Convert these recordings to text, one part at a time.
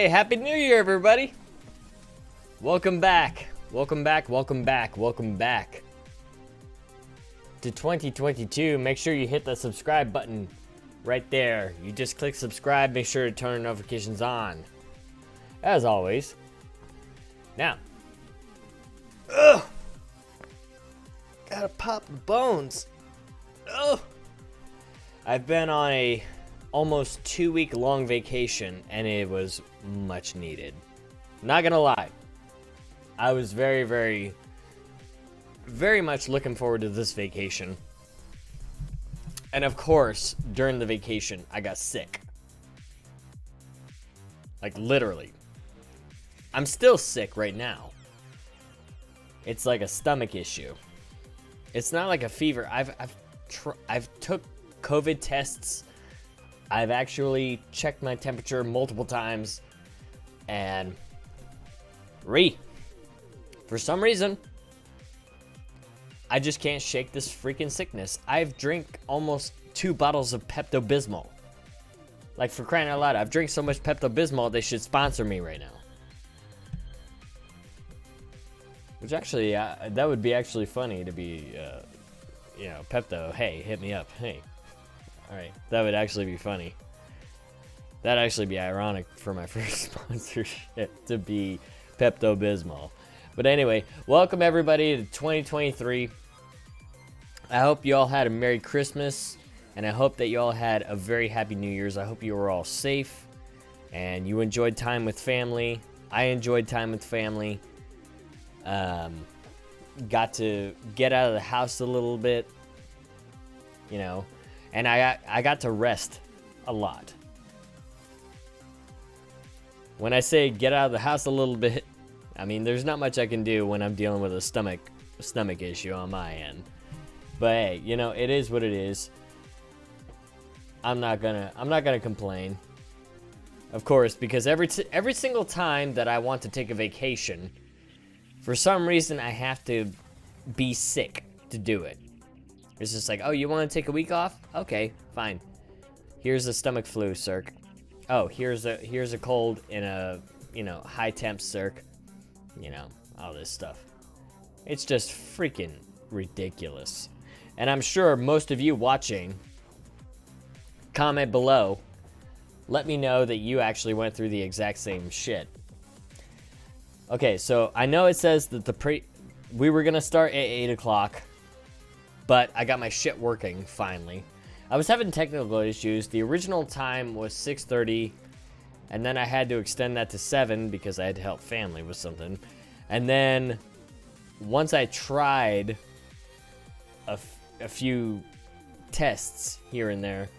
Happy New Year, everybody! Welcome back. Welcome back to 2022. Make sure you hit the subscribe button right there. You just click subscribe, make sure to turn notifications on. As always. Now. Ugh! Gotta pop the bones. Ugh! I've been on a almost 2-week long vacation, and it was much needed. Not gonna lie, I was very much looking forward to this vacation. And of course, during the vacation, I got sick. Like, literally. I'm still sick right now. It's like a stomach issue. It's not like a fever. I've took COVID tests. I've actually checked my temperature multiple times, and for some reason, I just can't shake this freaking sickness. I've drank almost 2 bottles of Pepto-Bismol. Like, for crying out loud, I've drank so much Pepto-Bismol, they should sponsor me right now. Which actually, that would be actually funny to be, you know, Pepto, hey, hit me up, hey. Alright, that would actually be funny. That'd actually be ironic for my first sponsorship to be Pepto-Bismol. But anyway, welcome everybody to 2023. I hope you all had a Merry Christmas, and I hope that you all had a very Happy New Year's. I hope you were all safe, and you enjoyed time with family. I enjoyed time with family. Got to get out of the house a little bit, you know. And I got to rest a lot. When I say get out of the house a little bit, I mean there's not much I can do when I'm dealing with a stomach issue on my end. But hey, you know, it is what it is. I'm not gonna complain. Of course, because every single time that I want to take a vacation, for some reason I have to be sick to do it. It's just like, oh, you want to take a week off? Okay, fine. Here's a stomach flu, Syrk. Oh, here's a cold in a, you know, high temp, Syrk. You know, all this stuff. It's just freaking ridiculous. And I'm sure most of you watching, comment below, let me know that you actually went through the exact same shit. Okay, so I know it says that we were gonna start at 8 o'clock. But I got my shit working, finally. I was having technical issues. The original time was 6:30, and then I had to extend that to 7 because I had to help family with something. And then, once I tried a few tests here and there,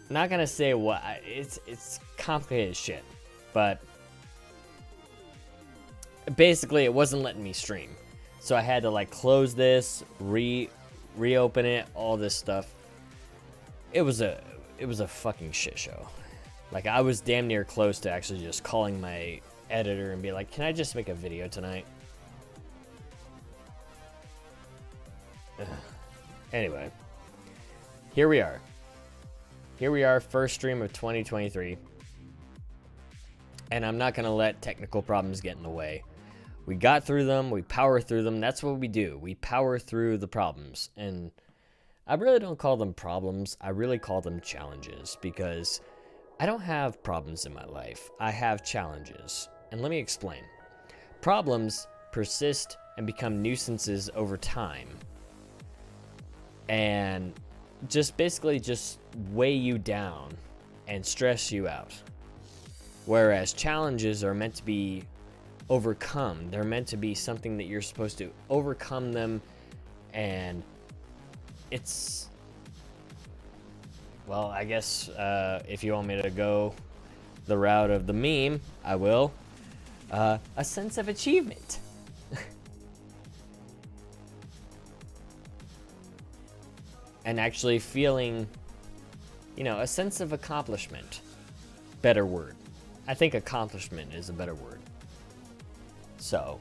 not gonna say what, it's complicated shit, but basically it wasn't letting me stream. So I had to like close this, reopen it, all this stuff. It was a fucking shit show. Like, I was damn near close to actually just calling my editor and be like, "Can I just make a video tonight?" Anyway, here we are. Here we are, first stream of 2023. And I'm not gonna let technical problems get in the way. We got through them, we power through them, that's what we do. We power through the problems. And I really don't call them problems, I really call them challenges, because I don't have problems in my life, I have challenges. And let me explain. Problems persist and become nuisances over time. And just basically just weigh you down and stress you out. Whereas challenges are meant to be overcome. They're meant to be something that you're supposed to overcome them, and it's, well, I guess if you want me to go the route of the meme, I will. A sense of achievement. And actually feeling, you know, a sense of accomplishment. Better word. I think accomplishment is a better word. So,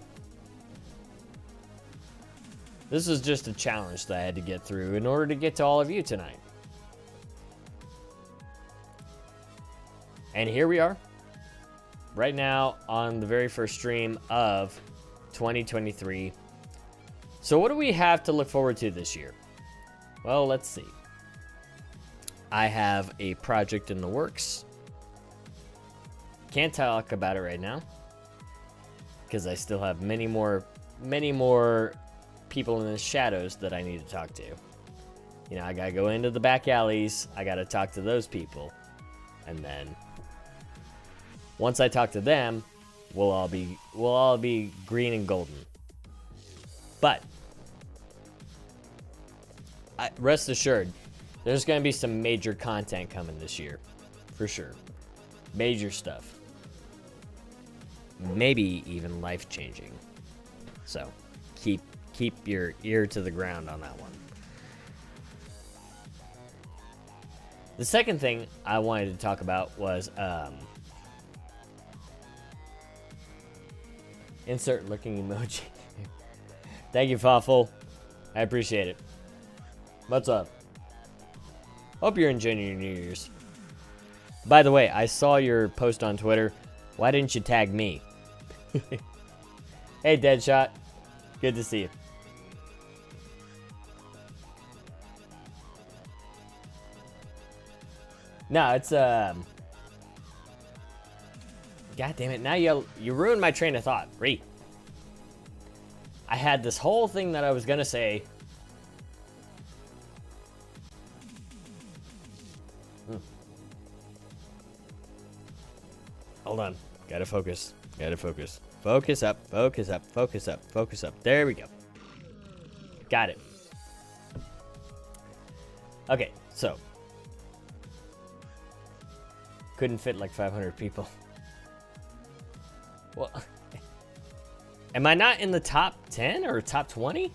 this is just a challenge that I had to get through in order to get to all of you tonight. And here we are. right now on the very first stream of 2023. So what do we have to look forward to this year? Well, let's see. I have a project in the works. Can't talk about it right now because I still have many more people in the shadows that I need to talk to. You know, I gotta go into the back alleys. I gotta talk to those people, and then once I talk to them, we'll all be green and golden. But rest assured, there's gonna be some major content coming this year, for sure. Major stuff. Maybe even life-changing. So, keep your ear to the ground on that one. The second thing I wanted to talk about was insert looking emoji. Thank you, Fawful. I appreciate it. What's up? Hope you're enjoying your New Year's. By the way, I saw your post on Twitter. Why didn't you tag me? Hey, Deadshot. Good to see you. No, it's God damn it! Now you ruined my train of thought. Ree. I had this whole thing that I was gonna say. Hold on. Gotta focus. Gotta focus. Focus up. Focus up. Focus up. Focus up. There we go. Got it. Okay, so. Couldn't fit like 500 people. Well, am I not in the top 10 or top 20?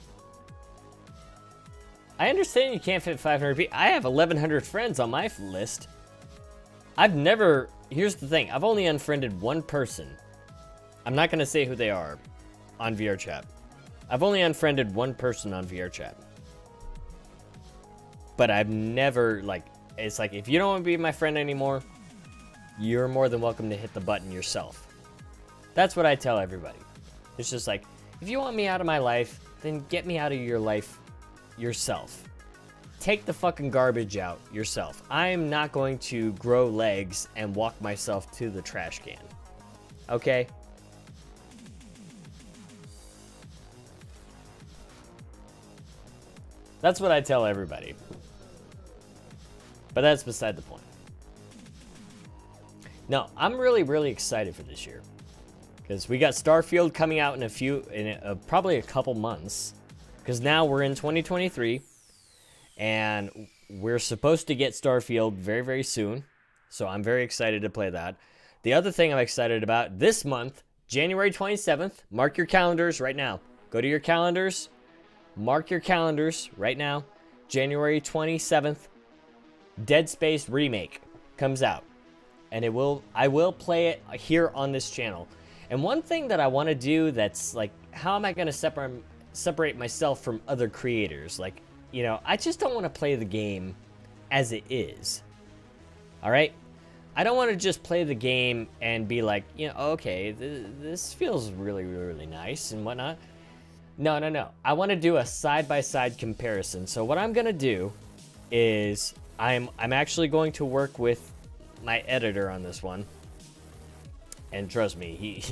I understand you can't fit 500 people. I have 1,100 friends on my list. I've never... Here's the thing. I've only unfriended one person. I'm not going to say who they are on VRChat. I've only unfriended one person on VRChat. But I've never, like... It's like, if you don't want to be my friend anymore, you're more than welcome to hit the button yourself. That's what I tell everybody. It's just like, if you want me out of my life, then get me out of your life yourself. Take the fucking garbage out yourself. I'm not going to grow legs and walk myself to the trash can. Okay? That's what I tell everybody. But that's beside the point. No, I'm really excited for this year. Because we got Starfield coming out in probably a couple months. Because now we're in 2023. And we're supposed to get Starfield very soon. So I'm very excited to play that. The other thing I'm excited about this month, January 27th, mark your calendars right now. Go to your calendars. Mark your calendars right now. January 27th, Dead Space Remake comes out. And I will play it here on this channel. And one thing that I want to do that's like, how am I going to separate myself from other creators? Like, you know, I just don't want to play the game as it is. All right? I don't want to just play the game and be like, you know, okay, this feels really nice and whatnot. No. I want to do a side-by-side comparison. So what I'm going to do is I'm actually going to work with my editor on this one. And trust me,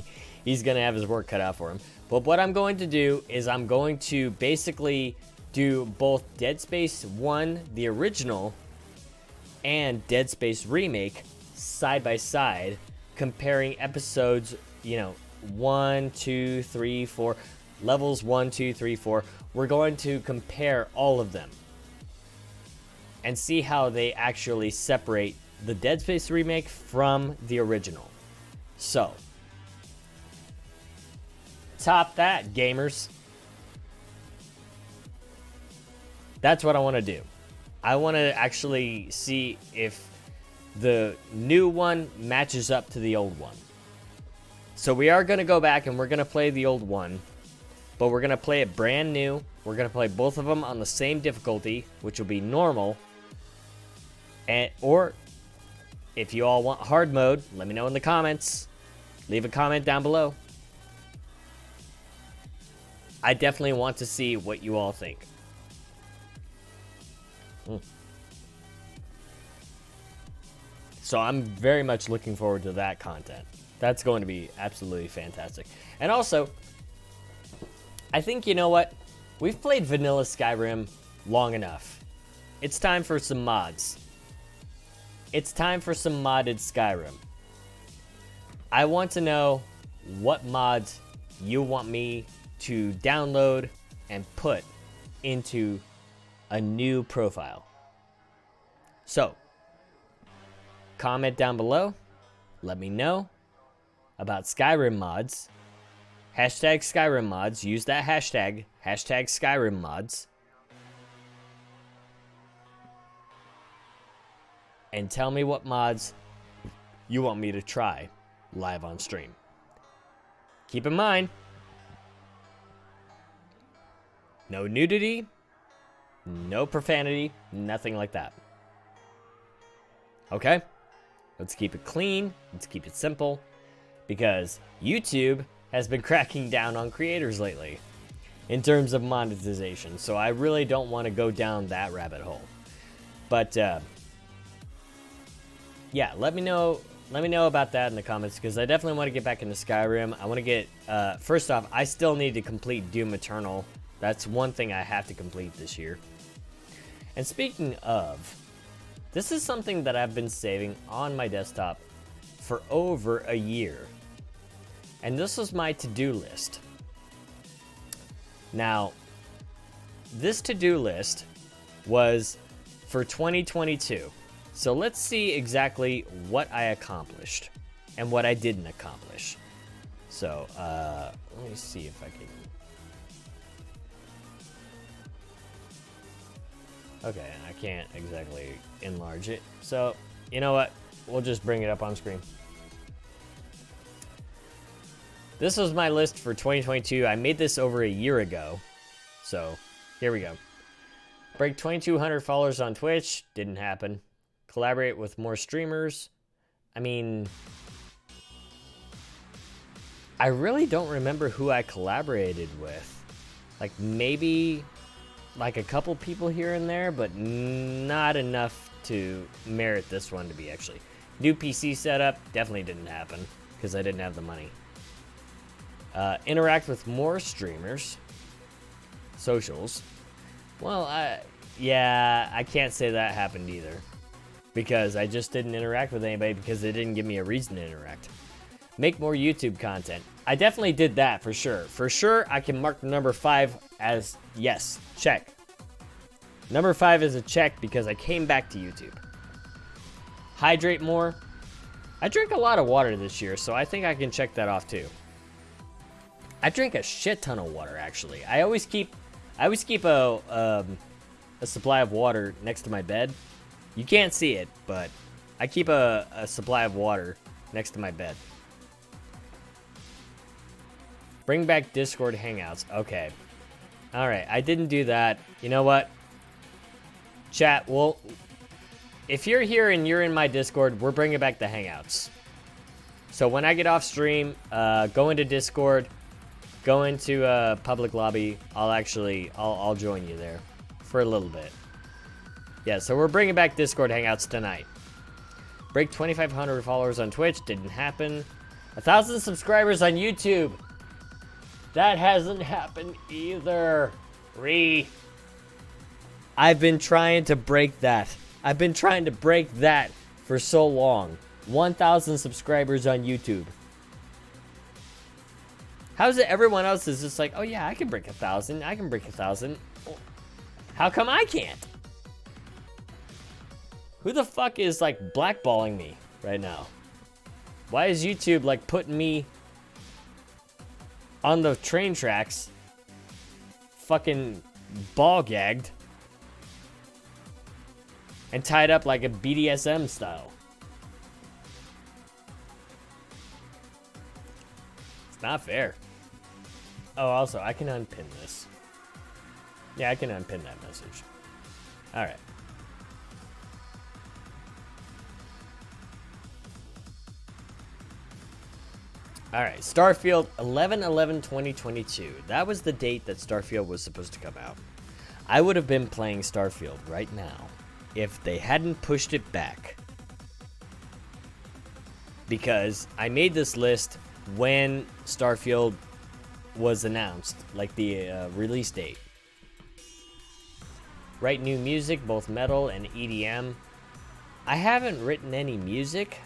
he's going to have his work cut out for him. But what I'm going to do is I'm going to basically do both Dead Space 1, the original, and Dead Space Remake side by side, comparing episodes, you know, 1, 2, 3, 4, levels 1, 2, 3, 4. We're going to compare all of them and see how they actually separate the Dead Space Remake from the original. So, top that, gamers. That's what I want to do. I want to actually see if the new one matches up to the old one. So we are going to go back and we're going to play the old one, but we're going to play it brand new. We're going to play both of them on the same difficulty, which will be normal. Or if you all want hard mode, let me know in the comments, Leave a comment down below. I definitely want to see what you all think. So I'm very much looking forward to that content. That's going to be absolutely fantastic. And also, I think, you know what? We've played vanilla Skyrim long enough. It's time for some mods. It's time for some modded Skyrim. I want to know what mods you want me to download and put into a new profile. So, comment down below. Let me know about Skyrim mods. Hashtag Skyrim mods. Use that hashtag. Hashtag Skyrim mods. And tell me what mods you want me to try live on stream. Keep in mind, no nudity, no profanity, nothing like that. Okay? Let's keep it clean. Let's keep it simple. Because YouTube has been cracking down on creators lately in terms of monetization. So I really don't want to go down that rabbit hole. But yeah, let me know about that in the comments, because I definitely want to get back into Skyrim. I want to get first off, I still need to complete Doom Eternal. That's one thing I have to complete this year. And speaking of, this is something that I've been saving on my desktop for over a year. And this was my to-do list. Now, this to-do list was for 2022. So let's see exactly what I accomplished and what I didn't accomplish. So, let me see if I can... Okay, I can't exactly enlarge it. So, you know what? We'll just bring it up on screen. This was my list for 2022. I made this over a year ago. So, here we go. Break 2,200 followers on Twitch. Didn't happen. Collaborate with more streamers. I mean, I really don't remember who I collaborated with. Like, maybe like a couple people here and there, but not enough to merit this one to be actually. New PC setup, definitely didn't happen because I didn't have the money. Interact with more streamers. Socials. Well, yeah, I can't say that happened either, because I just didn't interact with anybody because they didn't give me a reason to interact. Make more YouTube content. I definitely did that for sure. For sure, I can mark number 5 as yes, check. Number 5 is a check because I came back to YouTube. Hydrate more. I drink a lot of water this year, so I think I can check that off too. I drink a shit ton of water, actually. I always keep a supply of water next to my bed. You can't see it, but I keep a supply of water next to my bed. Bring back Discord Hangouts. Okay. Alright, I didn't do that. You know what? Chat, well, if you're here and you're in my Discord, we're bringing back the Hangouts. So when I get off stream, go into Discord, go into a public lobby. I'll join you there for a little bit. Yeah, so we're bringing back Discord Hangouts tonight. Break 2,500 followers on Twitch. Didn't happen. 1,000 subscribers on YouTube. That hasn't happened either. I've been trying to break that. I've been trying to break that for so long. 1,000 subscribers on YouTube. How's it everyone else is just like, oh yeah, I can break 1,000. I can break 1,000. How come I can't? Who the fuck is like blackballing me right now? Why is YouTube like putting me on the train tracks, fucking ball gagged and tied up like a BDSM style? It's not fair. Oh, also, I can unpin this. Yeah, I can unpin that message. All right. Alright, Starfield 11/11/2022. That was the date that Starfield was supposed to come out. I would have been playing Starfield right now if they hadn't pushed it back. Because I made this list when Starfield was announced, like the release date. Write new music, both metal and EDM. I haven't written any music,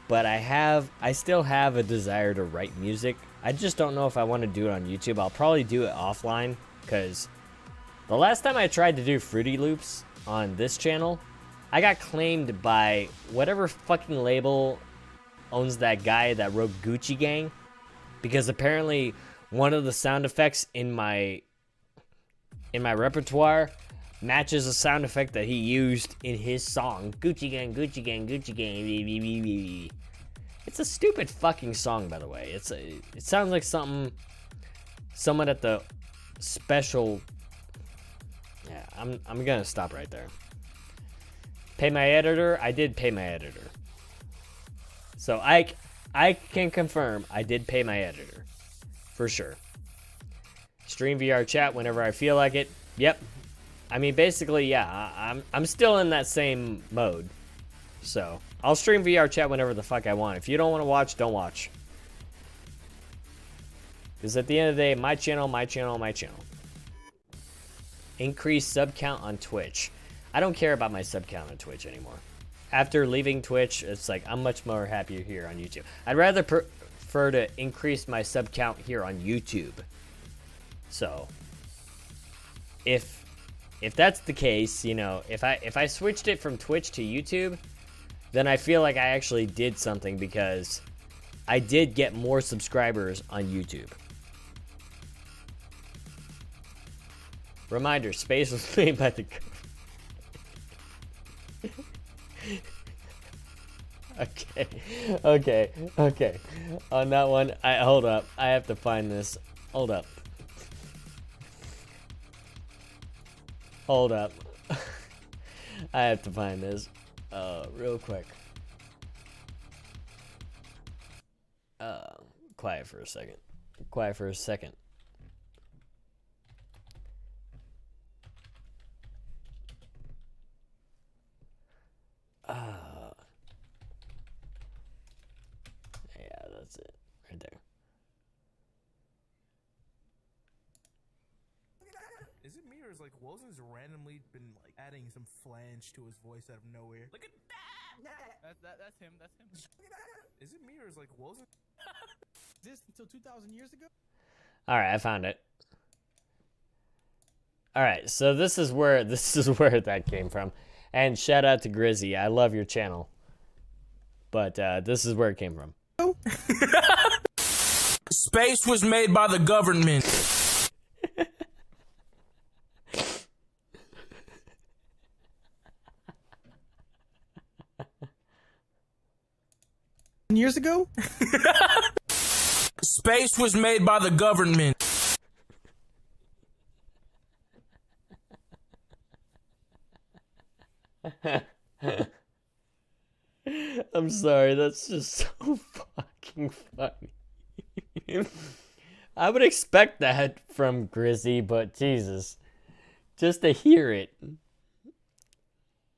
but I still have a desire to write music. I just don't know if I want to do it on YouTube. I'll probably do it offline, because the last time I tried to do Fruity Loops on this channel, I got claimed by whatever fucking label owns that guy that wrote Gucci Gang, because apparently one of the sound effects in my repertoire matches a sound effect that he used in his song. Gucci Gang, Gucci Gang, Gucci Gang. It's a stupid fucking song, by the way. It sounds like someone at the special. Yeah, I'm gonna stop right there. Pay my editor. I did pay my editor. So I can confirm I did pay my editor, for sure. Stream VR chat whenever I feel like it. Yep. I mean, basically, yeah. I'm still in that same mode. So I'll stream VR chat whenever the fuck I want. If you don't want to watch, don't watch. Because at the end of the day, my channel, my channel, my channel. Increase sub count on Twitch. I don't care about my sub count on Twitch anymore. After leaving Twitch, it's like I'm much more happier here on YouTube. I'd rather prefer to increase my sub count here on YouTube. So if that's the case, you know, if I switched it from Twitch to YouTube, then I feel like I actually did something, because I did get more subscribers on YouTube. Reminder, space was made by the Okay. On that one, hold up. I have to find this. Hold up. I have to find this real quick. Quiet for a second. Yeah, that's it. Right there. Is it me, or is like Wilson's randomly been like adding some flange to his voice out of nowhere? Look at that! That's him. That's him. Is it me, or is like Wilson this until 2,000 years ago? All right, I found it. All right, so this is where that came from. And shout out to Grizzy. I love your channel. But this is where it came from. Space was made by the government. Years ago? Space was made by the government. I'm sorry, that's just so fucking funny. I would expect that from Grizzy, but Jesus. Just to hear it.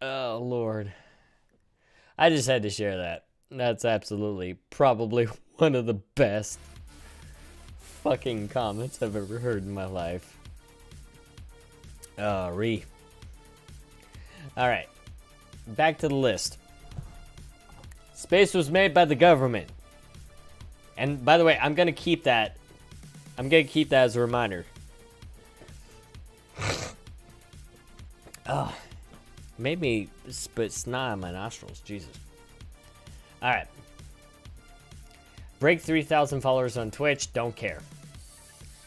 Oh, Lord. I just had to share that. That's absolutely probably one of the best fucking comments I've ever heard in my life. Alright. Back to the list. Space was made by the government. And by the way, I'm gonna keep that as a reminder. Oh, made me spit snot in my nostrils. Jesus. Alright. Break 3,000 followers on Twitch. Don't care.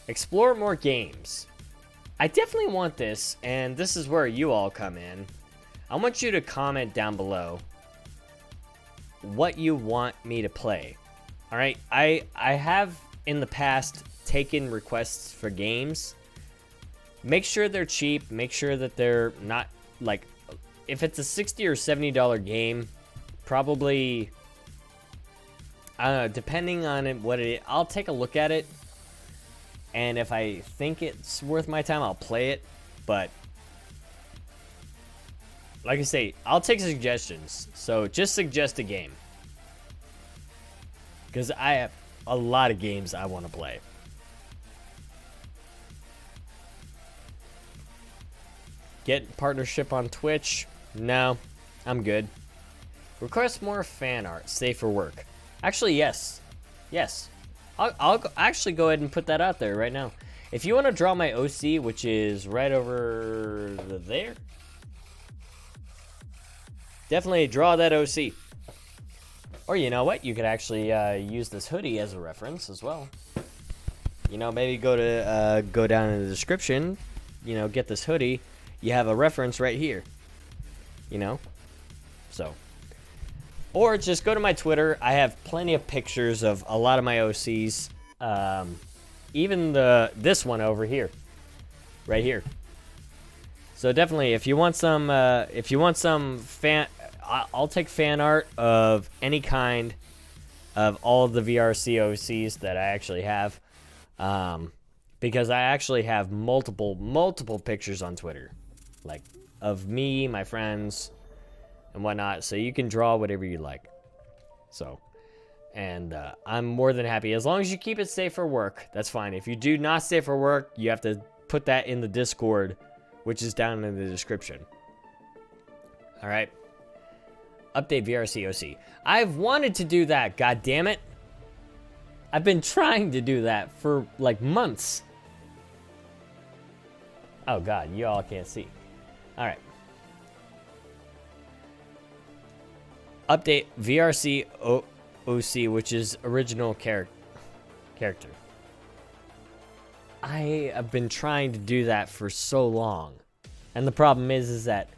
Explore more games. I definitely want this, and this is where you all come in. I want you to comment down below what you want me to play. Alright? I have in the past taken requests for games. Make sure they're cheap. Make sure that they're not, like, if it's a $60 or $70 game, probably depending on what it is, I'll take a look at it. And if I think it's worth my time, I'll play it. But like I say, I'll take suggestions. So just suggest a game. Because I have a lot of games I want to play. Get partnership on Twitch? No, I'm good. Request more fan art. Safe for work. Actually, yes. Yes. I'll actually go ahead and put that out there right now. If you want to draw my OC, which is right over there, definitely draw that OC. Or you know what? You could actually use this hoodie as a reference as well. You know, maybe go down in the description. You know, get this hoodie. You have a reference right here. You know, so. Or just go to my Twitter. I have plenty of pictures of a lot of my OCs. Even this one over here. Right here. So definitely, if you want some fan, I'll take fan art of any kind of all of the VRC OCs that I actually have. Because I actually have multiple pictures on Twitter. Like, of me, my friends, and whatnot, so you can draw whatever you like. So, and I'm more than happy as long as you keep it safe for work. That's fine. If you do not safe for work, you have to put that in the Discord, which is down in the description. All right. Update VRC OC. I've wanted to do that. God damn it! I've been trying to do that for like months. Oh God, you all can't see. All right. Update VRC OC, which is original character. I have been trying to do that for so long. And the problem is that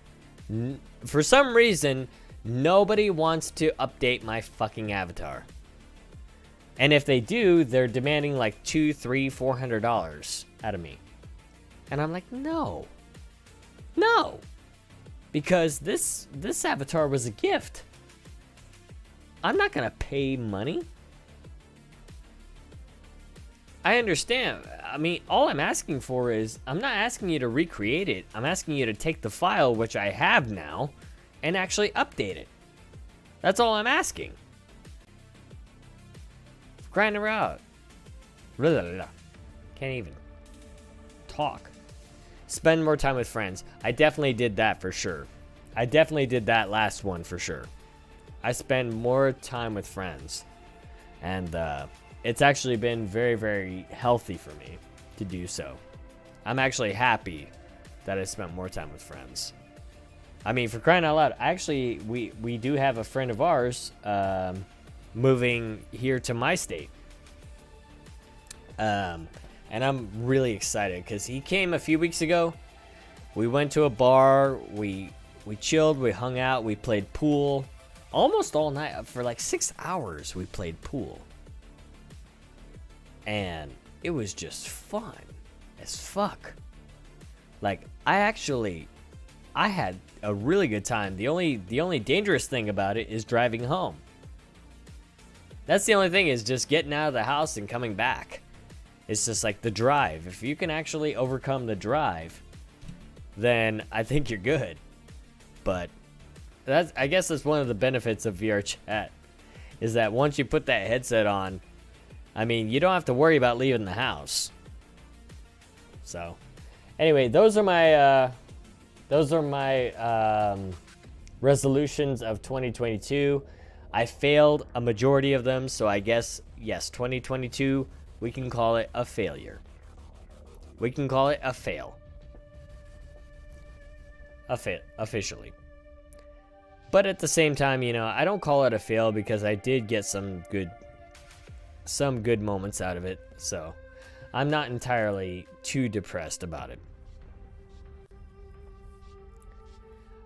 for some reason, nobody wants to update my fucking avatar. And if they do, they're demanding like $200, $300, $400 out of me. And I'm like, no. No. Because this avatar was a gift. I'm not gonna pay money. I understand. I mean, all I'm asking for is, I'm not asking you to recreate it. I'm asking you to take the file, which I have now, and actually update it. That's all I'm asking. Grinding around. Can't even talk. Spend more time with friends. I definitely did that for sure. I definitely did that last one for sure. I spend more time with friends. And it's actually been very, very healthy for me to do so. I'm actually happy that I spent more time with friends. I mean, for crying out loud, actually, we do have a friend of ours moving here to my state. And I'm really excited because he came a few weeks ago. We went to a bar, we chilled, we hung out, we played pool. Almost all night, for like 6 hours we played pool. And it was just fun as fuck. Like, I had a really good time. The only dangerous thing about it is driving home. That's the only thing, is just getting out of the house and coming back. It's just like the drive. If you can actually overcome the drive, then I think you're good. But I guess that's one of the benefits of VR chat, is that once you put that headset on, I mean, you don't have to worry about leaving the house. So, anyway, those are my resolutions of 2022. I failed a majority of them, so I guess, yes, 2022, we can call it a failure. We can call it a fail. Officially. But at the same time, you know, I don't call it a fail because I did get some good moments out of it. So I'm not entirely too depressed about it.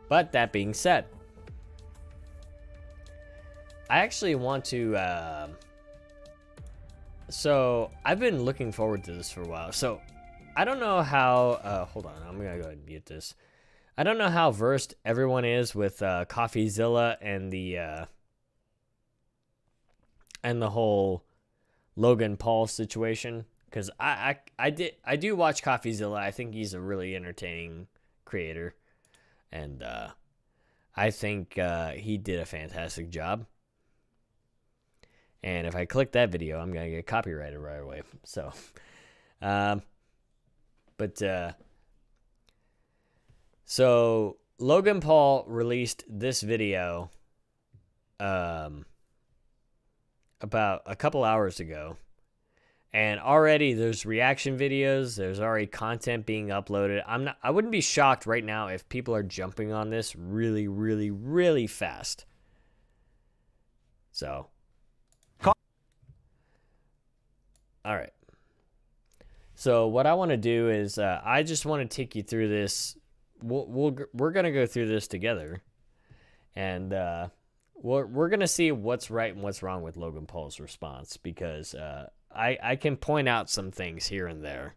But that being said, I actually want to, so I've been looking forward to this for a while. So I don't know how, hold on, I'm going to go ahead and mute this. I don't know how versed everyone is with CoffeeZilla and the and the whole Logan Paul situation, because I do watch CoffeeZilla. I think he's a really entertaining creator, and I think he did a fantastic job. And if I click that video, I'm gonna get copyrighted right away. So, so Logan Paul released this video about a couple hours ago, and already there's reaction videos, there's already content being uploaded. I wouldn't be shocked right now if people are jumping on this really, really, really fast. So, all right. So what I want to do is I just want to take you through this. We're gonna go through this together, and we're gonna see what's right and what's wrong with Logan Paul's response, because I can point out some things here and there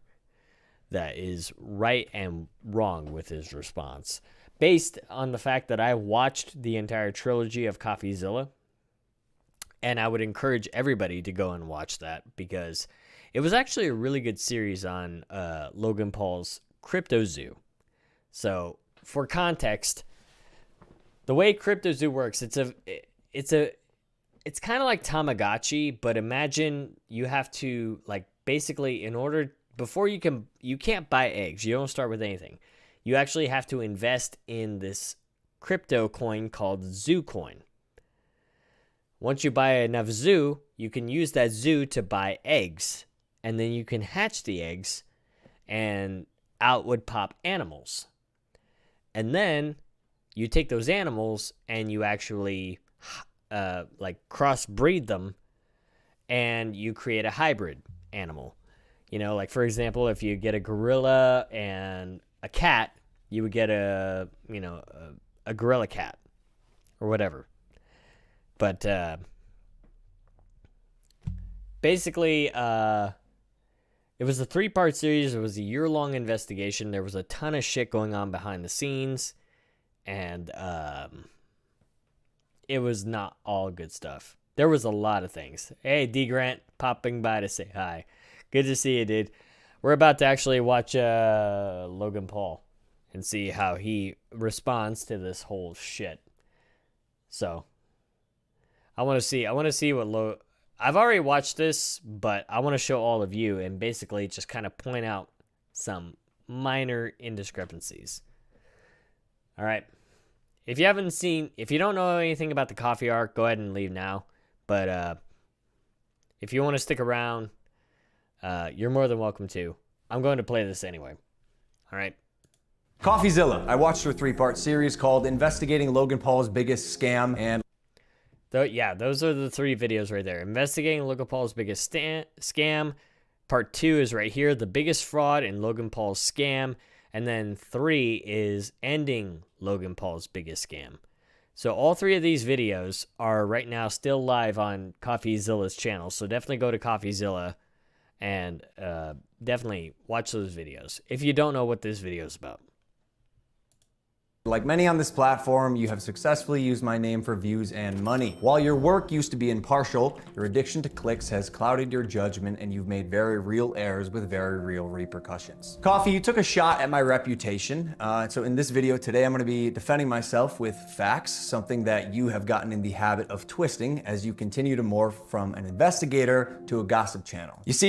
that is right and wrong with his response, based on the fact that I watched the entire trilogy of CoffeeZilla, and I would encourage everybody to go and watch that, because it was actually a really good series on Logan Paul's Crypto Zoo. So, for context, the way Crypto Zoo works, it's kind of like Tamagotchi, but imagine you have to, like, basically, you can't buy eggs. You don't start with anything. You actually have to invest in this crypto coin called Zoo Coin. Once you buy enough Zoo, you can use that Zoo to buy eggs, and then you can hatch the eggs, and out would pop animals. And then you take those animals and you actually crossbreed them, and you create a hybrid animal. You know, like, for example, if you get a gorilla and a cat, you would get a gorilla cat or whatever. But basically, it was a 3-part series. It was a year-long investigation. There was a ton of shit going on behind the scenes, and it was not all good stuff. There was a lot of things. Hey, D. Grant, popping by to say hi. Good to see you, dude. We're about to actually watch Logan Paul and see how he responds to this whole shit. So, I want to see what I've already watched this, but I want to show all of you and basically just kind of point out some minor indiscrepancies. All right. If you don't know anything about the coffee arc, go ahead and leave now. But if you want to stick around, you're more than welcome to. I'm going to play this anyway. All right. CoffeeZilla. I watched her 3-part series called Investigating Logan Paul's Biggest Scam, and those are the 3 videos right there. Investigating Logan Paul's biggest scam. Part 2 is right here, the biggest fraud in Logan Paul's scam. And then 3 is ending Logan Paul's biggest scam. So all 3 of these videos are right now still live on CoffeeZilla's channel. So definitely go to CoffeeZilla and definitely watch those videos if you don't know what this video is about. like many on this platform, you have successfully used my name for views and money. While your work used to be impartial, your addiction to clicks has clouded your judgment, and you've made very real errors with very real repercussions. Coffee, you took a shot at my reputation. So in this video today, I'm gonna be defending myself with facts, something that you have gotten in the habit of twisting as you continue to morph from an investigator to a gossip channel. You see,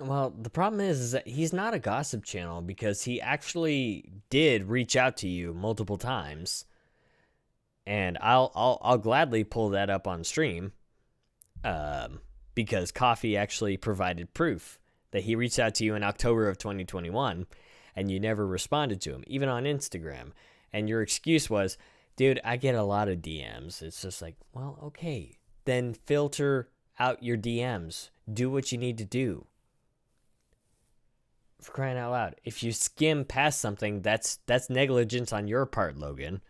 well, the problem is that he's not a gossip channel, because he actually did reach out to you multiple times, and I'll gladly pull that up on stream, because Coffee actually provided proof that he reached out to you in October of 2021, and you never responded to him, even on Instagram, and your excuse was, dude, I get a lot of DMs. It's just like, well, okay, then filter out your DMs. Do what you need to do. For crying out loud. If you skim past something, that's negligence on your part, Logan.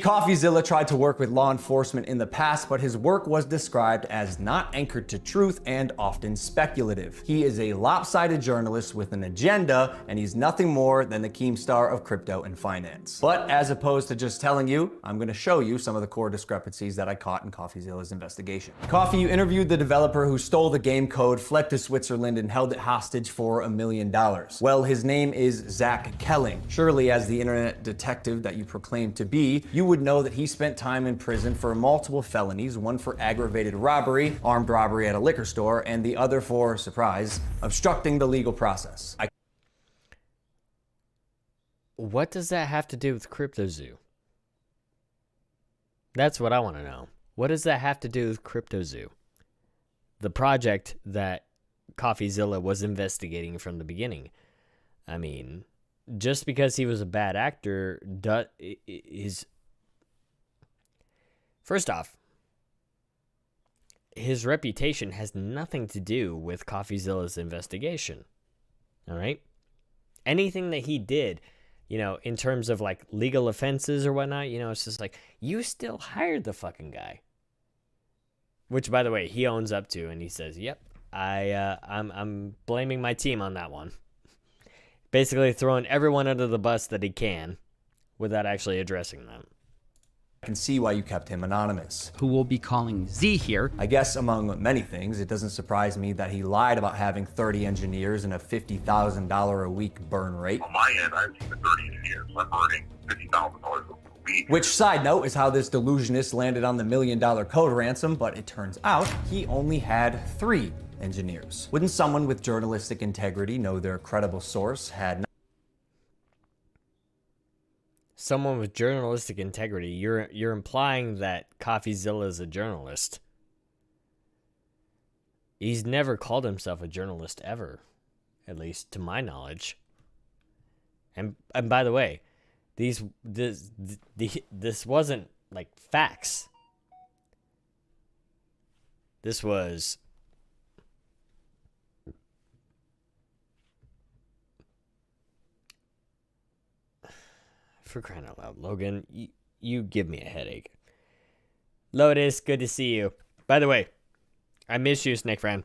CoffeeZilla tried to work with law enforcement in the past, but his work was described as not anchored to truth and often speculative. He is a lopsided journalist with an agenda, and he's nothing more than the Keemstar of crypto and finance. But as opposed to just telling you, I'm going to show you some of the core discrepancies that I caught in CoffeeZilla's investigation. Coffee, you interviewed the developer who stole the game code, fled to Switzerland, and held it hostage for $1 million. Well, his name is Zach Kelling. Surely, as the internet detective that you proclaim to be, you would know that he spent time in prison for multiple felonies, one for aggravated robbery, armed robbery at a liquor store, and the other for, surprise, obstructing the legal process. What does that have to do with CryptoZoo? That's what I want to know. What does that have to do with CryptoZoo? The project that CoffeeZilla was investigating from the beginning. I mean, just because he was a bad actor is... First off, his reputation has nothing to do with CoffeeZilla's investigation. All right? Anything that he did, you know, in terms of like legal offenses or whatnot, you know, it's just like, you still hired the fucking guy. Which, by the way, he owns up to, and he says, yep, I'm blaming my team on that one. Basically throwing everyone under the bus that he can without actually addressing them. I can see why you kept him anonymous. Who will be calling Z here. I guess among many things, it doesn't surprise me that he lied about having 30 engineers and a $50,000 a week burn rate. On my end, I have 30 engineers. I'm burning $50,000 a week. Which, side note, is how this delusionist landed on the $1 million code ransom, but it turns out he only had 3 engineers. Wouldn't someone with journalistic integrity know their credible source had... Someone with journalistic integrity. You're implying that CoffeeZilla is a journalist. He's never called himself a journalist ever, at least to my knowledge. And by the way, this wasn't like facts. This was for crying out loud, Logan, you give me a headache. Lotus, good to see you. By the way, I miss you, Snake Friend.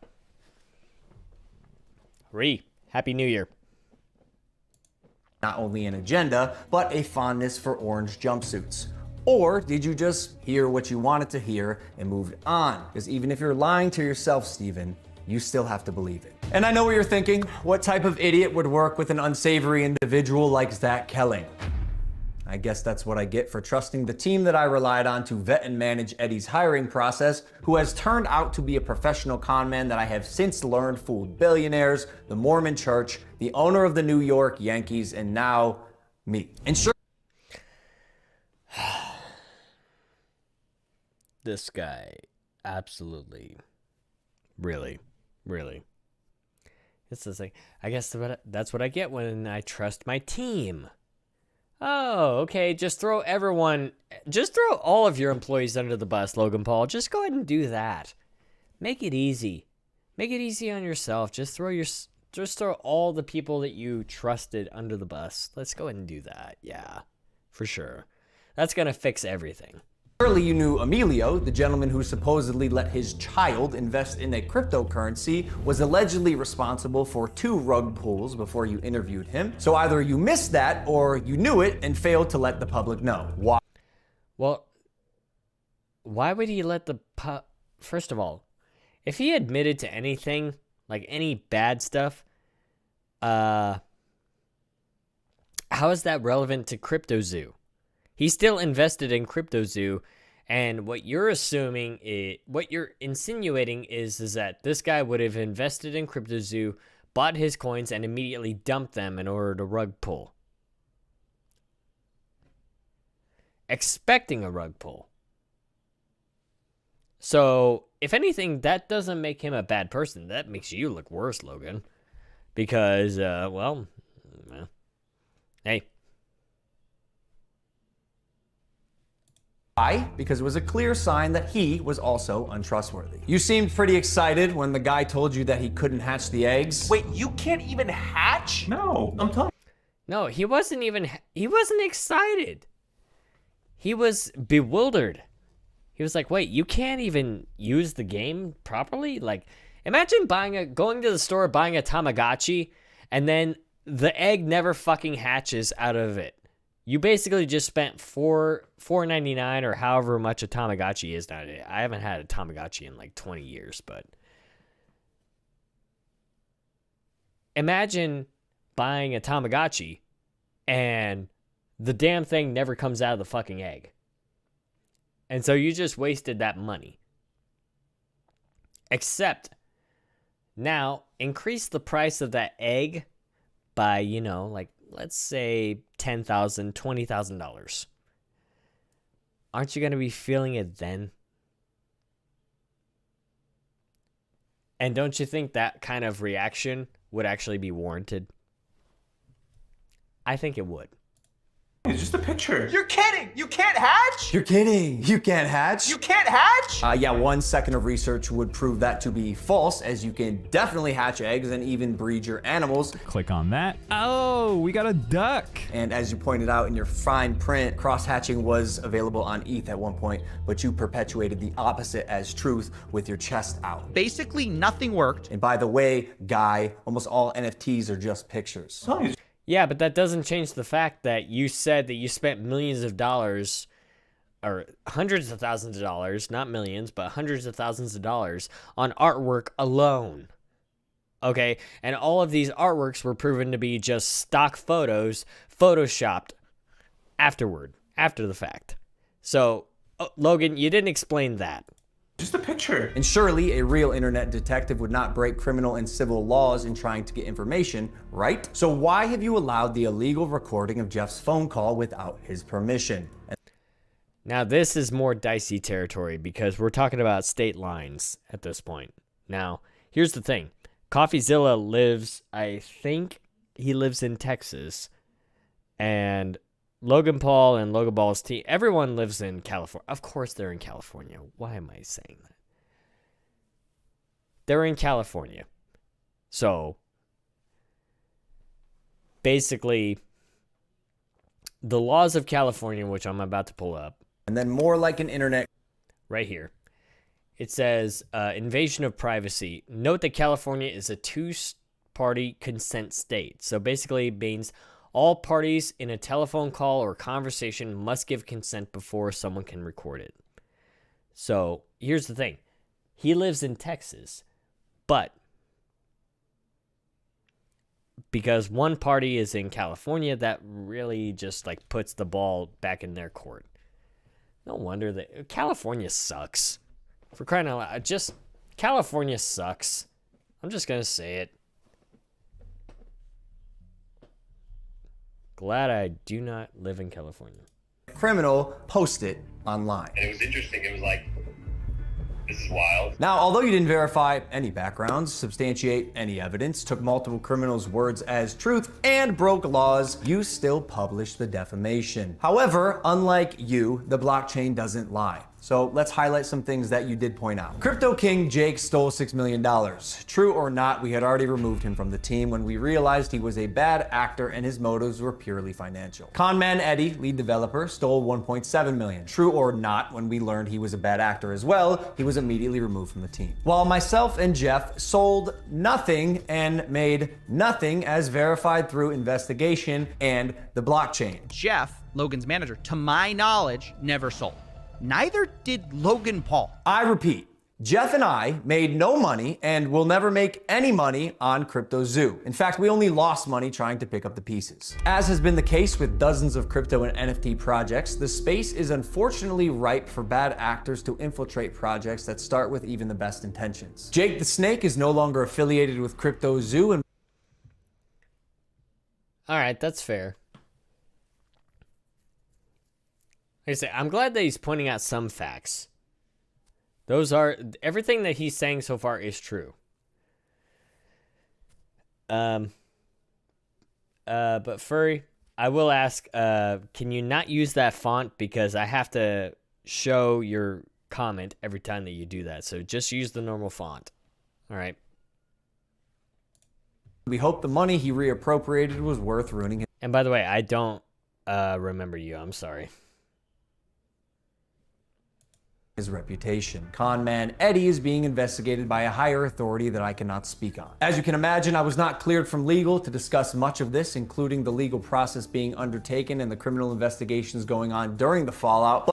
Happy New Year. Not only an agenda, but a fondness for orange jumpsuits. Or did you just hear what you wanted to hear and moved on? Because even if you're lying to yourself, Steven, you still have to believe it. And I know what you're thinking. What type of idiot would work with an unsavory individual like Zach Kelling? I guess that's what I get for trusting the team that I relied on to vet and manage Eddie's hiring process, who has turned out to be a professional con man that I have since learned fooled billionaires, the Mormon Church, the owner of the New York Yankees, and now me. And sure, this guy, absolutely, really. It's just like, I guess that's what I get when I trust my team. Oh, okay, just throw all of your employees under the bus, Logan Paul. Just go ahead and do that. Make it easy. Make it easy on yourself. Just throw all the people that you trusted under the bus. Let's go ahead and do that. Yeah, for sure. That's going to fix everything. surely you knew Emilio, the gentleman who supposedly let his child invest in a cryptocurrency, was allegedly responsible for 2 rug pulls before you interviewed him. So either you missed that or you knew it and failed to let the public know. Why? Well, why would he let the First of all, if he admitted to anything, like any bad stuff, how is that relevant to CryptoZoo? He still invested in CryptoZoo, and what you're insinuating is that this guy would have invested in CryptoZoo, bought his coins, and immediately dumped them in order to rug pull. Expecting a rug pull. So, if anything, that doesn't make him a bad person. That makes you look worse, Logan. Because, hey. Why? Because it was a clear sign that he was also untrustworthy. You seemed pretty excited when the guy told you that he couldn't hatch the eggs. Wait, you can't even hatch? No, I'm telling No, he wasn't excited. he was bewildered. He was like, wait, you can't even use the game properly? Like, imagine going to the store, buying a Tamagotchi, and then the egg never fucking hatches out of it. You basically just spent $4.99 or however much a Tamagotchi is nowadays. I haven't had a Tamagotchi in like 20 years, but imagine buying a Tamagotchi and the damn thing never comes out of the fucking egg. And so you just wasted that money. Except now increase the price of that egg by, like, let's say $10,000, $20,000. Aren't you going to be feeling it then? And don't you think that kind of reaction would actually be warranted? I think it would. It's just a picture. You're kidding! You can't hatch? You're kidding. You can't hatch? You can't hatch? Yeah, 1 second of research would prove that to be false, as you can definitely hatch eggs and even breed your animals. Click on that. Oh, we got a duck. And as you pointed out in your fine print, cross-hatching was available on ETH at one point, but you perpetuated the opposite as truth with your chest out. Basically, nothing worked. And by the way, Guy, almost all NFTs are just pictures. Yeah, but that doesn't change the fact that you said that you spent millions of dollars, or hundreds of thousands of dollars, not millions, but hundreds of thousands of dollars on artwork alone. Okay? And all of these artworks were proven to be just stock photos, photoshopped after the fact. So, Logan, you didn't explain that. Just a picture. And surely a real internet detective would not break criminal and civil laws in trying to get information, right? So why have you allowed the illegal recording of Jeff's phone call without his permission? Now, this is more dicey territory because we're talking about state lines at this point. Now, here's the thing. CoffeeZilla lives, I think he lives in Texas. And Logan Paul and Logan Paul's team, everyone lives in California. Of course they're in California. Why am I saying that? They're in California. So, basically, the laws of California, which I'm about to pull up. And then more like an internet. Right here. It says, invasion of privacy. Note that California is a two-party consent state. So basically it means all parties in a telephone call or conversation must give consent before someone can record it. So here's the thing. He lives in Texas, but because one party is in California, that really just like puts the ball back in their court. No wonder that California sucks. For crying out loud, just California sucks. I'm just gonna say it. Glad I do not live in California. Criminal post it online. And it was interesting. It was like, this is wild. Now, although you didn't verify any backgrounds, substantiate any evidence, took multiple criminals' words as truth, and broke laws, you still published the defamation. However, unlike you, the blockchain doesn't lie. So let's highlight some things that you did point out. Crypto King Jake stole $6 million. True or not, we had already removed him from the team when we realized he was a bad actor and his motives were purely financial. Conman Eddie, lead developer, stole $1.7 million. True or not, when we learned he was a bad actor as well, he was immediately removed from the team. While myself and Jeff sold nothing and made nothing as verified through investigation and the blockchain. Jeff, Logan's manager, to my knowledge, never sold. Neither did Logan Paul. I repeat, Jeff and I made no money and will never make any money on Crypto Zoo. In fact, we only lost money trying to pick up the pieces. As has been the case with dozens of crypto and NFT projects, the space is unfortunately ripe for bad actors to infiltrate projects that start with even the best intentions. Jake the Snake is no longer affiliated with Crypto Zoo and All right, that's fair. Like I say, I'm glad that he's pointing out some facts. Everything that he's saying so far is true. But Furry, I will ask, can you not use that font because I have to show your comment every time that you do that. So just use the normal font. All right. we hope the money he reappropriated was worth ruining his. And by the way, I don't remember you. I'm sorry. his reputation. Con man Eddie is being investigated by a higher authority that I cannot speak on. As you can imagine, I was not cleared from legal to discuss much of this, including the legal process being undertaken and the criminal investigations going on during the fallout.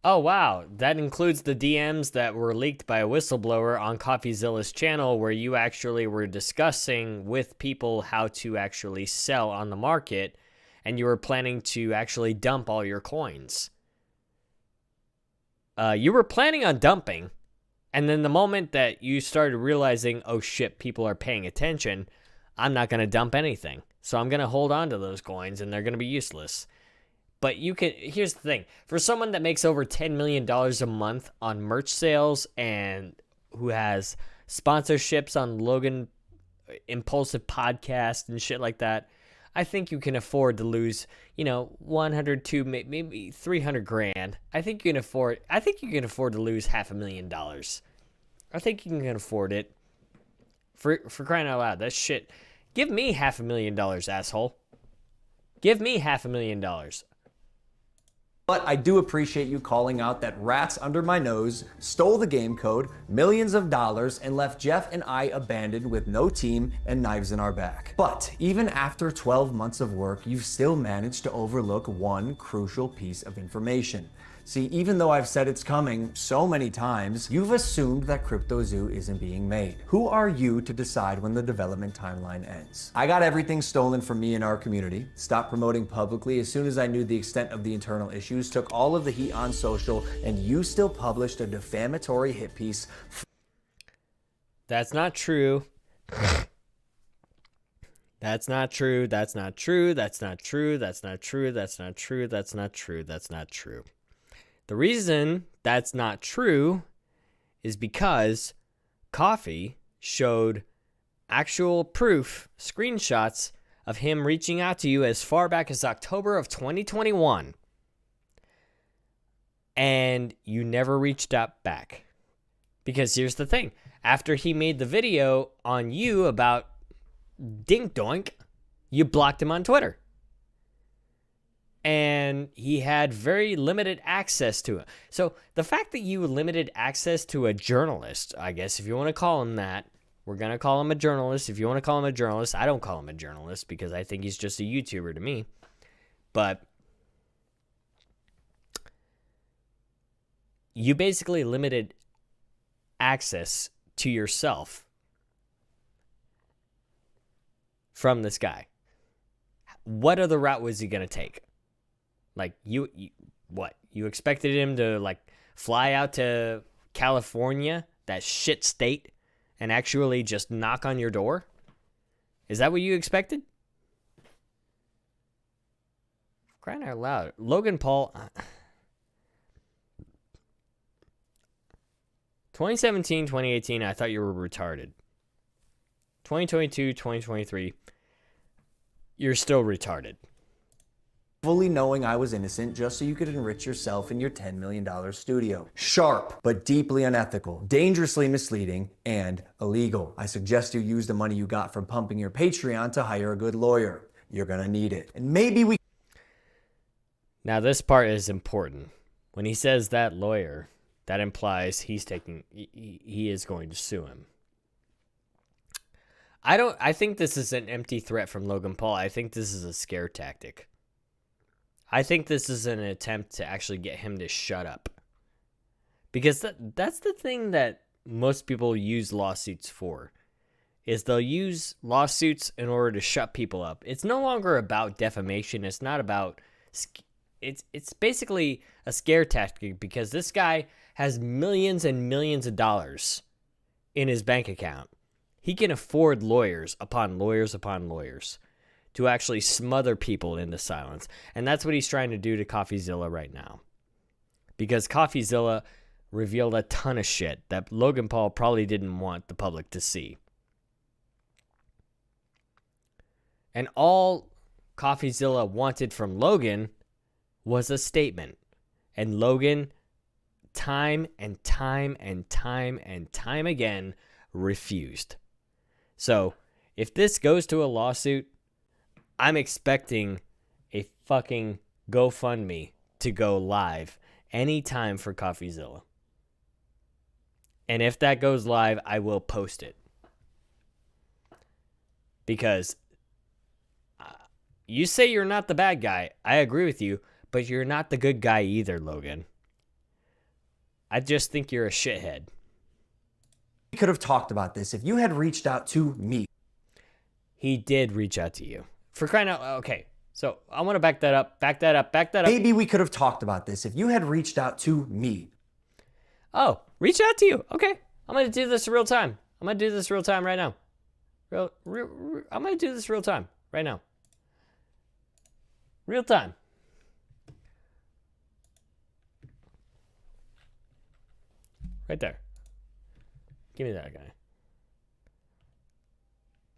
Oh, wow. That includes the DMs that were leaked by a whistleblower on CoffeeZilla's channel where you actually were discussing with people how to actually sell on the market, and you were planning to actually dump all your coins. You were planning on dumping, and then the moment that you started realizing, oh shit, people are paying attention, I'm not going to dump anything. So I'm going to hold on to those coins, and they're going to be useless. But you can, here's the thing, for someone that makes over $10 million a month on merch sales and who has sponsorships on Logan Impulsive Podcast and shit like that, I think you can afford to lose, 100 to maybe 300 grand. I think you can afford to lose $500,000. I think you can afford it. For crying out loud, that shit. Give me $500,000, asshole. Give me $500,000. But I do appreciate you calling out that rats under my nose stole the game code, millions of dollars, and left Jeff and I abandoned with no team and knives in our back. But even after 12 months of work, you've still managed to overlook one crucial piece of information. See, even though I've said it's coming so many times, you've assumed that CryptoZoo isn't being made. Who are you to decide when the development timeline ends? I got everything stolen from me and our community, stopped promoting publicly as soon as I knew the extent of the internal issues, took all of the heat on social, and you still published a defamatory hit piece. That's not true. That's not true. That's not true. That's not true. That's not true. That's not true. That's not true. That's not true. The reason that's not true is because Coffee showed actual proof, screenshots of him reaching out to you as far back as October of 2021. And you never reached out back. Because here's the thing. After he made the video on you about Dink Doink, you blocked him on Twitter. And he had very limited access to it. So the fact that you limited access to a journalist, I guess, if you want to call him that, we're going to call him a journalist. If you want to call him a journalist, I don't call him a journalist because I think he's just a YouTuber to me. But you basically limited access to yourself from this guy. What other route was he going to take? Like, you what? You expected him to, like, fly out to California, that shit state, and actually just knock on your door? Is that what you expected? Crying out loud. Logan Paul. 2017, 2018, I thought you were retarded. 2022, 2023, you're still retarded. Fully knowing I was innocent just so you could enrich yourself in your $10 million studio. Sharp, but deeply unethical, dangerously misleading, and illegal. I suggest you use the money you got from pumping your Patreon to hire a good lawyer. You're gonna need it. And maybe we... Now this part is important. When he says that lawyer, that implies he is going to sue him. I think this is an empty threat from Logan Paul. I think this is a scare tactic. I think this is an attempt to actually get him to shut up. Because that's the thing that most people use lawsuits for, is they'll use lawsuits in order to shut people up. It's no longer about defamation. It's not about... It's basically a scare tactic because this guy has millions and millions of dollars in his bank account. He can afford lawyers upon lawyers upon lawyers to actually smother people into silence. And that's what he's trying to do to CoffeeZilla right now. Because CoffeeZilla revealed a ton of shit that Logan Paul probably didn't want the public to see. And all CoffeeZilla wanted from Logan was a statement. And Logan, time and time and time and time again, refused. So, if this goes to a lawsuit, I'm expecting a fucking GoFundMe to go live any time for CoffeeZilla. And if that goes live, I will post it. Because you say you're not the bad guy. I agree with you, but you're not the good guy either, Logan. I just think you're a shithead. We could have talked about this if you had reached out to me. He did reach out to you. For crying out, okay. So I want to back that up. Maybe we could have talked about this if you had reached out to me. Oh, reach out to you. Okay. I'm going to do this real time. I'm going to do this real time right now. I'm going to do this real time right now. Real time. Right there. Give me that guy.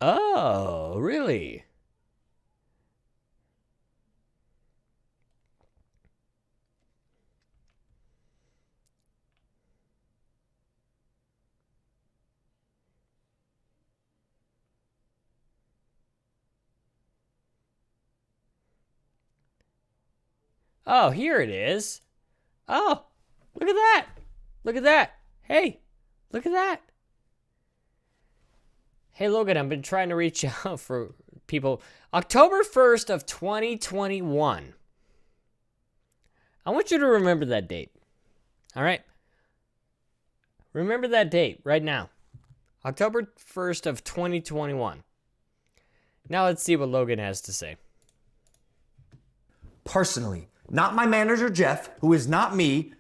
Oh, really? Oh, here it is. Oh, look at that. Look at that. Hey, look at that. Hey, Logan, I've been trying to reach out for people. October 1st of 2021. I want you to remember that date. All right? Remember that date right now. October 1st of 2021. Now let's see what Logan has to say. Personally, not my manager, Jeff, who is not me,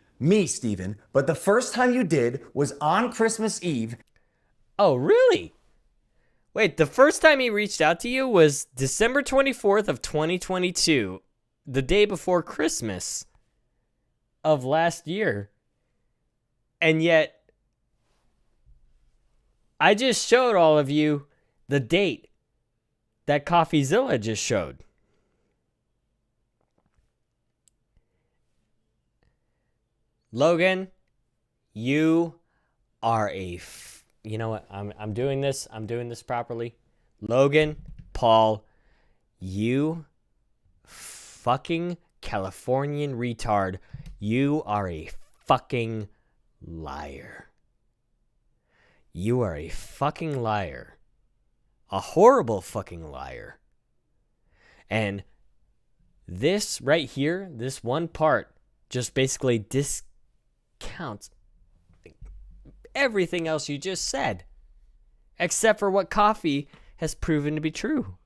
Steven, but the first time you did was on Christmas Eve. Oh, really? Wait, the first time he reached out to you was December 24th of 2022, the day before Christmas of last year. And yet, I just showed all of you the date that CoffeeZilla just showed. Logan, you are you know what? I'm doing this. I'm doing this properly. Logan, Paul, you fucking Californian retard. You are a fucking liar. You are a fucking liar. A horrible fucking liar. And this right here, this one part, just basically discounts everything else you just said, except for what Coffee has proven to be true.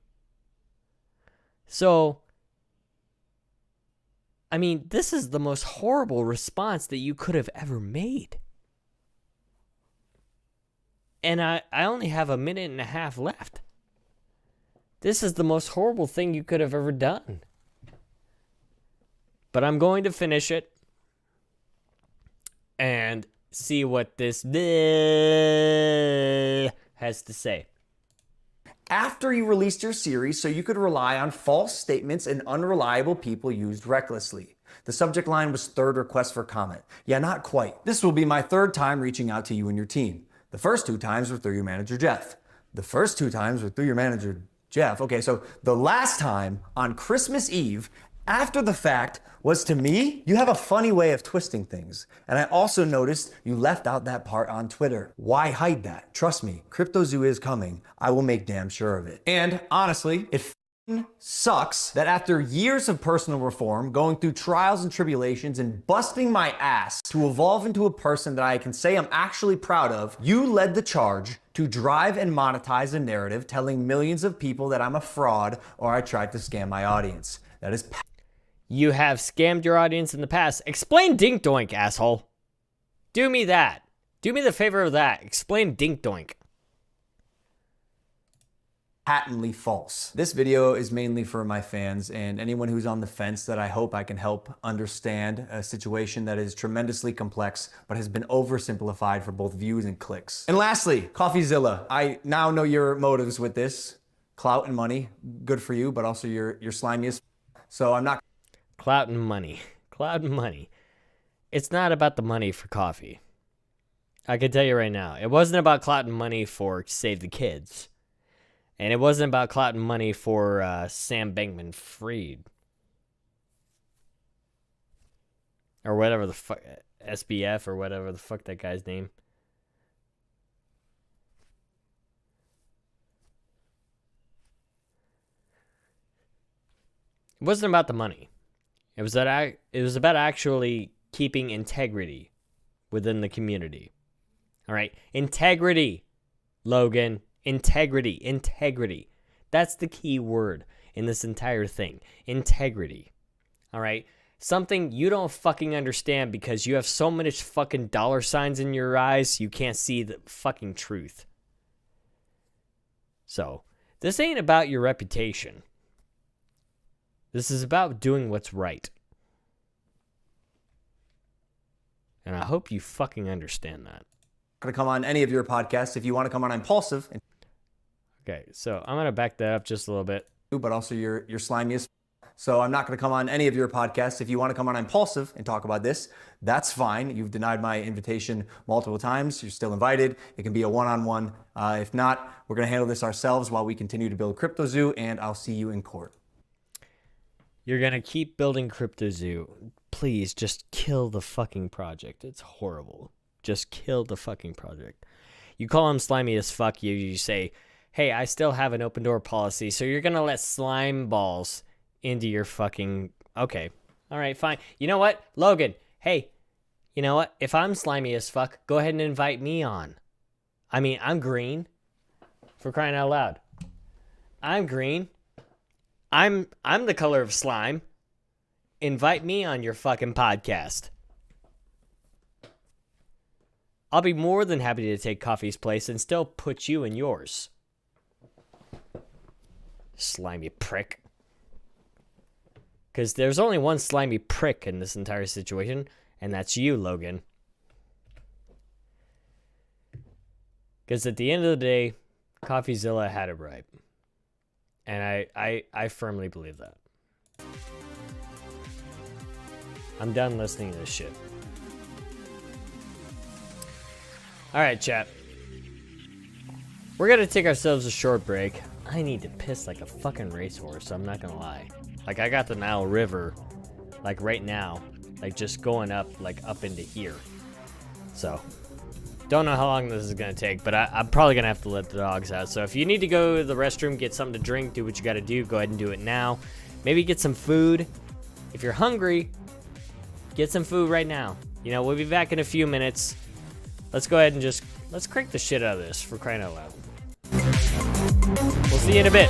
So, I mean, this is the most horrible response that you could have ever made. And I only have a minute and a half left. This is the most horrible thing you could have ever done. But I'm going to finish it and see what this has to say. After you released your series so you could rely on false statements and unreliable people used recklessly. The subject line was third request for comment. Yeah, not quite. This will be my third time reaching out to you and your team. The first 2 times were through your manager, Jeff. The first 2 times were through your manager, Jeff. Okay, so the last time on Christmas Eve, after the fact, was to me. You have a funny way of twisting things. And I also noticed you left out that part on Twitter. Why hide that? Trust me, CryptoZoo is coming. I will make damn sure of it. And honestly, it sucks that after years of personal reform, going through trials and tribulations and busting my ass to evolve into a person that I can say I'm actually proud of, you led the charge to drive and monetize a narrative telling millions of people that I'm a fraud or I tried to scam my audience. That is You have scammed your audience in the past. Explain Dink Doink, asshole. Do me that. Do me the favor of that. Explain Dink Doink. patently false. This video is mainly for my fans and anyone who's on the fence that I hope I can help understand a situation that is tremendously complex but has been oversimplified for both views and clicks. And lastly, CoffeeZilla. I now know your motives with this. Clout and money, good for you, but also you're slimy as so I'm not. Clout and money. Clout and money. It's not about the money for coffee. I can tell you right now, it wasn't about clout and money for Save the Kids. And it wasn't about clout and money for Sam Bankman-Fried. Or whatever the fuck, SBF or whatever the fuck that guy's name. It wasn't about the money. It was about actually keeping integrity within the community. All right, integrity, Logan, integrity. That's the key word in this entire thing. Integrity. All right, something you don't fucking understand because you have so much fucking dollar signs in your eyes, you can't see the fucking truth. So, this ain't about your reputation. This is about doing what's right. And I hope you fucking understand that. Going to come on any of your podcasts. If you want to come on Impulsive, Okay, so I'm going to back that up just a little bit. but also you're slimy as. So I'm not going to come on any of your podcasts. If you want to come on Impulsive and talk about this, that's fine. You've denied my invitation multiple times. You're still invited. It can be a one-on-one. If not, we're going to handle this ourselves while we continue to build CryptoZoo, and I'll see you in court. You're going to keep building CryptoZoo. Please, just kill the fucking project. It's horrible. Just kill the fucking project. You call him slimy as fuck. You say, hey, I still have an open door policy, so you're going to let slime balls into your fucking... Okay. All right, fine. You know what? Logan, hey, you know what? If I'm slimy as fuck, go ahead and invite me on. I mean, I'm green. For crying out loud. I'm green. I'm the color of slime. Invite me on your fucking podcast. I'll be more than happy to take Coffee's place and still put you in yours. Slimy prick. Because there's only one slimy prick in this entire situation, and that's you, Logan. Because at the end of the day, CoffeeZilla had it right. And I firmly believe that. I'm done listening to this shit. Alright, chat. We're gonna take ourselves a short break. I need to piss like a fucking racehorse, I'm not gonna lie. Like, I got the Nile River, like, right now. Like, just going up, like, up into here. So, don't know how long this is gonna take, but I'm probably gonna have to let the dogs out. So if you need to go to the restroom, get something to drink, do what you gotta do, go ahead and do it now. Maybe get some food. If you're hungry, get some food right now. You know, we'll be back in a few minutes. Let's go ahead and just, let's crank the shit out of this, for crying out loud. We'll see you in a bit.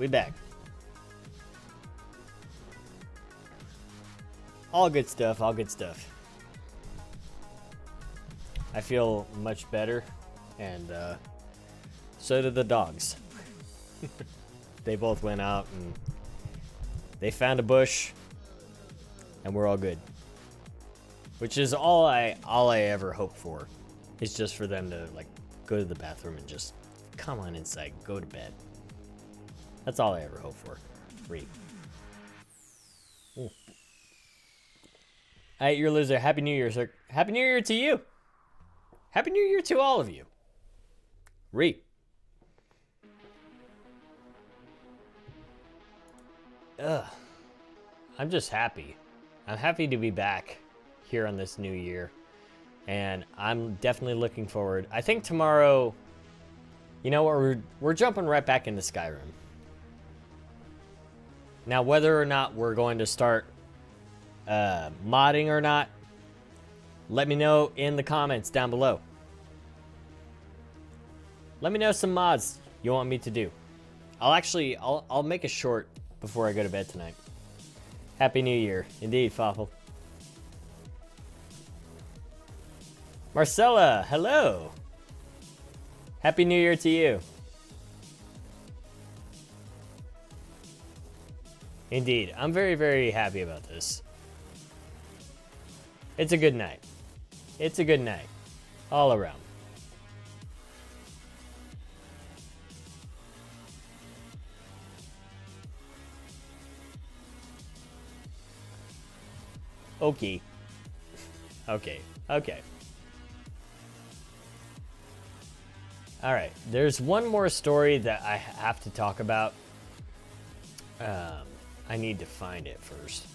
We back. All good stuff, all good stuff. I feel much better, and so did the dogs. They both went out and they found a bush, and we're all good. Which is all I ever hope for, is just for them to like go to the bathroom and just come on inside, go to bed. That's all I ever hope for. Free. Alright, you're a loser. Happy New Year, sir. Happy New Year to you. Happy New Year to all of you. Ugh. I'm just happy. I'm happy to be back here on this new year. And I'm definitely looking forward. I think tomorrow, you know what, we're jumping right back into Skyrim. Now, whether or not we're going to start modding or not, let me know in the comments down below. Let me know some mods you want me to do. I'll make a short before I go to bed tonight. Happy New Year. Indeed, Fawful. Marcella, hello. Happy New Year to you. Indeed, I'm very, very happy about this. It's a good night. It's a good night. All around. Okay. Okay. Okay. Alright, there's one more story that I have to talk about. I need to find it first.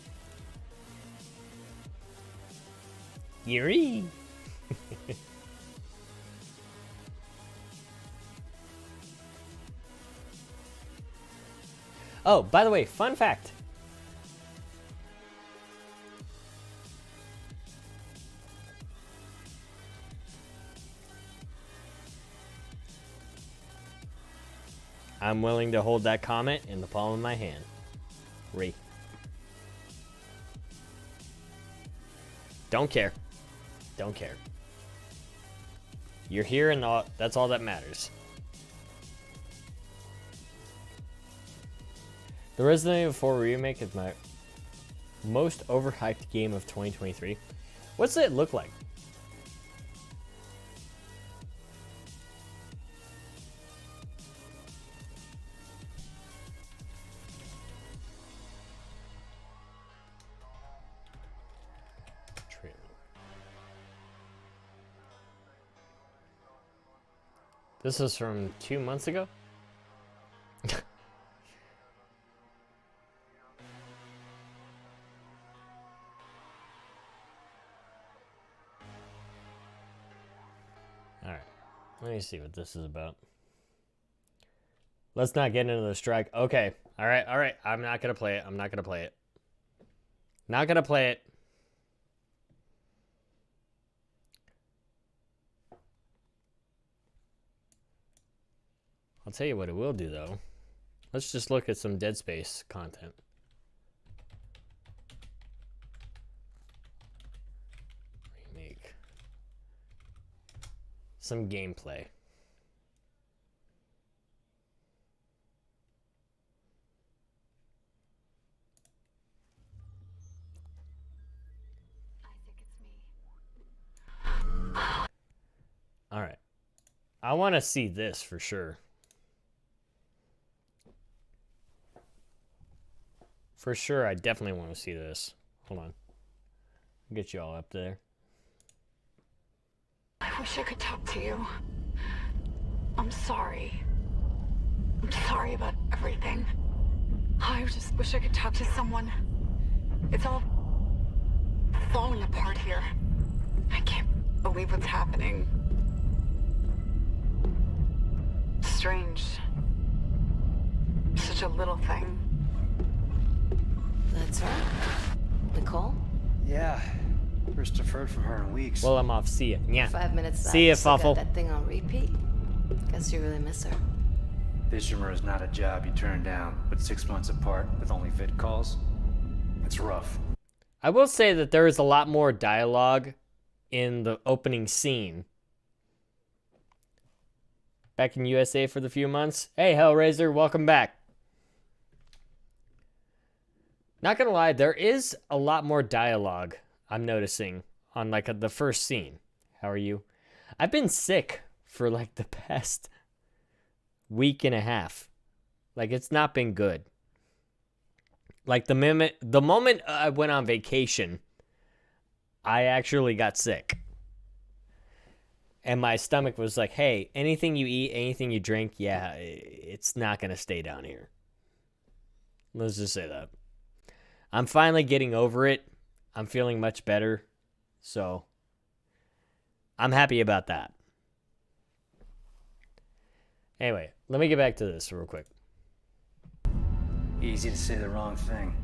Yuri! Oh, by the way, fun fact. I'm willing to hold that comment in the palm of my hand. Don't care. Don't care. You're here and that's all that matters. The Resident Evil 4 remake is my most overhyped game of 2023. What's it look like? This is from 2 months ago? Alright, let me see what this is about. Let's not get into the strike. Okay, alright. I'm not gonna play it. I'm not gonna play it. Not gonna play it. I'll tell you what it will do, though. Let's just look at some Dead Space content. Remake. Some gameplay. All right. I want to see this for sure. For sure, I definitely want to see this. Hold on. I'll get you all up there. I wish I could talk to you. I'm sorry. I'm sorry about everything. I just wish I could talk to someone. It's all falling apart here. I can't believe what's happening. Strange. Such a little thing. That's right. Nicole? Yeah. First deferred from her in weeks. Well, I'm off. See ya. Yeah. 5 minutes left. See ya, Still got Fuffle. that thing on repeat. Guess you really miss her. Ishimura is not a job you turn down, but 6 months apart with only vid calls, it's rough. I will say that there is a lot more dialogue in the opening scene. Back in USA for the few months. Hey, Hellraiser, welcome back. Not gonna lie, there is a lot more dialogue I'm noticing on like the first scene. How are you? I've been sick for like the past week and a half. Like it's not been good. Like the moment I went on vacation, I actually got sick. And my stomach was like, hey, anything you eat, anything you drink, yeah, it's not going to stay down here. Let's just say that. I'm finally getting over it. I'm feeling much better. So, I'm happy about that. Anyway, let me get back to this real quick. Easy to say the wrong thing.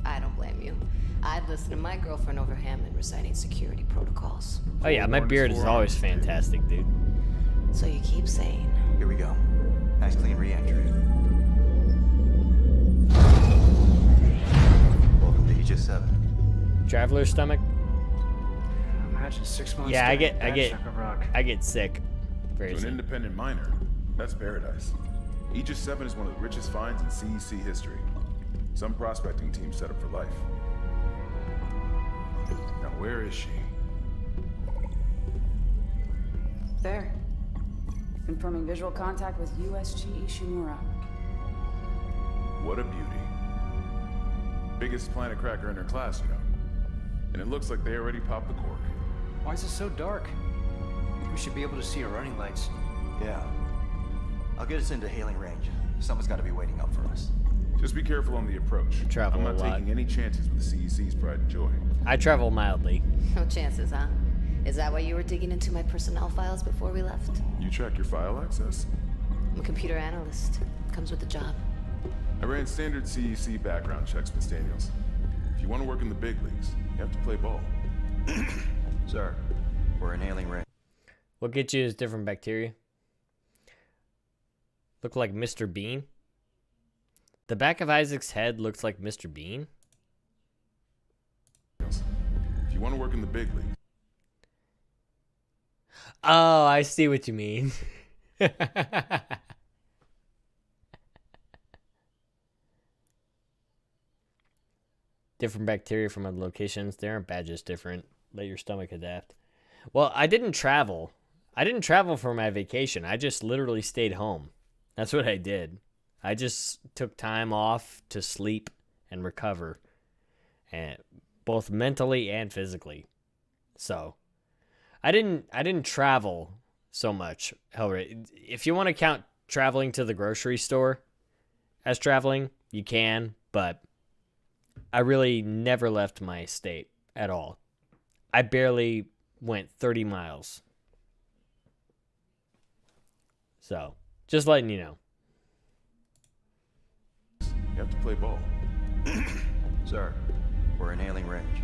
I don't blame you. I'd listen to my girlfriend over Hammond reciting security protocols. Oh yeah, my beard is always fantastic, dude. So you keep saying. Here we go. Nice clean re-entry. Welcome to Aegis 7. Traveler's stomach? Imagine 6 months. Yeah, straight I get sick. Very To an sick. independent miner, that's paradise. Aegis 7 is one of the richest finds in CEC history. Some prospecting team set up for life. Now where is she? There. Confirming visual contact with USG Ishimura. What a beauty. Biggest planet cracker in her class, you know. And it looks like they already popped the cork. Why is it so dark? We should be able to see her running lights. Yeah. I'll get us into hailing range. Someone's got to be waiting up for us. Just be careful on the approach. Travel I'm not a lot. taking any chances with the CEC's pride and joy. I travel mildly. No chances, huh? Is that why you were digging into my personnel files before we left? You track your file access? I'm a computer analyst. Comes with the job. I ran standard CEC background checks, Miss Daniels. If you want to work in the big leagues, you have to play ball. Sir, we're in hailing range. What gets you is different bacteria. Look like Mr. Bean. The back of Isaac's head looks like Mr. Bean. If you want to work in the big leagues. Oh, I see what you mean. Different bacteria from other locations. They aren't bad, just different. Let your stomach adapt. Well, I didn't travel. I didn't travel for my vacation. I just literally stayed home. That's what I did. I just took time off to sleep and recover, and both mentally and physically. So, I didn't travel so much. Hellraiser. If you want to count traveling to the grocery store as traveling, you can, but I really never left my state at all. I barely went 30 miles. So, just letting you know. You have to play ball. Sir, we're in hailing range.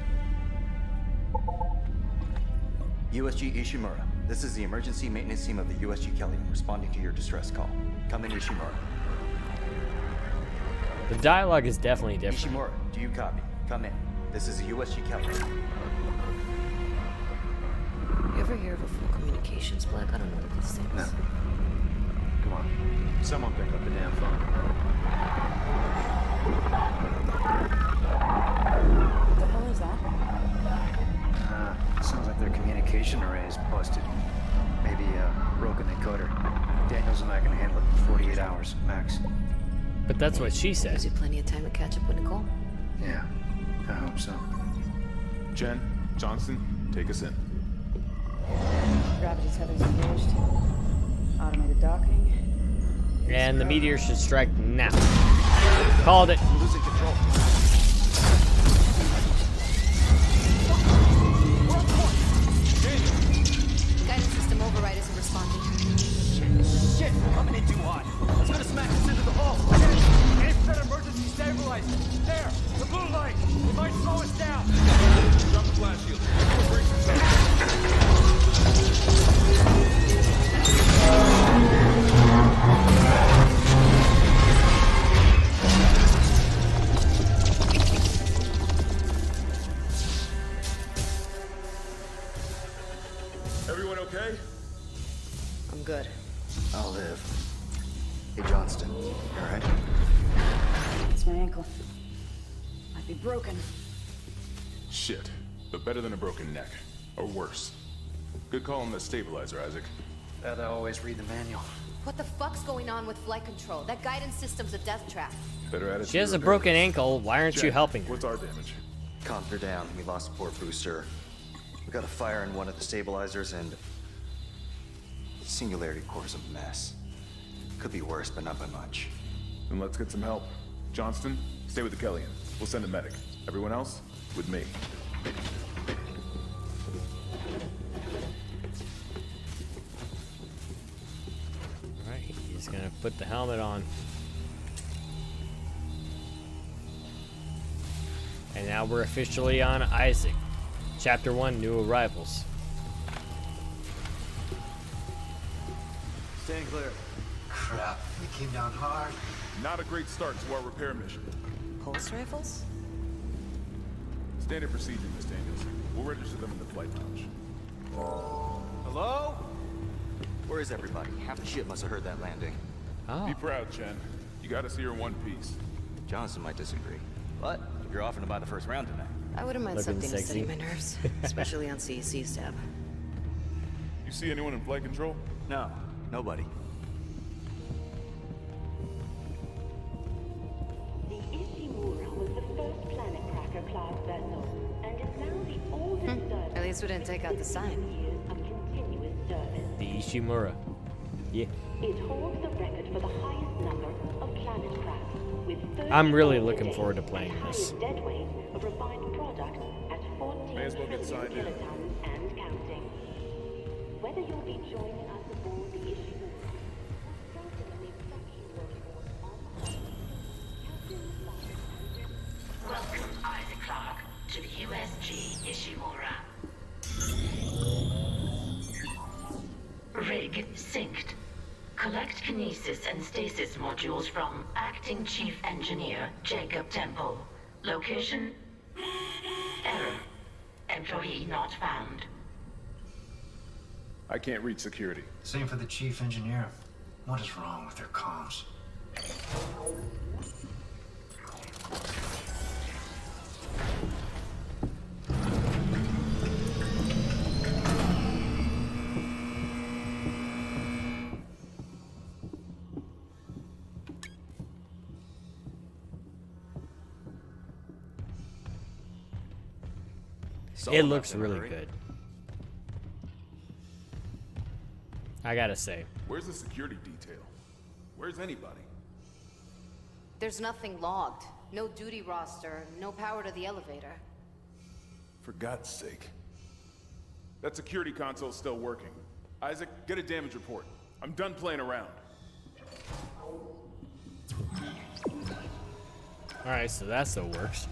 USG Ishimura, this is the emergency maintenance team of the USG Kelly responding to your distress call. Come in, Ishimura. The dialogue is definitely different. Ishimura, do you copy? Come in. This is the USG Kelly. You ever hear of a full communications bug? I don't know what these things. No. Come on. Someone pick up the damn phone. What the hell is that? Sounds like their communication array is busted. Maybe a broken encoder. Daniels and I can handle it in 48 hours, max. But that's what she said. Gives you plenty of time to catch up with Nicole. Yeah, I hope so. Jen, Johnson, take us in. Gravity tethers engaged. Automated docking. And the meteor should strike now. Called it. I'm losing control. Guidance system override isn't responding. Shit, we're coming in too hot. It's gonna smack us into the hull. Aim for that emergency stabilizer. There, the blue light. It might slow us down. Drop the flash shield. Brace yourself. Might be broken. Shit, but better than a broken neck. Or worse. Good call on the stabilizer, Isaac. Gotta always read the manual. What the fuck's going on with flight control? That guidance system's a death trap. Better attitude. She has a broken ankle. Why aren't you helping her? What's our damage? Comms are down. We lost a port booster. We got a fire in one of the stabilizers, and Singularity Core's a mess. Could be worse, but not by much. Then let's get some help. Johnston, stay with the Kellyan. We'll send a medic. Everyone else, with me. Alright, he's gonna put the helmet on. And now we're officially on Isaac. Chapter 1, New Arrivals. Staying clear. Crap, we came down hard. Not a great start to our repair mission. Pulse rifles? Standard procedure, Miss Daniels. We'll register them in the flight lounge. Hello? Where is everybody? Half the ship must have heard that landing. Oh. Be proud, Chen. You gotta see her in one piece. Johnson might disagree. But if you're offering to buy the first round tonight. I wouldn't mind Looking something to sexy. steady my nerves, especially on CEC's tab. You see anyone in flight control? No, nobody. The Ishimura was the first planet cracker class vessel, and is now the oldest service. At least we didn't take out the sign. Years of continuous service. The Ishimura. Yeah. It holds the record for the highest number of planet cracks, with 30 I'm really a looking day, forward to playing and this. highest dead weight of refined product at 14 May as well get trillion signed in. kilotons and counting. Whether you'll be joining us aboard the Ishimura, or starting an extraction workforce on Mars, Welcome, Isaac Clarke, to the USG Ishimura. Rig synced. Collect kinesis and stasis modules from Acting Chief Engineer Jacob Temple. Location? Error. Employee not found. I can't reach security. Same for the chief engineer. What is wrong with their comms? It looks really good. I gotta say. Where's the security detail? Where's anybody? There's nothing logged. No duty roster, no power to the elevator. For God's sake. That security console's still working. Isaac, get a damage report. I'm done playing around. Alright, so that still works.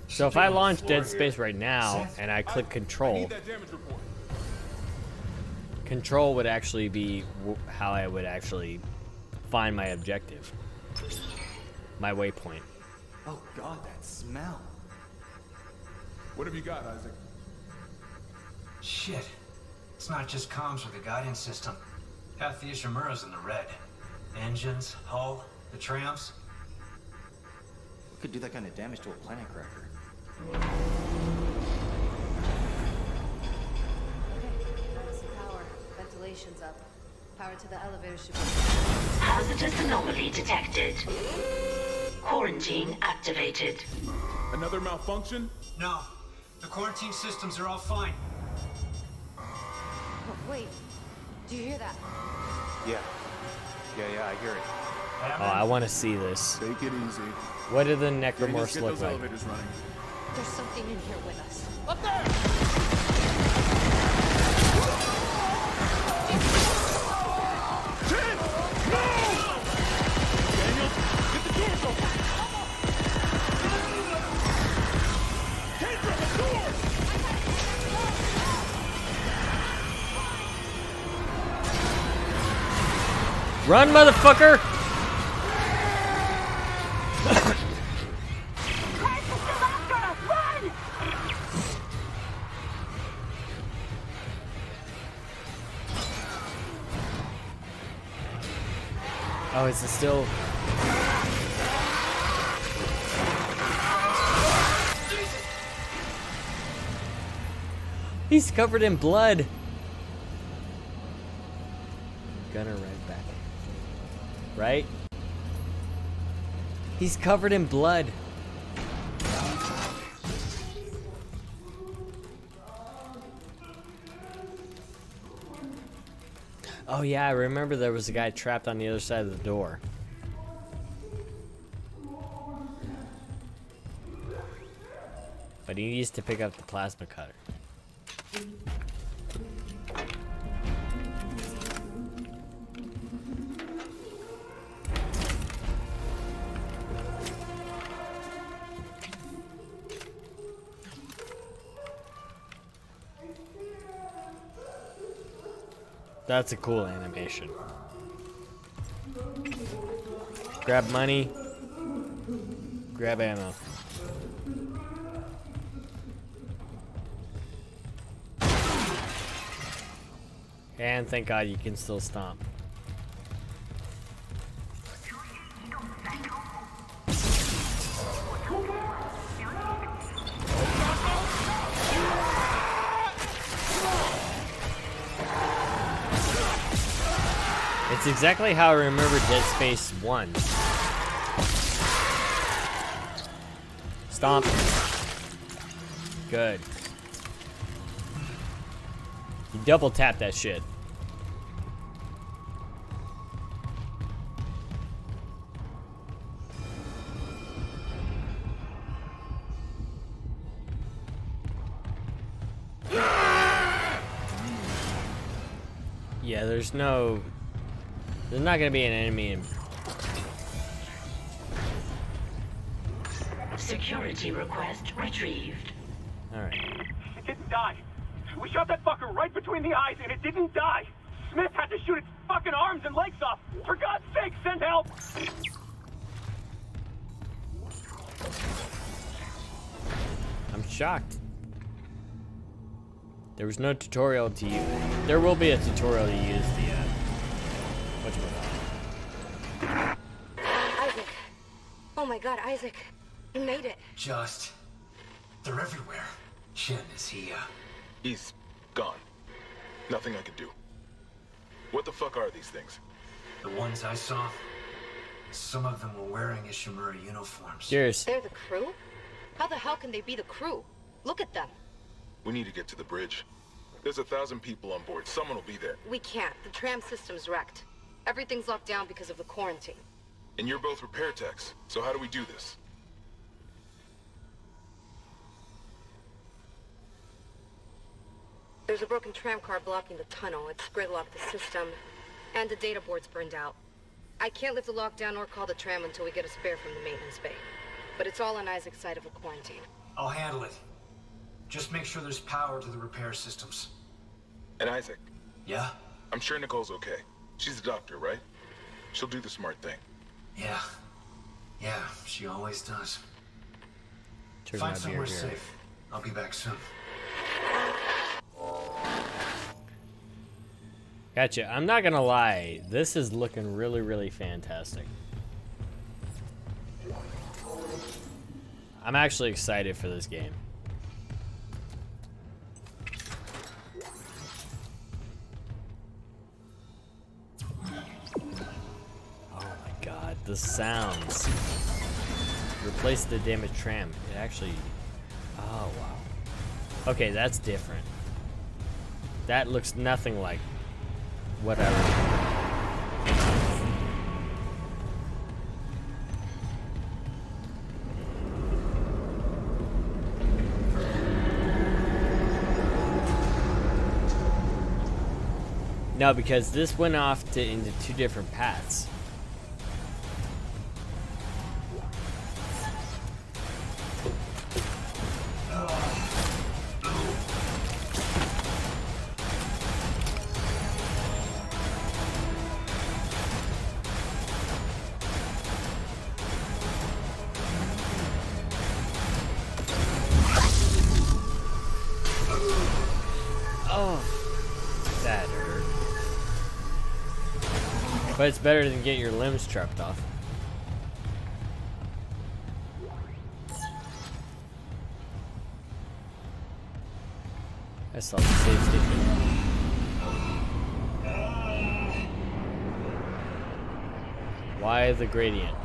So if I launch Dead Space right now and I click Control, Control would actually be how I would actually find my objective, my waypoint. Oh God, that smell. What have you got, Isaac? Shit. It's not just comms or the guidance system. Half the Ishimura's in the red. Engines, hull, the trams. What could do that kind of damage to a planet cracker? Emergency power. Ventilation's up. Power to the elevator should be... Hazardous anomaly detected. Quarantine activated. Another malfunction? No. The quarantine systems are all fine. Oh, wait. Do you hear that? Yeah. Yeah, I hear it. Oh, I want to see this. Take it easy. What do the necromorphs Get look those like? elevators running. There's something in here with us. Up there! Chen! No! Daniel, get the doors open! Kendra, the doors! Run, motherfucker! Oh, is it still? He's covered in blood. Gunner right back. Right? He's covered in blood. Oh yeah, I remember there was a guy trapped on the other side of the door. But he needs to pick up the plasma cutter. That's a cool animation. Grab money. Grab ammo. And thank God you can still stomp. It's exactly how I remember Dead Space 1. Stomp. Good. You double tap that shit. Yeah, there's not gonna be an enemy in. Security request retrieved. Alright. It didn't die. We shot that fucker right between the eyes and it didn't die. Smith had to shoot its fucking arms and legs off. For God's sake, send help! I'm shocked. There was no tutorial to use. There will be a tutorial to use the whatchamacallit. Isaac. Oh my God, Isaac. You made it. They're everywhere. Shin, is he, He's gone. Nothing I can do. What the fuck are these things? The ones I saw, some of them were wearing Ishimura uniforms. Cheers. They're the crew? How the hell can they be the crew? Look at them. We need to get to the bridge. There's 1,000 people on board. Someone will be there. We can't. The tram system's wrecked. Everything's locked down because of the quarantine. And you're both repair techs, so how do we do this? There's a broken tram car blocking the tunnel. It's gridlocked the system, and the data board's burned out. I can't lift the lockdown or call the tram until we get a spare from the maintenance bay. But it's all on Isaac's side of a quarantine. I'll handle it. Just make sure there's power to the repair systems. And Isaac? Yeah? I'm sure Nicole's okay. She's a doctor, right? She'll do the smart thing. Yeah. Yeah, she always does. Turn Find my somewhere beer here. safe. I'll be back soon. Gotcha. I'm not gonna lie. This is looking really, really fantastic. I'm actually excited for this game. Oh my God, the sounds. Replace the damaged tram. It actually. Oh wow. Okay, that's different. That looks nothing like whatever. No, because this went off into two different paths. Oh, that hurt. But it's better than getting your limbs chopped off. I saw the save station. Why the gradient?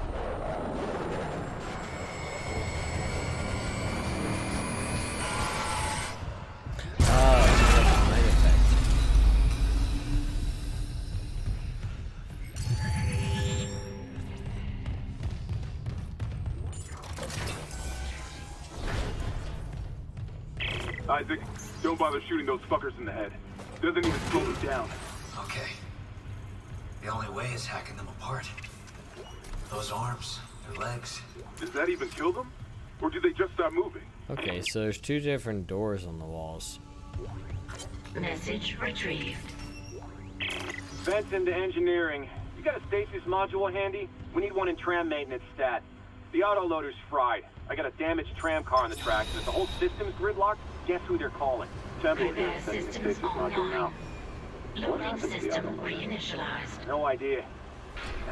Isaac, don't bother shooting those fuckers in the head. Doesn't even slow them down. Okay. The only way is hacking them apart. Those arms, their legs. Does that even kill them? Or do they just stop moving? Okay, so there's two different doors on the walls. Message retrieved. Vents into engineering. You got a stasis module handy? We need one in tram maintenance stat. The autoloader's fried. I got a damaged tram car on the tracks, and if the whole system's gridlocked, guess who they're calling? Prepare systems online. Loading system reinitialized. No idea.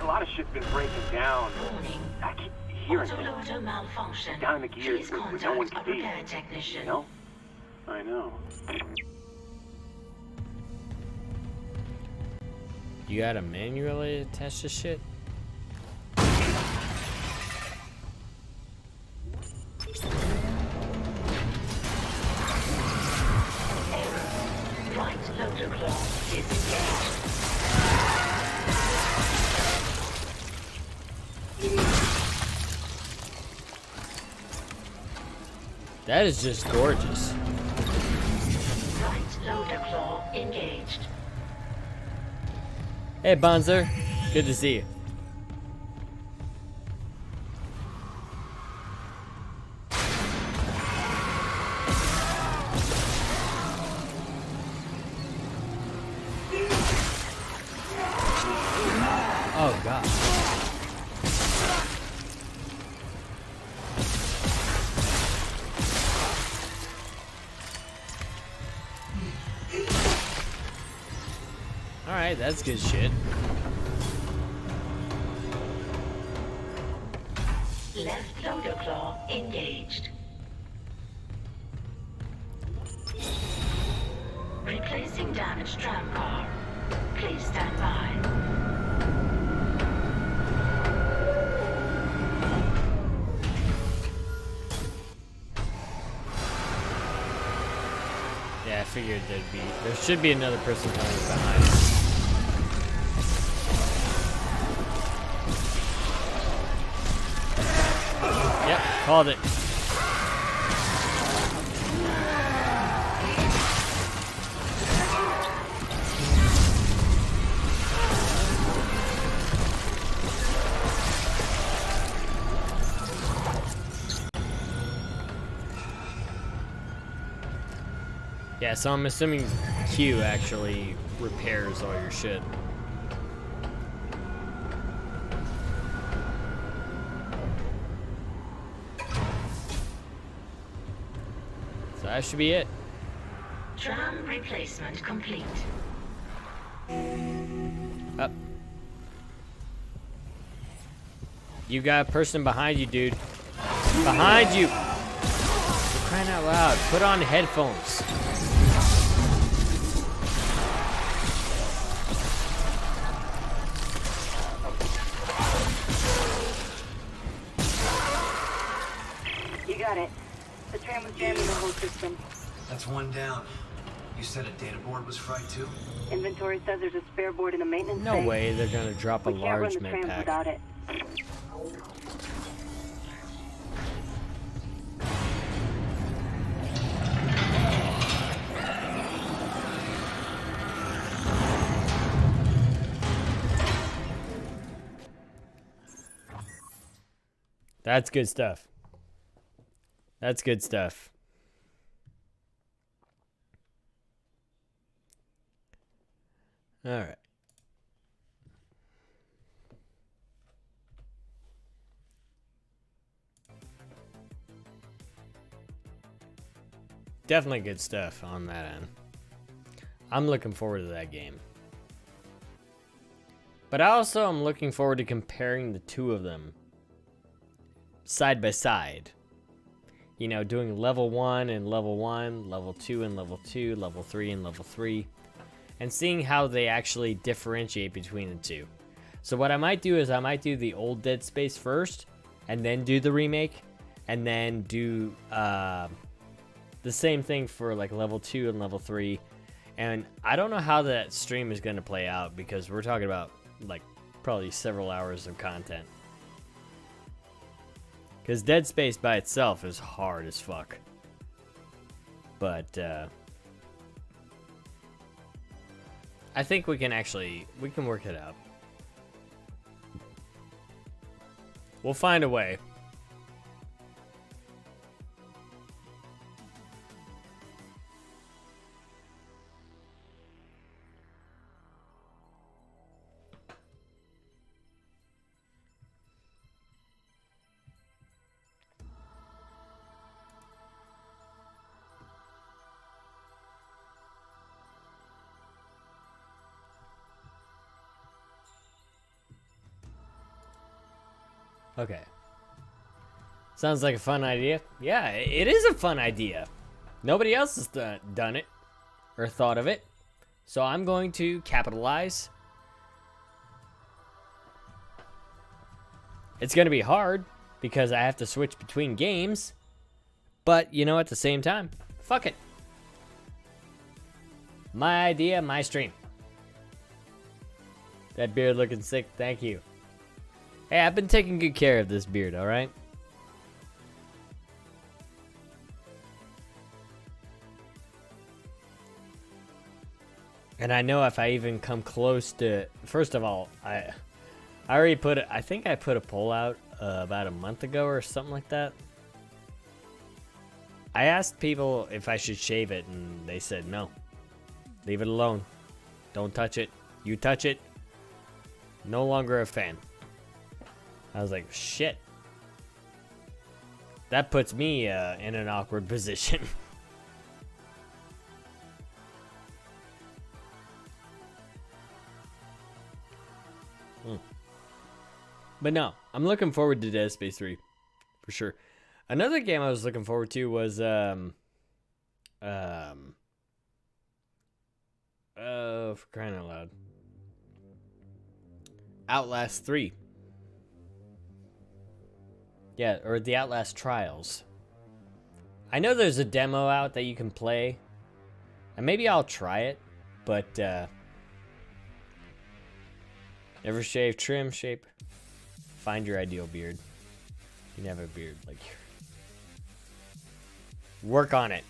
A lot of shit's been breaking down. Warning. I keep hearing Autoloader malfunction. down in the gears Please when no one contact can a see. repair technician. No? I know. You gotta manually attach this shit? Right loader claw disengaged. That is just gorgeous. Right loader claw engaged. Hey, Bonzer. Good to see you. Oh, God. Alright, that's good shit. Left loader claw engaged. Replacing damaged tram car. Please stand by. Yeah, I figured there should be another person coming behind. Yep, called it. Yeah, so I'm assuming Q actually repairs all your shit. So that should be it. Tram replacement complete. Up. You got a person behind you, dude. Behind you! You're crying out loud. Put on headphones. You got it. The tram was jamming the whole system. That's one down. You said a data board was fried too? Inventory says there's a spare board in the maintenance No bay. way they're gonna drop a We can't run large the med trams pack. without it. That's good stuff. That's good stuff. All right. Definitely good stuff on that end. I'm looking forward to that game. But I also am looking forward to comparing the two of them side by side. You know, doing level 1 and level 1, level 2 and level 2, level 3 and level 3, and seeing how they actually differentiate between the two. So what I might do is I might do the old Dead Space first, and then do the remake, and then do the same thing for like level 2 and level 3. And I don't know how that stream is going to play out, because we're talking about like probably several hours of content. Because Dead Space by itself is hard as fuck. But, I think we can work it out. We'll find a way. Okay. Sounds like a fun idea. Yeah, it is a fun idea. Nobody else has done it or thought of it. So I'm going to capitalize. It's going to be hard because I have to switch between games. But, you know, at the same time, fuck it. My idea, my stream. That beard looking sick, thank you. Hey, I've been taking good care of this beard, alright? And I know if I even come close to... First of all, I already put it... I think I put a poll out about a month ago or something like that. I asked people if I should shave it, and they said no. Leave it alone. Don't touch it. You touch it. No longer a fan. I was like, shit. That puts me in an awkward position. But no, I'm looking forward to Dead Space 3. For sure. Another game I was looking forward to was, for crying out loud. Outlast 3. Yeah, or the Outlast Trials. I know there's a demo out that you can play. And maybe I'll try it. But, never shave, trim, shape. Find your ideal beard. You can have a beard like yours. Work on it.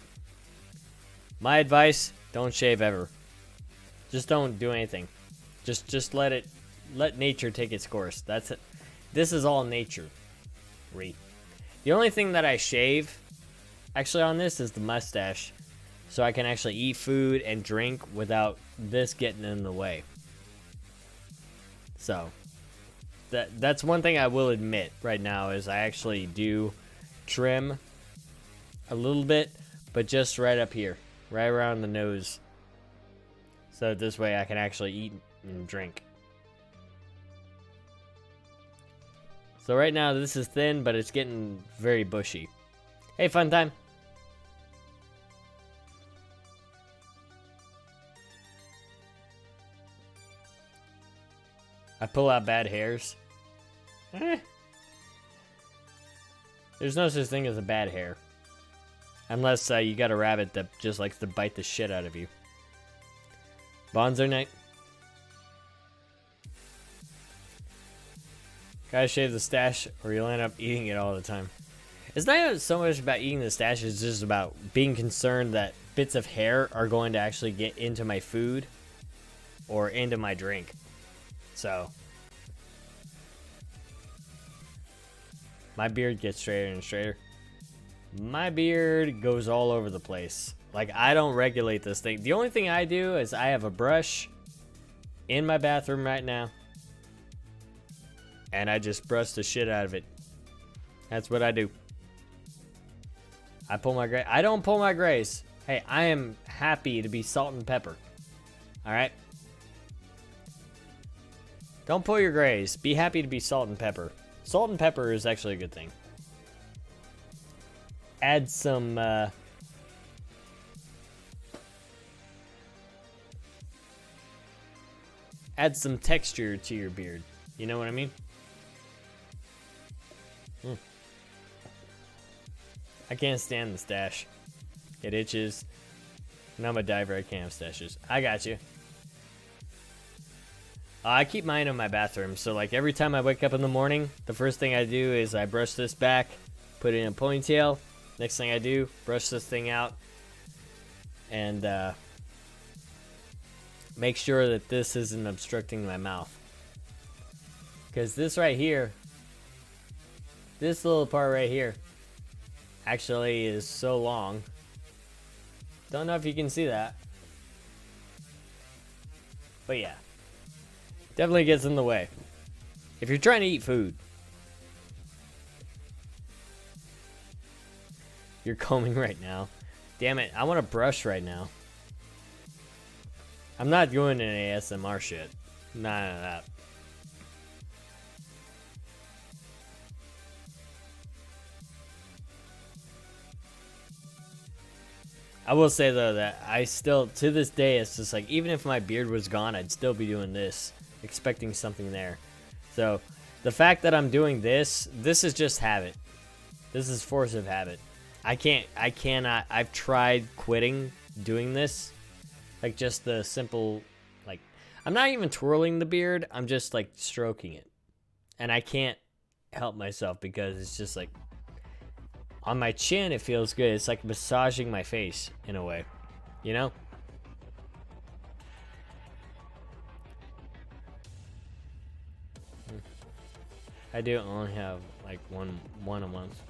My advice, don't shave ever. Just don't do anything. Just let nature take its course. That's it. This is all nature. The only thing that I shave actually on this is the mustache, so I can actually eat food and drink without this getting in the way. So that's one thing I will admit right now is I actually do trim a little bit, but just right up here, right around the nose, so this way I can actually eat and drink. So right now this is thin, but it's getting very bushy. Hey, fun time. I pull out bad hairs. There's no such thing as a bad hair. Unless you got a rabbit that just likes to bite the shit out of you. Bonzo night. Gotta shave the stash or you'll end up eating it all the time. It's not so much about eating the stash, it's just about being concerned that bits of hair are going to actually get into my food or into my drink. So my beard gets straighter and straighter. My beard goes all over the place. Like, I don't regulate this thing. The only thing I do is I have a brush in my bathroom right now. And I just brush the shit out of it. That's what I do. I pull my gray. I don't pull my grays. Hey, I am happy to be salt and pepper. Alright? Don't pull your grays. Be happy to be salt and pepper. Salt and pepper is actually a good thing. Add some, add some texture to your beard. You know what I mean? I can't stand the stash. It itches. And I'm a diver. I can't have stashes. I got you. I keep mine in my bathroom. So, like, every time I wake up in the morning, the first thing I do is I brush this back, put it in a ponytail. Next thing I do, brush this thing out. And, make sure that this isn't obstructing my mouth. Because this right here, this little part right here, actually is so long. Don't know if you can see that. But yeah. Definitely gets in the way. If you're trying to eat food. You're combing right now. Damn it, I want to brush right now. I'm not doing any ASMR shit. None of that. I will say though that I still, to this day, it's just like, even if my beard was gone, I'd still be doing this, expecting something there. So, the fact that I'm doing this is just habit. This is force of habit. I cannot, I've tried quitting doing this. Like just the simple, like, I'm not even twirling the beard, I'm just like stroking it. And I can't help myself because it's just like, on my chin it feels good. It's like massaging my face in a way, you know? I do only have like one a month.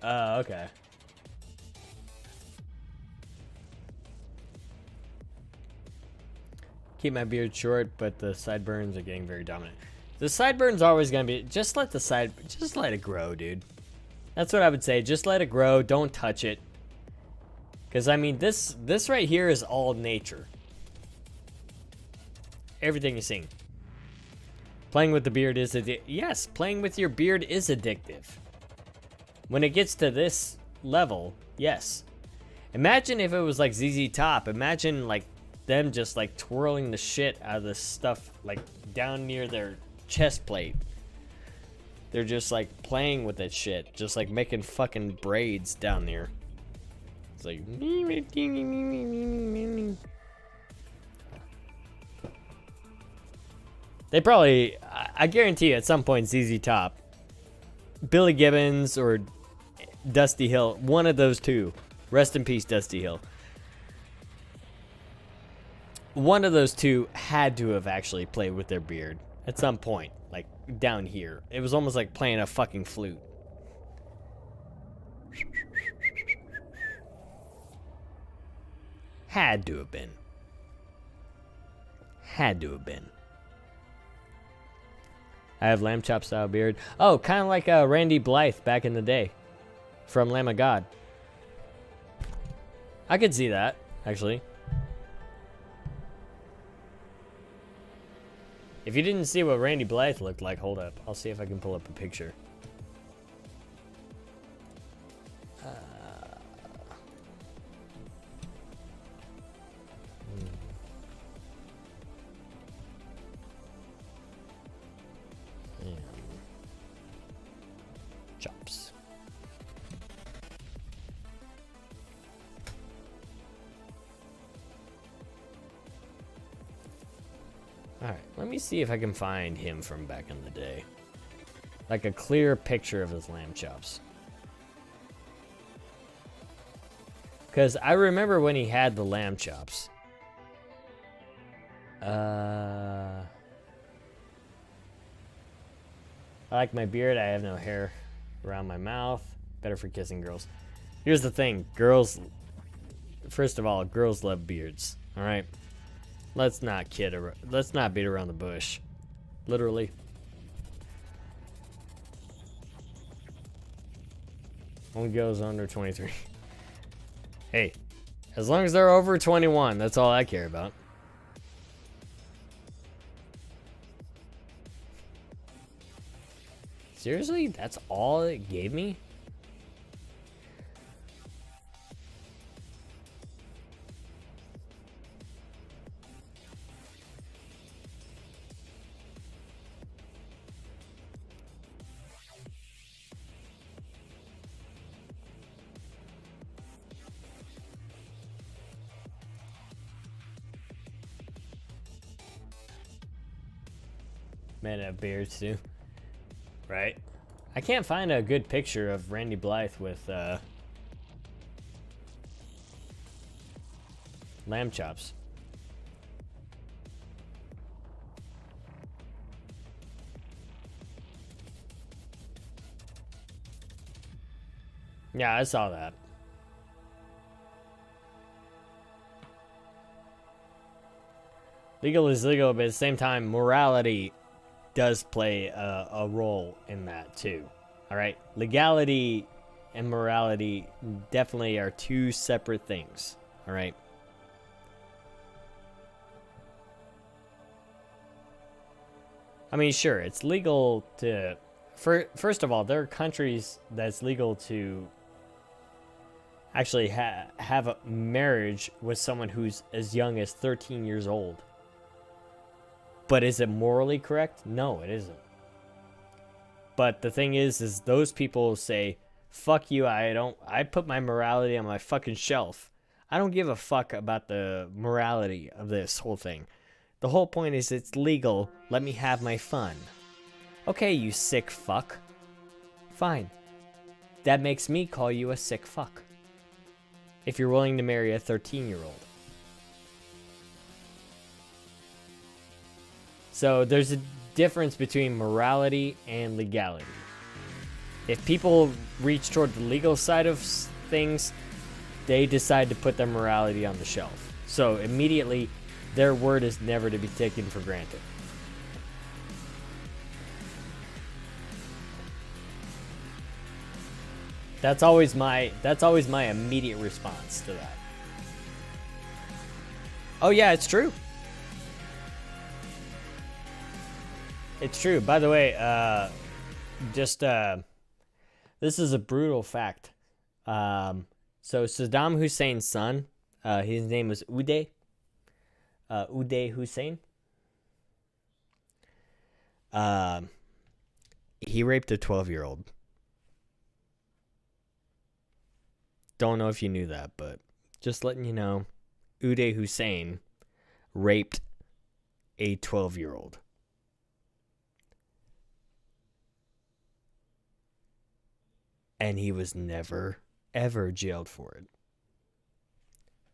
Okay. Keep my beard short, but the sideburns are getting very dominant. The sideburns always gonna be, just let it grow, dude. That's what I would say. Just let it grow. Don't touch it. Cause I mean, this right here is all nature. Everything you're seeing. Playing with the beard is yes, playing with your beard is addictive. When it gets to this level, yes. Imagine if it was like ZZ Top. Imagine like them just like twirling the shit out of this stuff like down near their chest plate. They're just like playing with that shit, just like making fucking braids down there. It's like they probably, I guarantee you at some point ZZ Top, Billy Gibbons or Dusty Hill, one of those two, rest in peace Dusty Hill, one of those two had to have actually played with their beard at some point, like down here. It was almost like playing a fucking flute. Had to have been. Had to have been. I have lamb chop style beard. Oh, kind of like Randy Blythe back in the day from Lamb of God. I could see that, actually. If you didn't see what Randy Blythe looked like, hold up. I'll see if I can pull up a picture. Chops. Alright, let me see if I can find him from back in the day. Like a clear picture of his lamb chops. Because I remember when he had the lamb chops. I like my beard. I have no hair around my mouth. Better for kissing girls. Here's the thing. Girls, first of all, girls love beards. Alright? Let's not beat around the bush. Literally. Only goes under 23. Hey, as long as they're over 21, that's all I care about. Seriously? That's all it gave me? Men have beards too. Right? I can't find a good picture of Randy Blythe with lamb chops. Yeah, I saw that. Legal is legal, but at the same time, morality does play a role in that too. All right, legality and morality definitely are two separate things. All right. I mean, sure, it's legal to. First of all, there are countries that's legal to actually have a marriage with someone who's as young as 13 years old. But is it morally correct? No, it isn't. But the thing is those people say, fuck you, I put my morality on my fucking shelf. I don't give a fuck about the morality of this whole thing. The whole point is it's legal, let me have my fun. Okay, you sick fuck. Fine. That makes me call you a sick fuck. If you're willing to marry a 13-year-old. So there's a difference between morality and legality. If people reach toward the legal side of things, they decide to put their morality on the shelf. So immediately, their word is never to be taken for granted. That's always my immediate response to that. Oh yeah, it's true. It's true. By the way, this is a brutal fact. So Saddam Hussein's son, his name was Uday Hussein. He raped a 12-year-old. Don't know if you knew that, but just letting you know, Uday Hussein raped a 12-year-old. And he was never, ever jailed for it.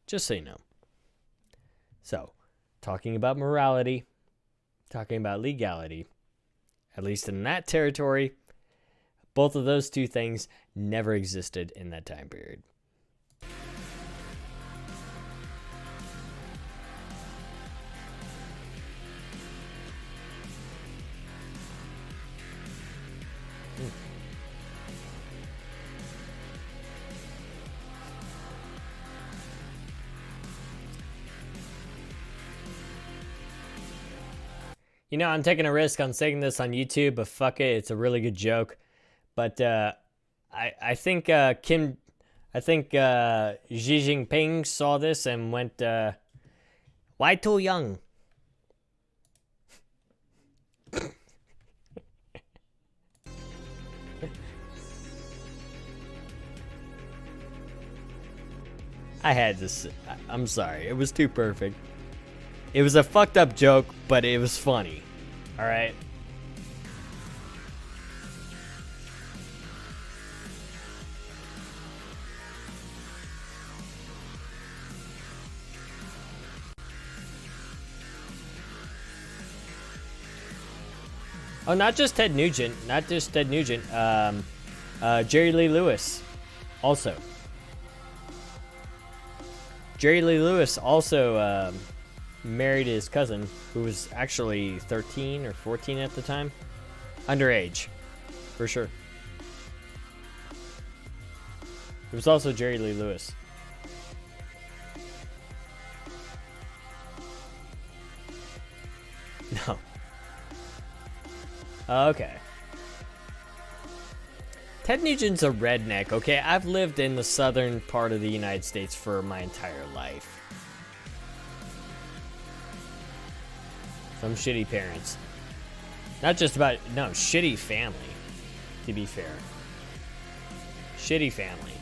Just so you know. So, talking about morality, talking about legality, at least in that territory, both of those two things never existed in that time period. You know, I'm taking a risk on saying this on YouTube, but fuck it, it's a really good joke. But I think Xi Jinping saw this and went, "Why too young?" I had to. I'm sorry, it was too perfect. It was a fucked up joke, but it was funny. All right. Oh, not just Ted Nugent. Not just Ted Nugent. Jerry Lee Lewis, also. Jerry Lee Lewis also married his cousin, who was actually 13 or 14 at the time. Underage, for sure. It was also Jerry Lee Lewis. No. Okay. Ted Nugent's a redneck, okay? I've lived in the southern part of the United States for my entire life. Some shitty parents. Not just about, no, shitty family, to be fair. Shitty family,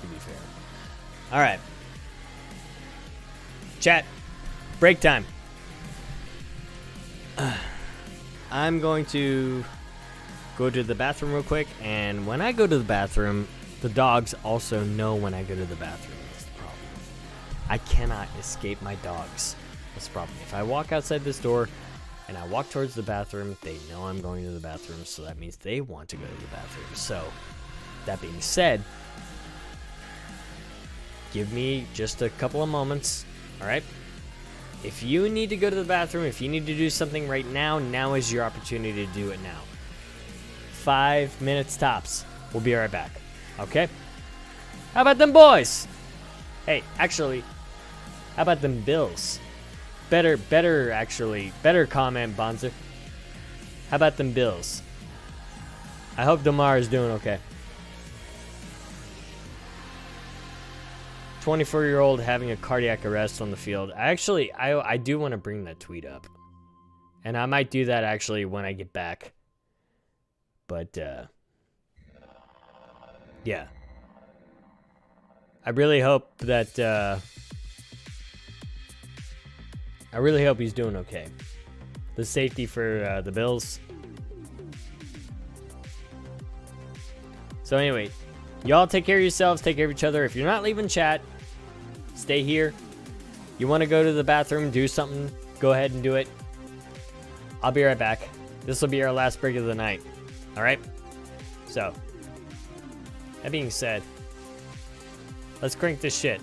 to be fair. All right. Chat, break time. I'm going to go to the bathroom real quick, and when I go to the bathroom, the dogs also know when I go to the bathroom. That's the problem. I cannot escape my dogs. That's the problem. If I walk outside this door and I walk towards the bathroom, they know I'm going to the bathroom, so that means they want to go to the bathroom. So, that being said, give me just a couple of moments, all right? If you need to go to the bathroom, if you need to do something right now, now is your opportunity to do it now. 5 minutes tops. We'll be right back, okay? How about them boys? Hey, actually, how about them Bills? Better comment, Bonzer. How about them Bills? I hope Damar is doing okay. 24-year-old having a cardiac arrest on the field. I do want to bring that tweet up. And I might do that actually when I get back. But, yeah. I really hope that, I really hope he's doing okay. The safety for the Bills. So anyway, y'all take care of yourselves, take care of each other. If you're not leaving chat, stay here. You want to go to the bathroom, do something, go ahead and do it. I'll be right back. This will be our last break of the night. All right? So, that being said, let's crank this shit.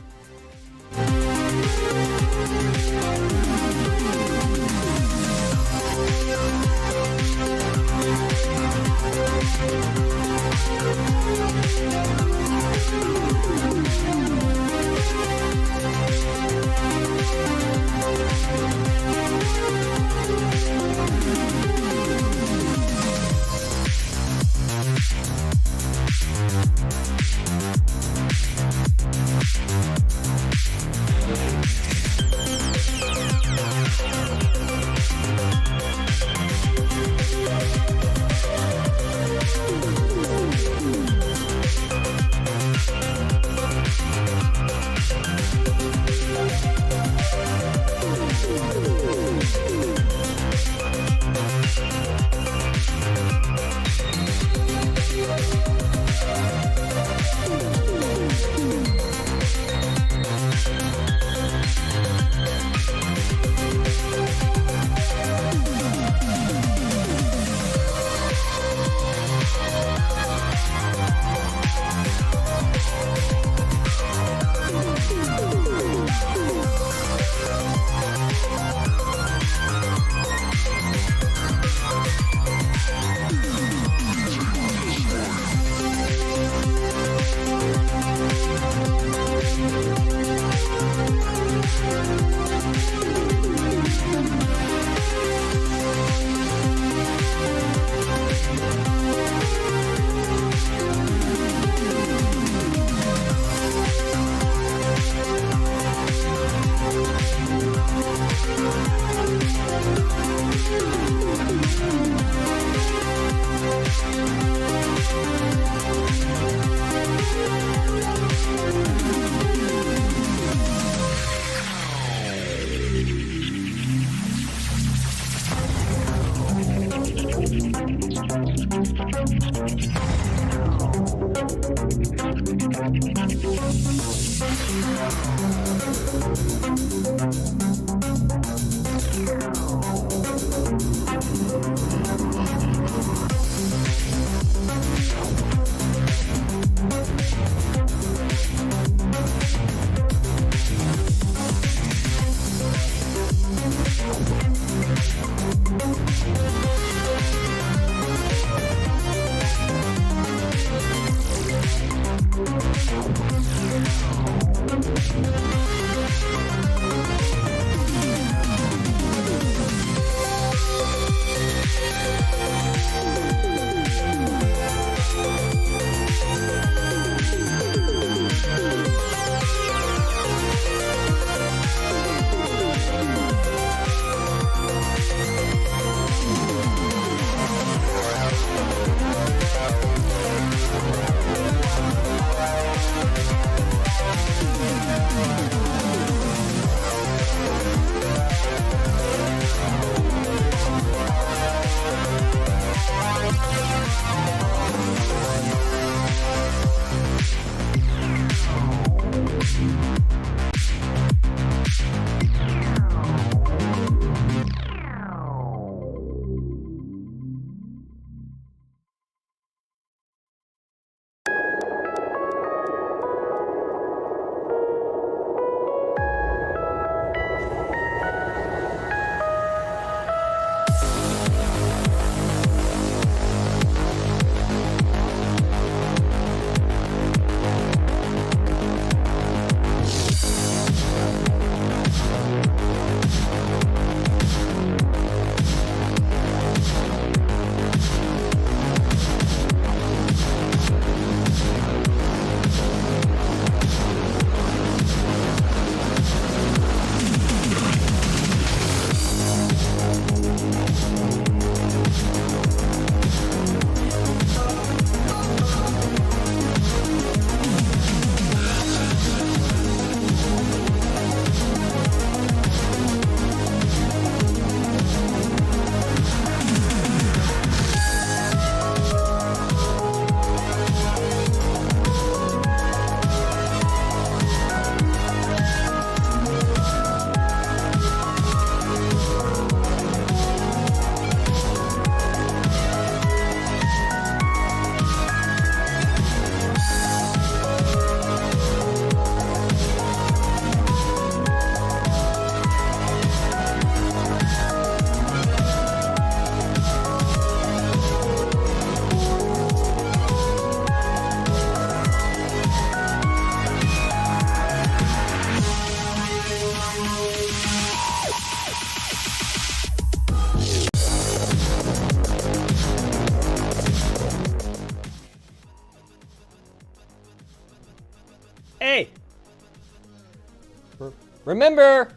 Remember,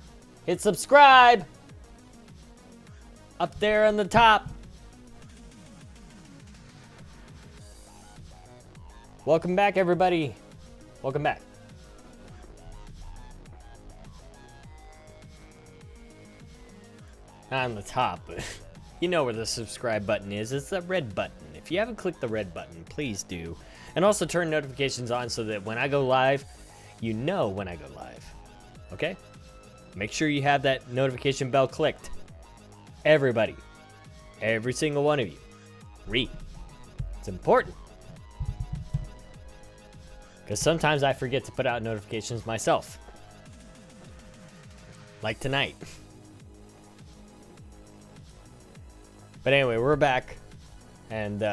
hit subscribe up there on the top. Welcome back, everybody. Welcome back. Not on the top, but you know where the subscribe button is. It's the red button. If you haven't clicked the red button, please do. And also turn notifications on so that when I go live, you know when I go live. Okay? Make sure you have that notification bell clicked. Everybody. Every single one of you. Read. It's important. Because sometimes I forget to put out notifications myself. Like tonight. But anyway, we're back. And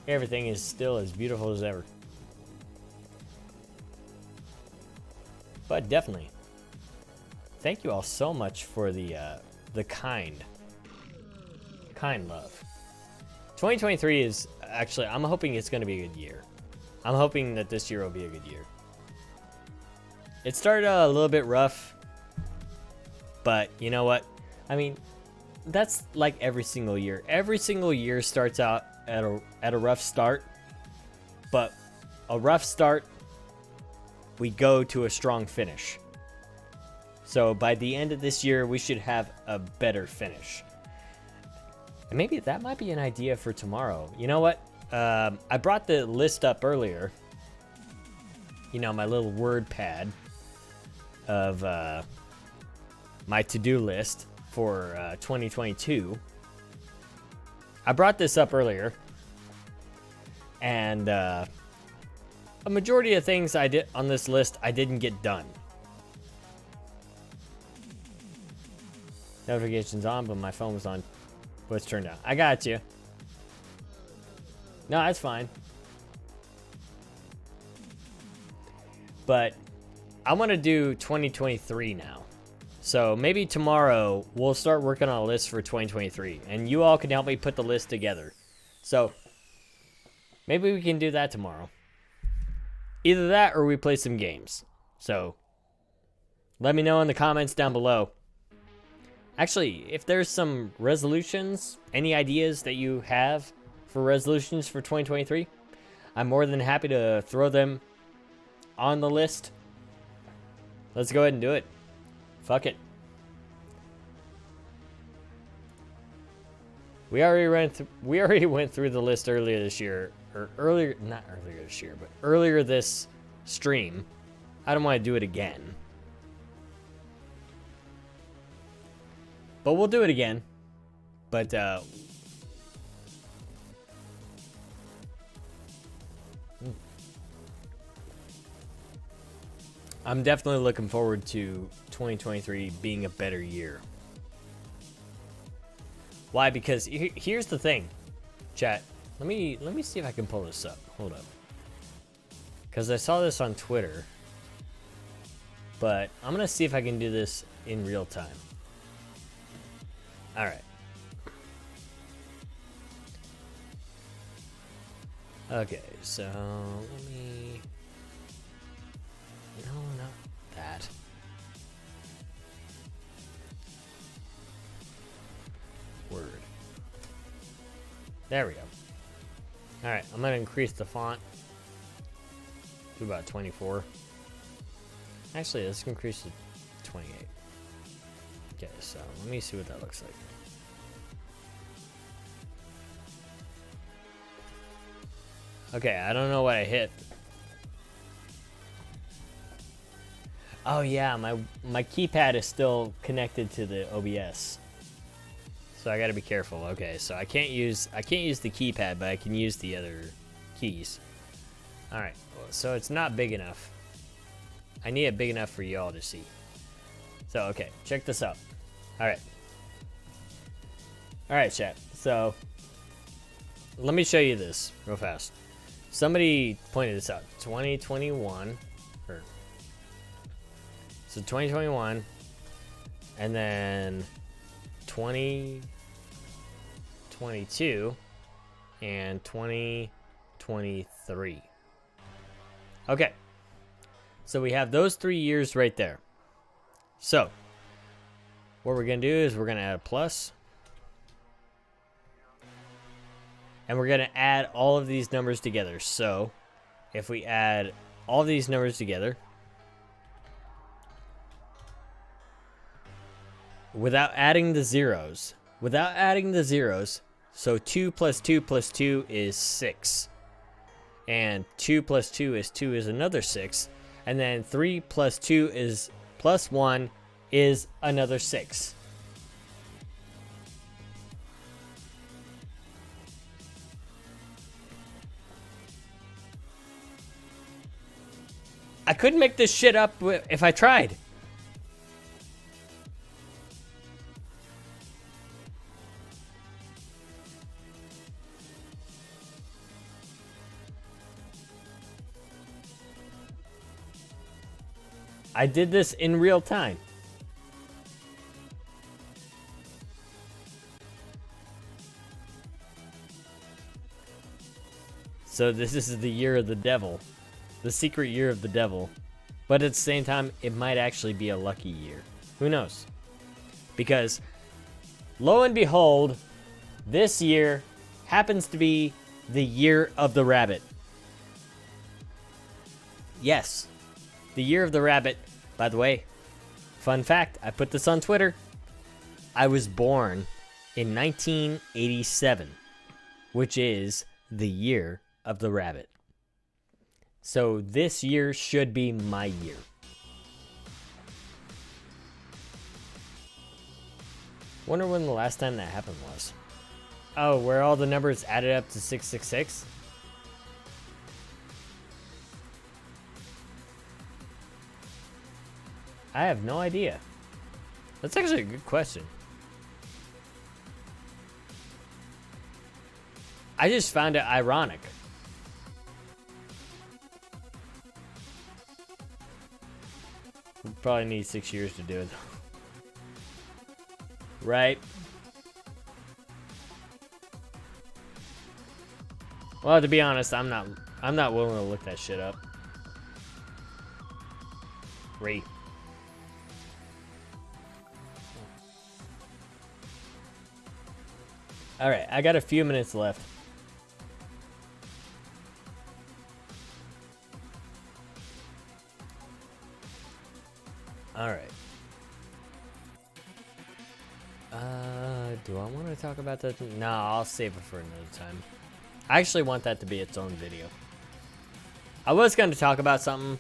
everything is still as beautiful as ever. But definitely, thank you all so much for the kind love. 2023 is actually, I'm hoping it's going to be a good year. I'm hoping that this year will be a good year. It started a little bit rough, but you know what? I mean, that's like every single year. Every single year starts out at a rough start, but a rough start, we go to a strong finish. So by the end of this year, we should have a better finish. And maybe that might be an idea for tomorrow. You know what? I brought the list up earlier. You know, my little word pad of my to-do list for 2022. I brought this up earlier. And a majority of things I did on this list, I didn't get done. Notifications on, but my phone was on. But it's turned on. I got you. No, that's fine. But I want to do 2023 now. So maybe tomorrow we'll start working on a list for 2023. And you all can help me put the list together. So maybe we can do that tomorrow. Either that or we play some games. So let me know in the comments down below. Actually, if there's some resolutions, any ideas that you have for resolutions for 2023, I'm more than happy to throw them on the list. Let's go ahead and do it. Fuck it. We already went through the list earlier this year, or not earlier this year, but earlier this stream. I don't want to do it again. But we'll do it again. But I'm definitely looking forward to 2023 being a better year. Why? Because here's the thing, chat. Let me see if I can pull this up. Hold up. Because I saw this on Twitter. But I'm going to see if I can do this in real time. Alright. Okay, so let me... No, not that. Word. There we go. Alright, I'm going to increase the font to about 24. Actually, let's increase it to 28. Okay, so let me see what that looks like. Okay, I don't know what I hit. Oh yeah, my keypad is still connected to the OBS. So I gotta be careful. Okay, so I can't use the keypad, but I can use the other keys. Alright, so it's not big enough. I need it big enough for y'all to see. So okay, check this out. Alright. Alright, chat. So let me show you this real fast. Somebody pointed this out. 2021 so 2021 and then 2022 and 2023. Okay. So we have those 3 years right there. So what we're going to do is we're going to add a plus. And we're going to add all of these numbers together. So if we add all these numbers together without adding the zeros, so 2 plus 2 plus 2 is 6. And 2 plus 2 is another 6. And then 3 plus 2 is plus 1 is another 6. I couldn't make this shit up if I tried. I did this in real time. So this is the year of the devil. The secret year of the devil. But at the same time, it might actually be a lucky year. Who knows? Because, lo and behold, this year happens to be the year of the rabbit. Yes, the year of the rabbit. By the way, fun fact, I put this on Twitter. I was born in 1987, which is the year of the rabbit. So this year should be my year. Wonder when the last time that happened was. Oh, where all the numbers added up to 666? I have no idea. That's actually a good question. I just found it ironic. We probably need 6 years to do it, though. Right? Well, to be honest, I'm not willing to look that shit up. Re. All right, I got a few minutes left. All right. Do I want to talk about that? No, I'll save it for another time. I actually want that to be its own video. I was going to talk about something,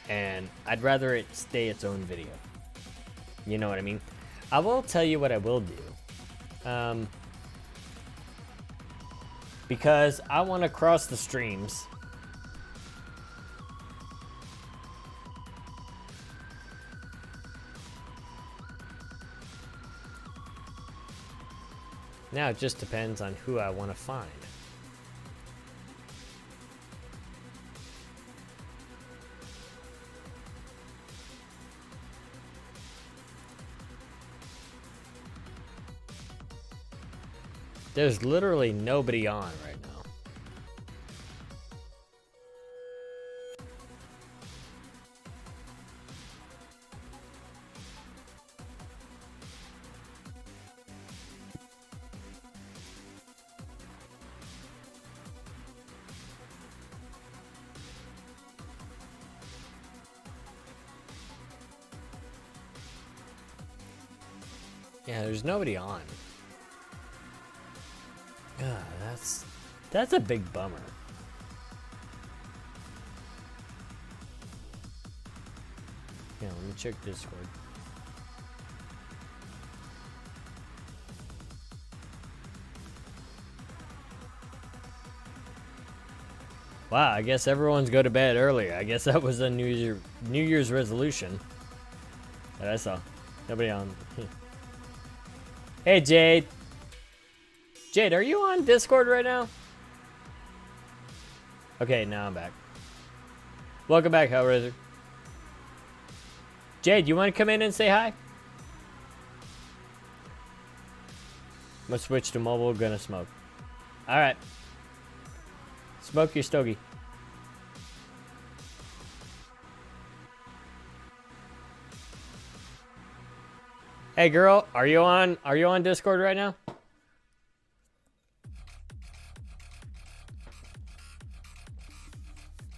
and I'd rather it stay its own video. You know what I mean? I will tell you what I will do. Because I want to cross the streams. Now it just depends on who I want to find. There's literally nobody on right now. Yeah, there's nobody on. That's a big bummer. Yeah, let me check Discord. Wow, I guess everyone's go to bed earlier. I guess that was a New Year's resolution that I saw. Nobody on. Hey, Jade. Jade, are you on Discord right now? Okay, now I'm back. Welcome back, Hellraiser. Jade, you want to come in and say hi? I'm gonna switch to mobile, gonna smoke. Alright. Smoke your stogie. Hey girl, are you on Discord right now?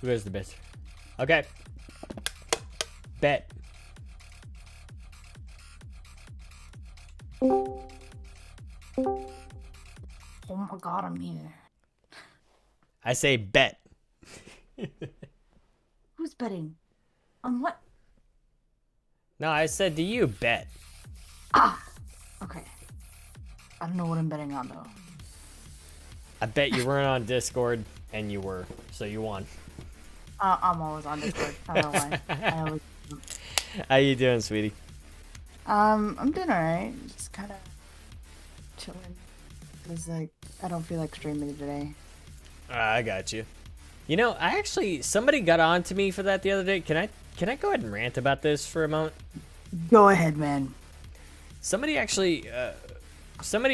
Who is the best? Okay. Bet. Oh my god, I'm here. I say bet. Who's betting? On what? No, I said to you, bet. Ah! Okay. I don't know what I'm betting on, though. I bet you weren't on Discord, and you were, so you won. I'm always on Discord. I don't know why. I always... How you doing, sweetie? I'm doing alright. Just kind of chilling. Cause like I don't feel like streaming today. I got you. You know, somebody got on to me for that the other day. Can I go ahead and rant about this for a moment? Go ahead, man. Somebody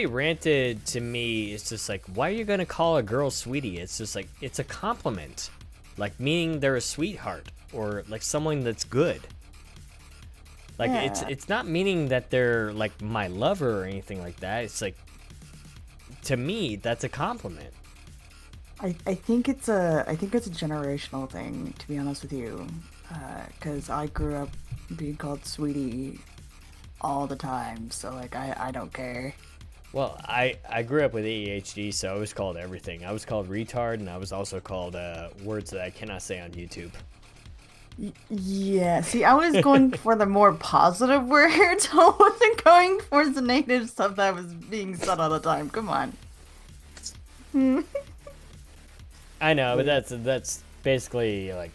ranted to me. It's just like, why are you gonna call a girl sweetie? It's just like, it's a compliment, like meaning they're a sweetheart or like someone that's good. Like it's not meaning that they're like my lover or anything like that. It's like, to me, that's a compliment. I think it's a generational thing, to be honest with you, because I grew up being called sweetie all the time, so like I don't care. Well, I grew up with ADHD, so I was called everything. I was called retard, and I was also called words that I cannot say on YouTube. Yeah, see, I was going for the more positive words. I wasn't going for the negative stuff that was being said all the time. Come on. I know, but that's basically like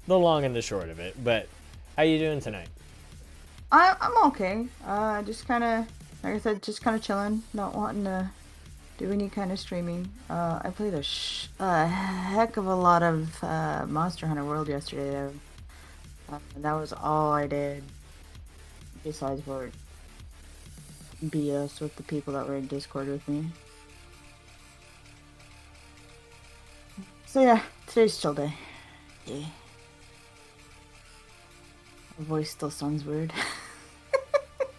the long and the short of it. But how you doing tonight? I'm okay. Just kind of, like I said, just kind of chilling, not wanting to do any kind of streaming. I played a heck of a lot of Monster Hunter World yesterday. That was all I did, besides work. BS with the people that were in Discord with me. So yeah, today's chill day. Yeah. My voice still sounds weird.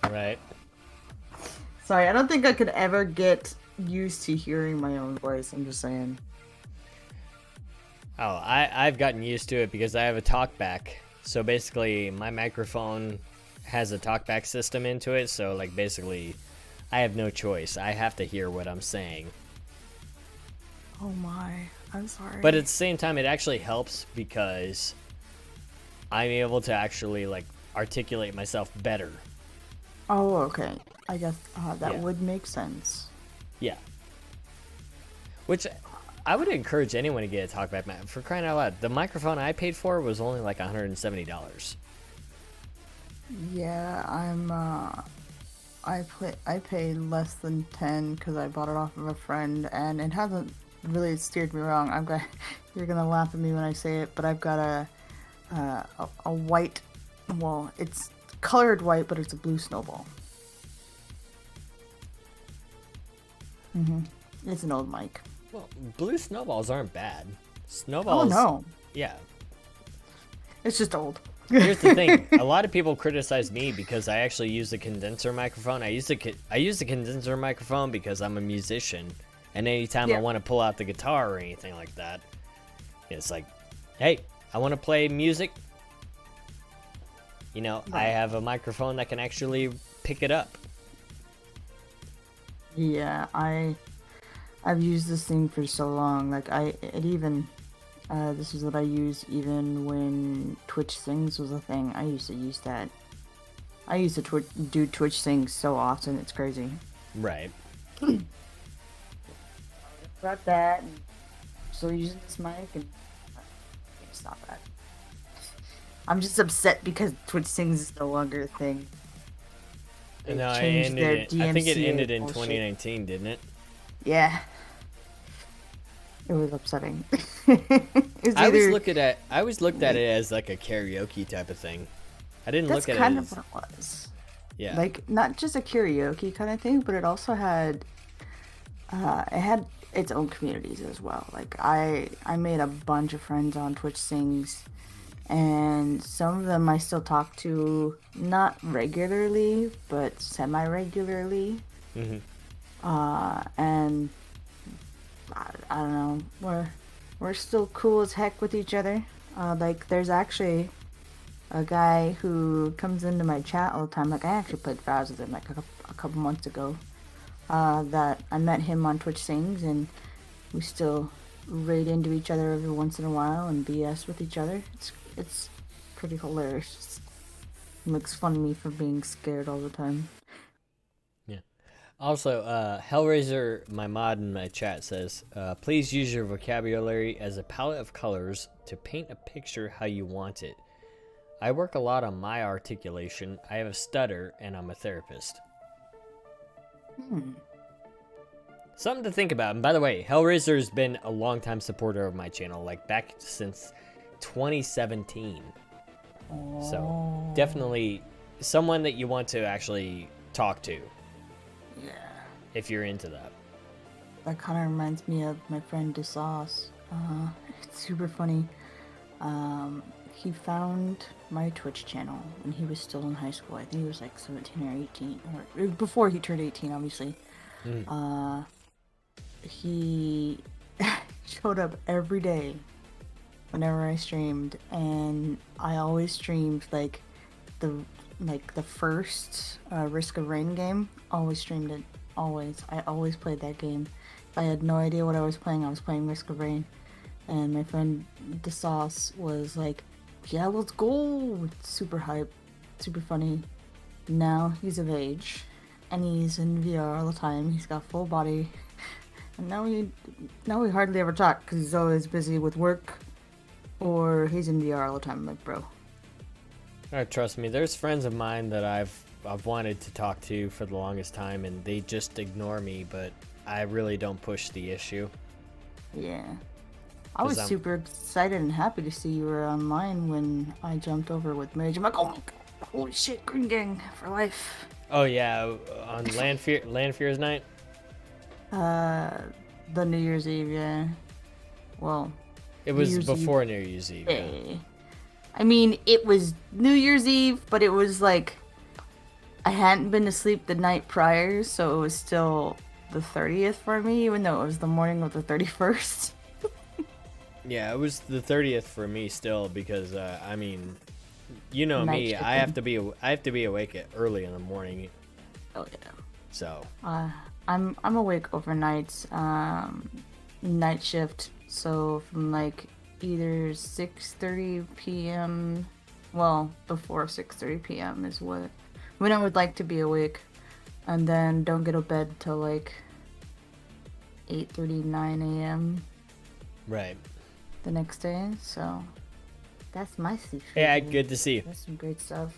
Right. Sorry, I don't think I could ever get used to hearing my own voice. I'm just saying. Oh, I've gotten used to it because I have a talkback. So basically, my microphone has a talkback system into it. So like basically, I have no choice. I have to hear what I'm saying. Oh my, I'm sorry. But at the same time, it actually helps because I'm able to actually like articulate myself better. Oh, okay. I guess that would make sense. Yeah. Which I would encourage anyone to get a talkback. For crying out loud, the microphone I paid for was only like $170. Yeah, I paid less than 10 because I bought it off of a friend, and it hasn't really steered me wrong. You're gonna laugh at me when I say it, but I've got a white, well, it's colored white, but it's a blue snowball. It's an old mic. Well, blue snowballs aren't bad. Snowballs. Oh no. Yeah. It's just old. Here's the thing. A lot of people criticize me because I actually use the condenser microphone. I use the condenser microphone because I'm a musician, and anytime I want to pull out the guitar or anything like that, it's like, hey, I want to play music. You know, I have a microphone that can actually pick it up. Yeah, I've used this thing for so long. Like this is what I use even when Twitch Sings was a thing. I used to use that. I used to do Twitch Sings so often, it's crazy. Right. Got that. And still using this mic, and stop that. I'm just upset because Twitch Sings is no longer a thing. No, I think it ended in 2019, didn't it? Yeah. It was upsetting. I always looked at it as like a karaoke type of thing. I didn't look at it as... That's kind of what it was. Yeah. Like, not just a karaoke kind of thing, but it also had... it had its own communities as well. Like, I made a bunch of friends on Twitch Sings, And some of them I still talk to, not regularly, but semi-regularly. Mm-hmm. And I don't know, we're still cool as heck with each other. Like, there's actually a guy who comes into my chat all the time. Like, I actually played Faz with him like a couple months ago. That I met him on Twitch Sings, and we still raid into each other every once in a while and BS with each other. It's pretty hilarious. It makes fun of me for being scared all the time. Yeah. Also, Hellraiser, my mod in my chat says, please use your vocabulary as a palette of colors to paint a picture how you want it. I work a lot on my articulation. I have a stutter, and I'm a therapist. Something to think about. And by the way, Hellraiser's been a long-time supporter of my channel, like back since 2017. So definitely someone that you want to actually talk to. Yeah. If you're into that. That kind of reminds me of my friend DeSauce. It's super funny. He found my Twitch channel when he was still in high school. I think he was like 17 or 18, or before he turned 18, obviously. He showed up every day whenever I streamed, and I always streamed like the first Risk of Rain game. Always streamed it. Always. I always played that game. If I had no idea what I was playing Risk of Rain. And my friend DeSauce was like, yeah, let's go. Super hype. Super funny. Now he's of age, and he's in VR all the time. He's got full body. And now we hardly ever talk because he's always busy with work, or he's in VR all the time. I'm like, bro. Trust me, there's friends of mine that I've wanted to talk to for the longest time, and they just ignore me. But I really don't push the issue. Yeah, I was super excited and happy to see you were online when I jumped over with Mage. I'm like, oh my god, holy shit, Green Gang for life. Oh yeah, on Land Fear's night. The New Year's Eve, yeah. Well, it was before New Year's Eve. Yeah. I mean, it was New Year's Eve, but it was like I hadn't been to sleep the night prior, so it was still the 30th for me, even though it was the morning of the 31st. Yeah, it was the 30th for me still because I mean, you know Night me, shipping. I have to be awake early in the morning. Oh yeah. So. I'm awake overnights, night shift. So from like either 6:30 p.m. Well, before 6:30 p.m. is when I would like to be awake, and then don't get to bed till like 8:30, 9 a.m. Right. the next day. So that's my secret. Yeah, good to see you. That's some great stuff.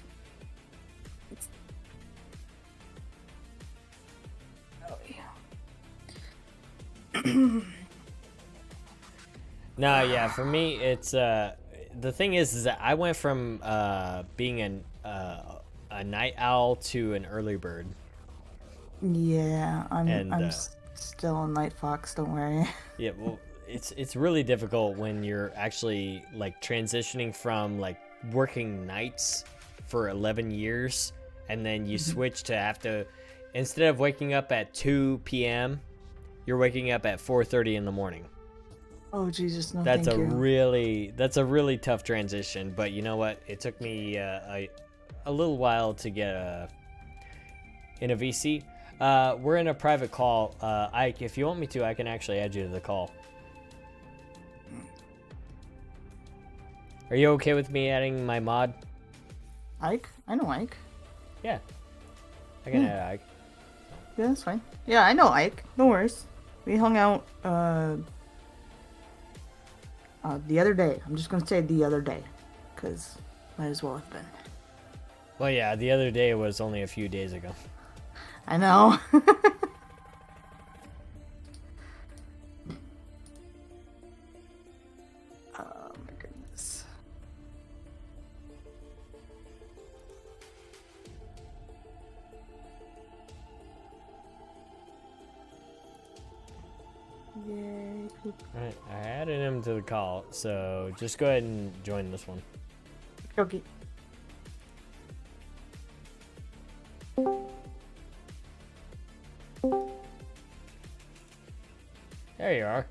Oh yeah. No, yeah, for me, it's the thing is that I went from being a night owl to an early bird. Yeah, I'm still a night fox. Don't worry. Yeah, well, it's really difficult when you're actually like transitioning from like working nights for 11 years, and then you switch to have to, instead of waking up at 2 p.m., you're waking up at 4:30 in the morning. Oh Jesus, no, That's thank you. That's a really tough transition, but you know what? It took me a little while to get in a VC. We're in a private call. Ike, if you want me to, I can actually add you to the call. Are you okay with me adding my mod? Ike? I know Ike. Yeah. I can add Ike. Yeah, that's fine. Yeah, I know Ike. No worries. We hung out the other day. I'm just gonna say the other day, because might as well have been. Well, yeah, the other day was only a few days ago. I know. Oh my goodness. Yay. Alright, I added him to the call, so just go ahead and join this one. Okay. There you are.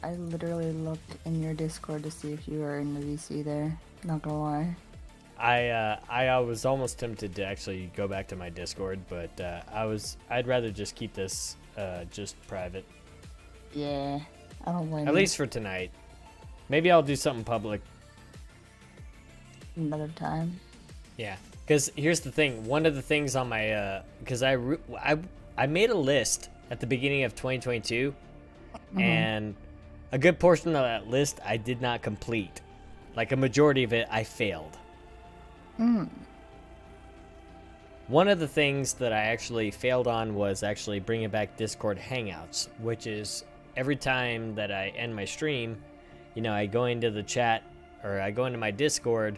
I literally looked in your Discord to see if you were in the VC there. Not gonna lie. I was almost tempted to actually go back to my Discord, but I'd rather just keep this just private. Yeah, I don't blame At you. least for tonight. Maybe I'll do something public. Another time. Yeah, because here's the thing. One of the things on my because I made a list at the beginning of 2022, and a good portion of that list I did not complete. Like a majority of it, I failed. One of the things that I actually failed on was actually bringing back Discord Hangouts, which is every time that I end my stream, you know, I go into the chat or I go into my Discord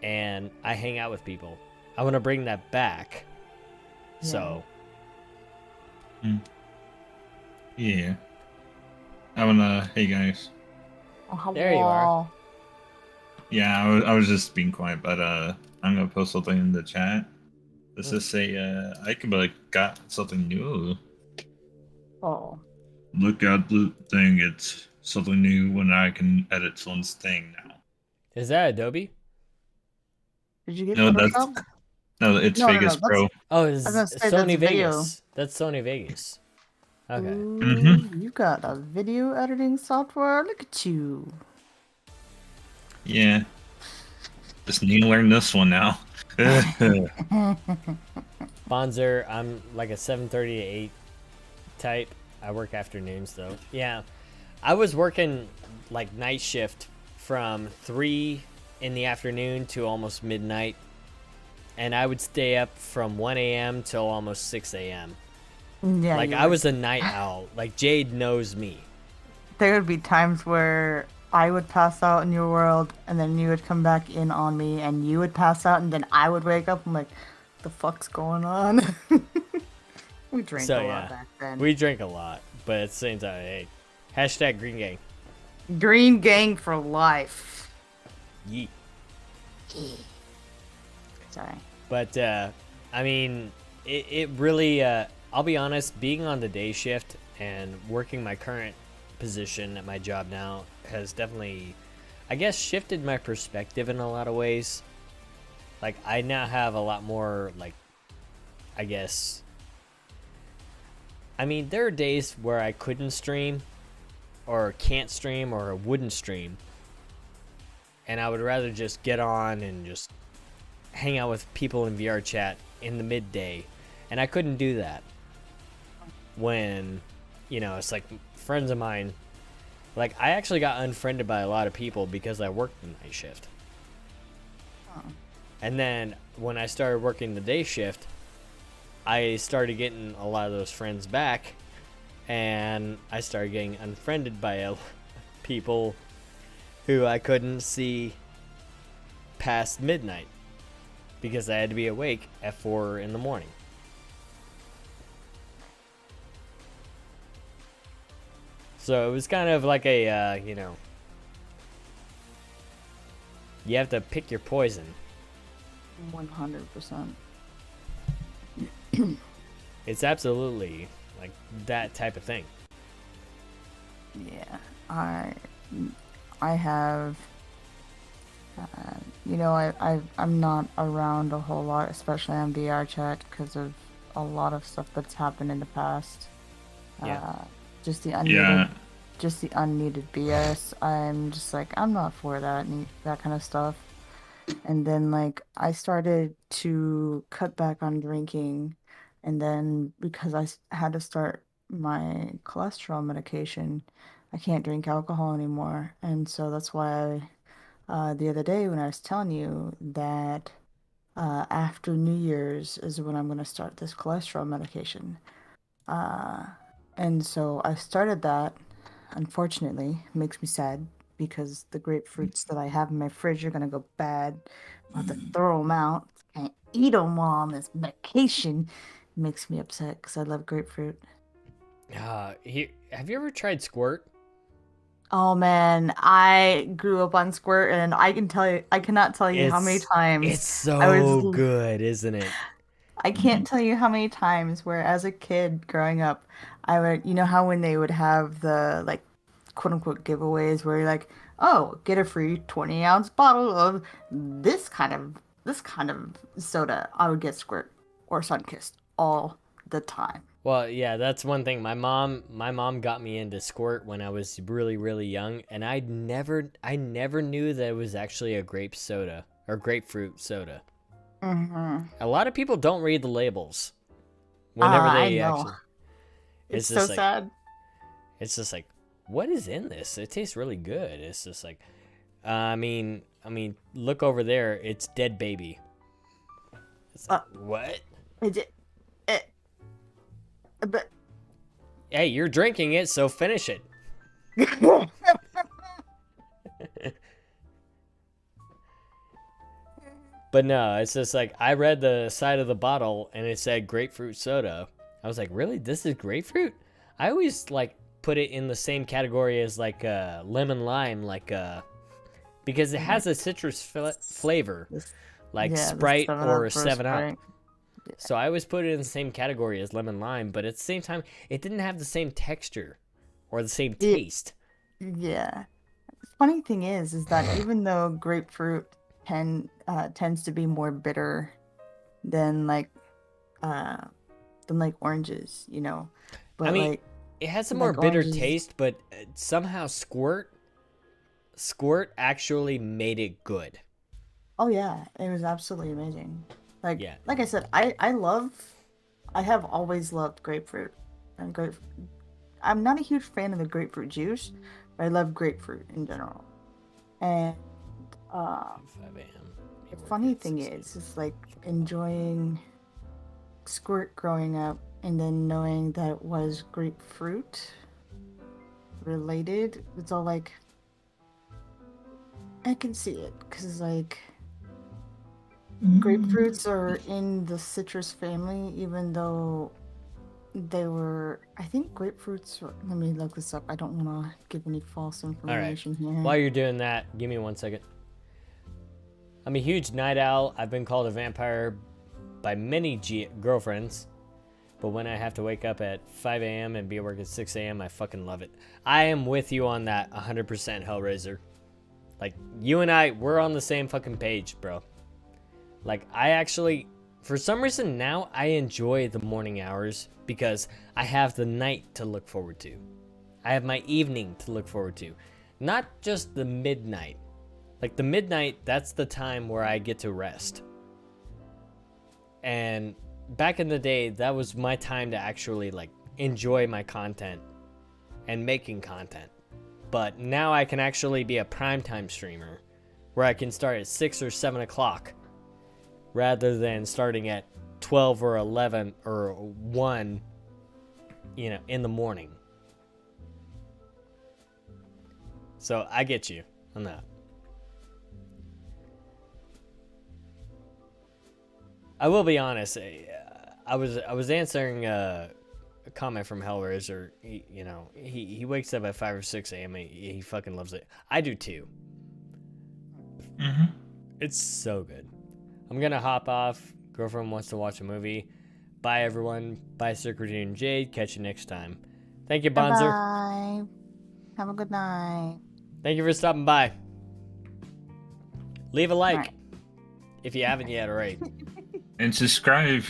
and I hang out with people. I want to bring that back. Yeah. So. Yeah. I wanna. Hey guys. Oh, there you are. Yeah, I was just being quiet, but I'm gonna post something in the chat. Let's just say Ikeba got something new. Oh. Look at the thing. It's something new when I can edit someone's thing now. Is that Adobe? Did you get No, Photoshop? it's Vegas Pro. Oh, it's I was gonna say, Sony that's video. Vegas. That's Sony Vegas. Okay. Ooh, you got a video editing software. Look at you. Yeah. Just need to learn this one now. Bonzer, I'm like a 7:30 to 8 type. I work afternoons though. Yeah. I was working like night shift from 3 in the afternoon to almost midnight. And I would stay up from 1 a.m. till almost 6 a.m. Yeah, like you I would. was a night owl. Like Jade knows me. There would be times where I would pass out in your world, and then you would come back in on me, and you would pass out, and then I would wake up. I'm like, the fuck's going on? We drank a lot back then. We drank a lot, but at the same time, hey, hashtag Green Gang. Green Gang for life. Yeet. Sorry. But, I mean, it really, I'll be honest, being on the day shift and working my current position at my job now has definitely, I guess, shifted my perspective in a lot of ways. Like, I now have a lot more, like, I guess, I mean, there are days where I couldn't stream, or can't stream, or wouldn't stream. And I would rather just get on and just hang out with people in VR chat in the midday. And I couldn't do that when, you know, it's like friends of mine. Like, I actually got unfriended by a lot of people because I worked the night shift. And then when I started working the day shift, I started getting a lot of those friends back, and I started getting unfriended by people who I couldn't see past midnight because I had to be awake at 4 in the morning. So it was kind of like a, you know, you have to pick your poison. 100%. It's absolutely like that type of thing. Yeah, I have, you know, I'm not around a whole lot, especially on VR chat, because of a lot of stuff that's happened in the past. Yeah. Just the unneeded BS. I'm just like, I'm not for that kind of stuff. And then, like, I started to cut back on drinking, and then because I had to start my cholesterol medication, I can't drink alcohol anymore. And so that's why the other day when I was telling you that after New Year's is when I'm going to start this cholesterol medication. And so I started that. Unfortunately, it makes me sad because the grapefruits that I have in my fridge are going to go bad. I'll have to throw them out. Can't eat them while on this medication. It makes me upset because I love grapefruit. Here, have you ever tried Squirt? Oh man, I grew up on Squirt, and I cannot tell you how many times It's I was so good, isn't it? I can't tell you how many times where as a kid growing up, I would, you know how when they would have the like quote unquote giveaways where you're like, oh, get a free 20-ounce bottle of this kind of soda. I would get Squirt or Sunkist all the time. Well, yeah, that's one thing. My mom got me into Squirt when I was really, really young, and I never knew that it was actually a grape soda or grapefruit soda. Mm-hmm. A lot of people don't read the labels. Whenever they I know. actually, It's just so like, sad. It's just like, what is in this? It tastes really good. It's just like, I mean, look over there. It's dead baby. It's like, what? But Hey, you're drinking it, so finish it. But no, it's just like, I read the side of the bottle and it said grapefruit soda. I was like, really? This is grapefruit? I always like put it in the same category as like lemon lime, like because it has a citrus flavor, like yeah, the Sprite 7 or Up 7 Up. Sprite. So I always put it in the same category as lemon lime, but at the same time, it didn't have the same texture or the same taste. Yeah. Funny thing is that even though grapefruit tends to be more bitter than like oranges, you know. But I mean, like, it has a like more bitter oranges- taste, but somehow Squirt actually made it good. Oh yeah, it was absolutely amazing. Like Yeah. like I said, I have always loved grapefruit. And I'm not a huge fan of the grapefruit juice, but I love grapefruit in general. And 5 a.m. the funny thing is like enjoying Squirt growing up and then knowing that it was grapefruit related. It's all like, I can see it because like grapefruits are in the citrus family, even though they were, I think grapefruits were, let me look this up. I don't want to give any false All right. information here. While you're doing that, give me 1 second. I'm a huge night owl. I've been called a vampire by many girlfriends. But when I have to wake up at 5 a.m. and be at work at 6 a.m., I fucking love it. I am with you on that 100%, Hellraiser. Like, you and I, we're on the same fucking page, bro. Like, I actually, for some reason now, I enjoy the morning hours because I have the night to look forward to. I have my evening to look forward to. Not just the midnight. Like, the midnight, that's the time where I get to rest. And back in the day, that was my time to actually, like, enjoy my content and making content. But now I can actually be a primetime streamer where I can start at 6 or 7 o'clock rather than starting at 12 or 11 or 1, you know, in the morning. So I get you on that. I will be honest. I was answering a comment from Hellraiser. He wakes up at 5 or 6 a.m. He fucking loves it. I do too. Mm-hmm. It's so good. I'm gonna hop off. Girlfriend wants to watch a movie. Bye everyone. Bye Syrkatrii and Jade. Catch you next time. Thank you, Bonzer. Bye. Have a good night. Thank you for stopping by. Leave a like Right. if you haven't yet already. And subscribe.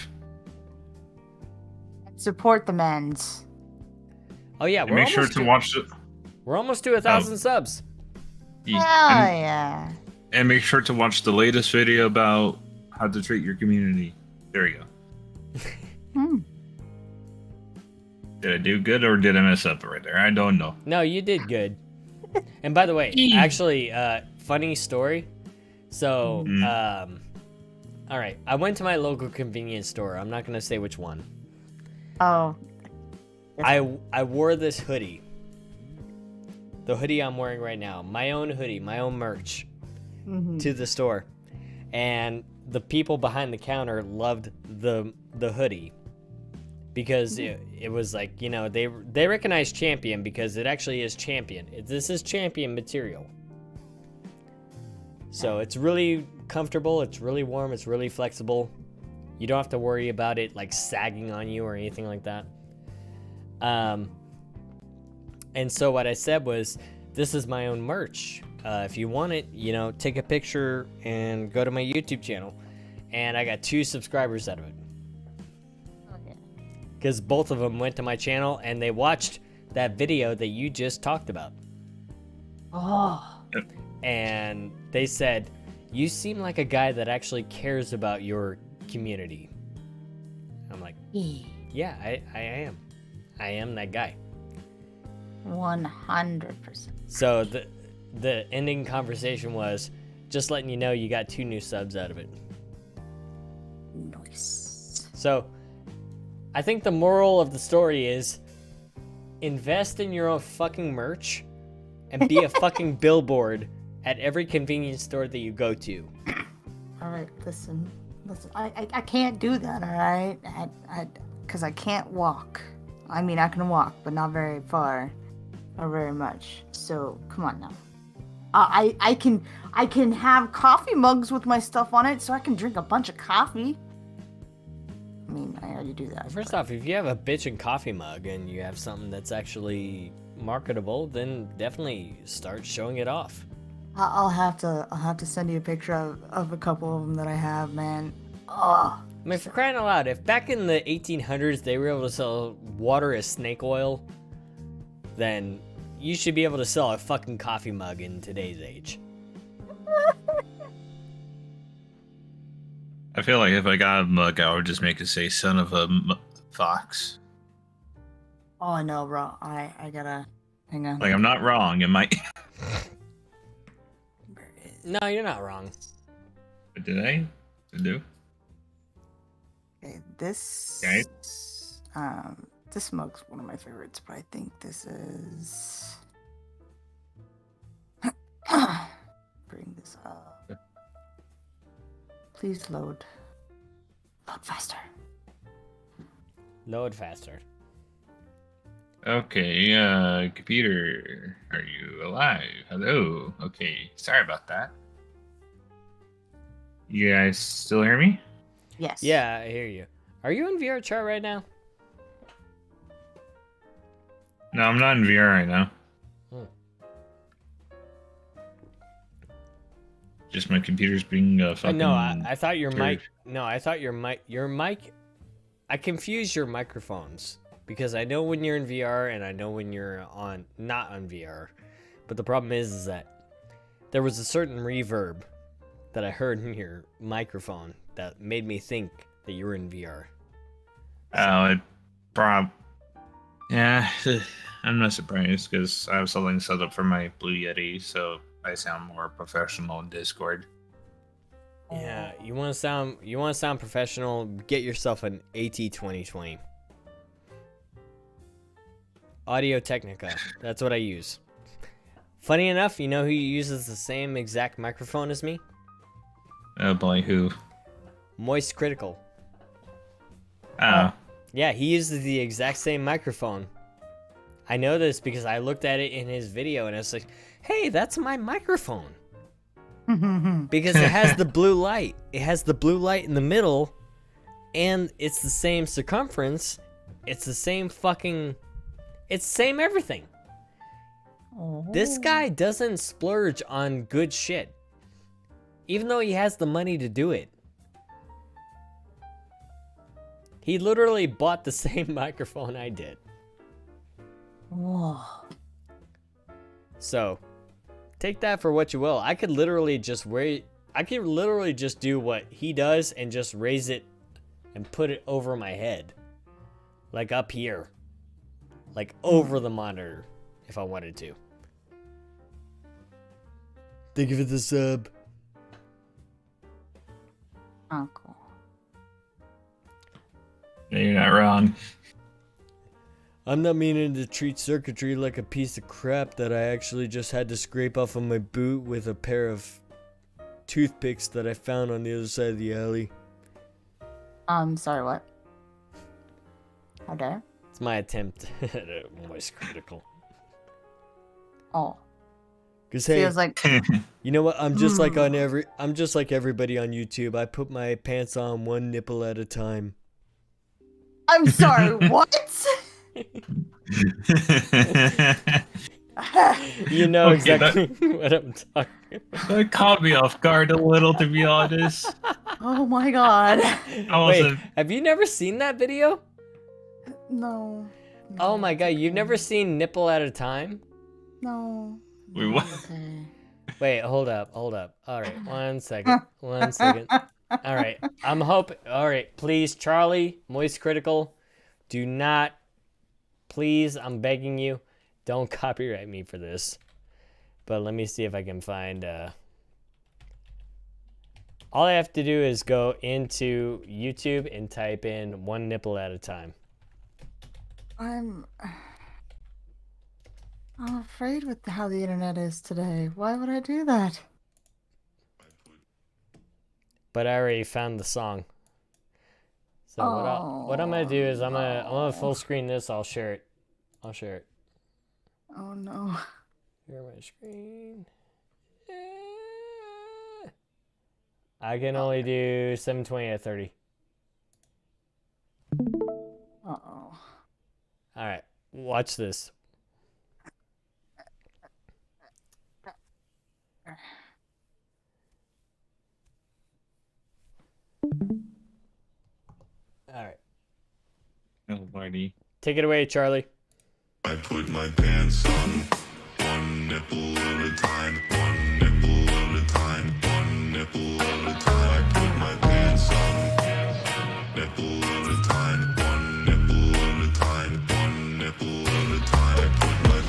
Support the men's. Oh yeah, And make sure to watch the. We're almost to 1,000 subs. Hell and, yeah. and make sure to watch the latest video about how to treat your community. There you go. Did I do good or did I mess up right there? I don't know. No, you did good. And by the way, actually, funny story. So, all right, I went to my local convenience store. I'm not gonna say which one. Oh. I wore this hoodie. The hoodie I'm wearing right now, my own hoodie, my own merch, to the store, and the people behind the counter loved the hoodie. because it was like, you know, they recognize Champion because it actually is Champion. This is Champion material. So it's really comfortable, it's really warm, it's really flexible. You don't have to worry about it like sagging on you or anything like that. And so what I said was, this is my own merch. If you want it, you know, take a picture and go to my YouTube channel. And I got 2 subscribers out of it. Because both of them went to my channel and they watched that video that you just talked about. Oh. And they said, you seem like a guy that actually cares about your community. I'm like, yeah, I am. I am that guy. 100%. So the ending conversation was, just letting you know you got 2 new subs out of it. Nice. So I think the moral of the story is, invest in your own fucking merch and be a fucking billboard at every convenience store that you go to. All right, listen. I can't do that, all right? Because I can't walk. I mean, I can walk, but not very far or very much. So come on now. I can have coffee mugs with my stuff on it, so I can drink a bunch of coffee. I mean, I already do that. First off, if you have a bitchin' coffee mug and you have something that's actually marketable, then definitely start showing it off. I'll have to send you a picture of a couple of them that I have, man. Oh. I mean, for crying out loud, if back in the 1800s they were able to sell water as snake oil, then you should be able to sell a fucking coffee mug in today's age. I feel like if I got a mug, I would just make it say "son of a fox." Oh no, bro. I gotta hang on. Like, I'm not wrong. It might. No, you're not wrong. But did I? Do? Okay, this. Okay. This mug's one of my favorites, but I think this is. Bring this up. Please load. Load faster. Load faster. Okay, computer, are you alive? Hello. Okay, sorry about that. You guys still hear me? Yes. Yeah, I hear you. Are you in VR chat right now? No, I'm not in VR right now. Just my computer's being fucking. No, I thought your turd. mic. No, I thought your mic. Your mic. I confuse your microphones because I know when you're in VR and I know when you're not on VR. But the problem is that there was a certain reverb that I heard in your microphone that made me think that you were in VR. Oh, yeah, I'm not surprised because I have something set up for my Blue Yeti, so I sound more professional in Discord. Yeah, you want to sound professional, get yourself an AT2020. Audio Technica. That's what I use. Funny enough, you know who uses the same exact microphone as me? Oh boy, who? Moist Critical. Oh. Yeah, he uses the exact same microphone. I know this because I looked at it in his video and I was like, hey, that's my microphone. Because it has the blue light. It has the blue light in the middle and it's the same circumference. It's the same fucking... It's the same everything. This guy doesn't splurge on good shit. Even though he has the money to do it. He literally bought the same microphone I did. Whoa. So, take that for what you will. I could literally just do what he does and just raise it and put it over my head. Like up here. Like over the monitor, if I wanted to. Thank you for the sub. Oh, cool. Yeah, you're not wrong. I'm not meaning to treat Syrkatrii like a piece of crap that I actually just had to scrape off of my boot with a pair of toothpicks that I found on the other side of the alley. Sorry, what? How dare? It's my attempt at a voice critical. Oh. Cause See, I hey, was like, you know what? I'm just like everybody on YouTube. I put my pants on one nipple at a time. I'm sorry, what? You know Okay, exactly what I'm talking about. That caught me off guard a little, to be honest. Oh my god. Wait, have you never seen that video? No. Oh my god, you've never seen nipple at a time? No. Wait, what? Wait, hold up. Alright, one second. Alright, alright, please, Charlie, Moist Critical, do not, please, I'm begging you, don't copyright me for this. But let me see if I can find, all I have to do is go into YouTube and type in one nipple at a time. I'm afraid with how the internet is today. Why would I do that? But I already found the song. So what I'm gonna do is I'm gonna full screen this. I'll share it. Oh no. Share my screen. I can only do 720 at 30. Uh-oh. All right, watch this. All right. Oh, buddy. Take it away, Charlie. I put my pants on one nipple at a time, one nipple at a time, one nipple at a time. I put my pants on nipple at a time, one nipple at a time, one nipple at a time. I put my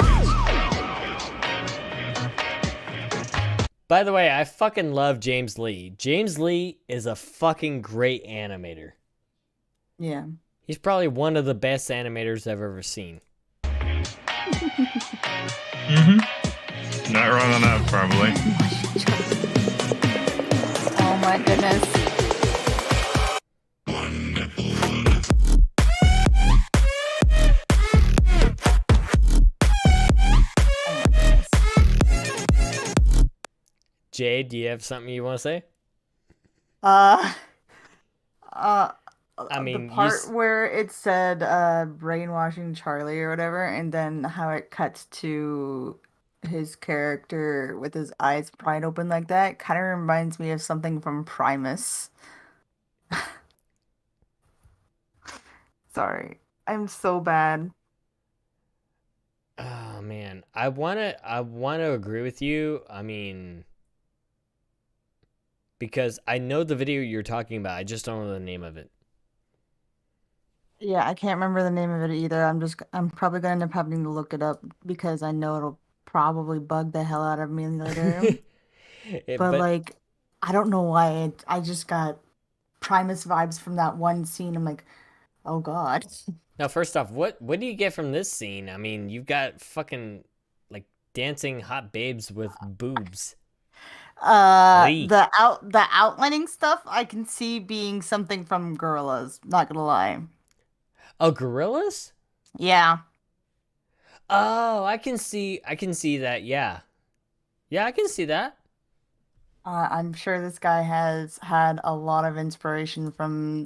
pants. By the way, I fucking love James Lee. James Lee is a fucking great animator. Yeah. He's probably one of the best animators I've ever seen. Not wrong on that, probably. Oh my goodness. Jay, do you have something you want to say? I mean, the part where it said brainwashing Charlie or whatever, and then how it cuts to his character with his eyes pried open like that kind of reminds me of something from Primus. Sorry, I'm so bad. Oh man, I wanna agree with you. I mean, because I know the video you're talking about, I just don't know the name of it. Yeah, I can't remember the name of it either. I'm probably gonna end up having to look it up because I know it'll probably bug the hell out of me later. But like, I don't know why I just got Primus vibes from that one scene. I'm like, oh god. Now, first off, what do you get from this scene? I mean, you've got fucking like dancing hot babes with boobs. The outlining stuff I can see being something from Gorillas. Not gonna lie. Oh, Gorillas? Yeah. Oh, I can see that. Yeah, I can see that. I'm sure this guy has had a lot of inspiration from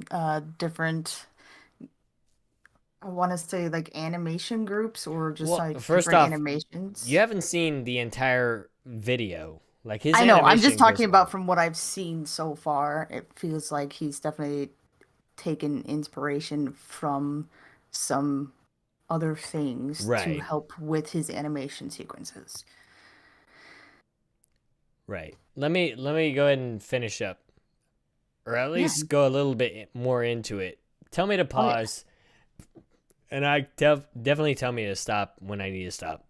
different, I want to say like animation groups or just like first different off, animations. You haven't seen the entire video. Like his I know, I'm animation just talking goes about from what I've seen so far. It feels like he's definitely taken inspiration from some other things to Right. help with his animation sequences. Right. Let me go ahead and finish up, or at least go a little bit more into it. Tell me to pause, and I definitely tell me to stop when I need to stop.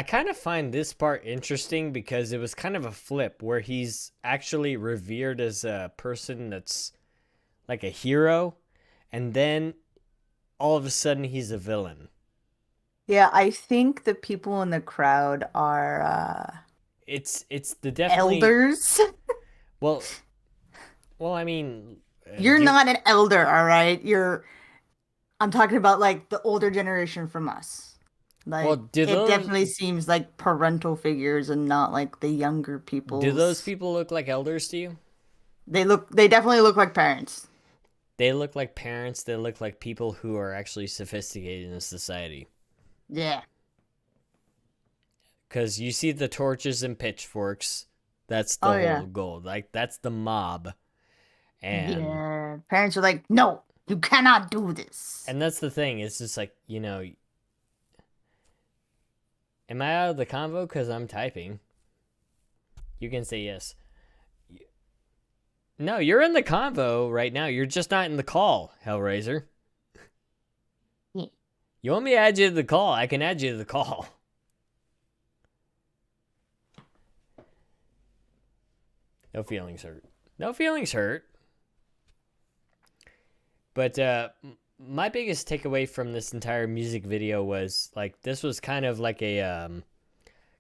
I kind of find this part interesting because it was kind of a flip where he's actually revered as a person that's like a hero, and then all of a sudden he's a villain. Yeah, I think the people in the crowd are It's the definitely elders. Well, I mean, You're not an elder, all right? I'm talking about like the older generation from us. Like, Well, it definitely seems like parental figures and not like the younger people. Do those people look like elders to you? They definitely look like parents. They look like parents. They look like people who are actually sophisticated in society. Yeah. Because you see the torches and pitchforks. That's the whole goal. Like, that's the mob. And yeah. Parents are like, no, you cannot do this. And that's the thing. It's just like, you know... Am I out of the convo? Because I'm typing. You can say yes. No, you're in the convo right now. You're just not in the call, Hellraiser. Yeah. You want me to add you to the call? I can add you to the call. No feelings hurt. No feelings hurt. But my biggest takeaway from this entire music video was like this was kind of like a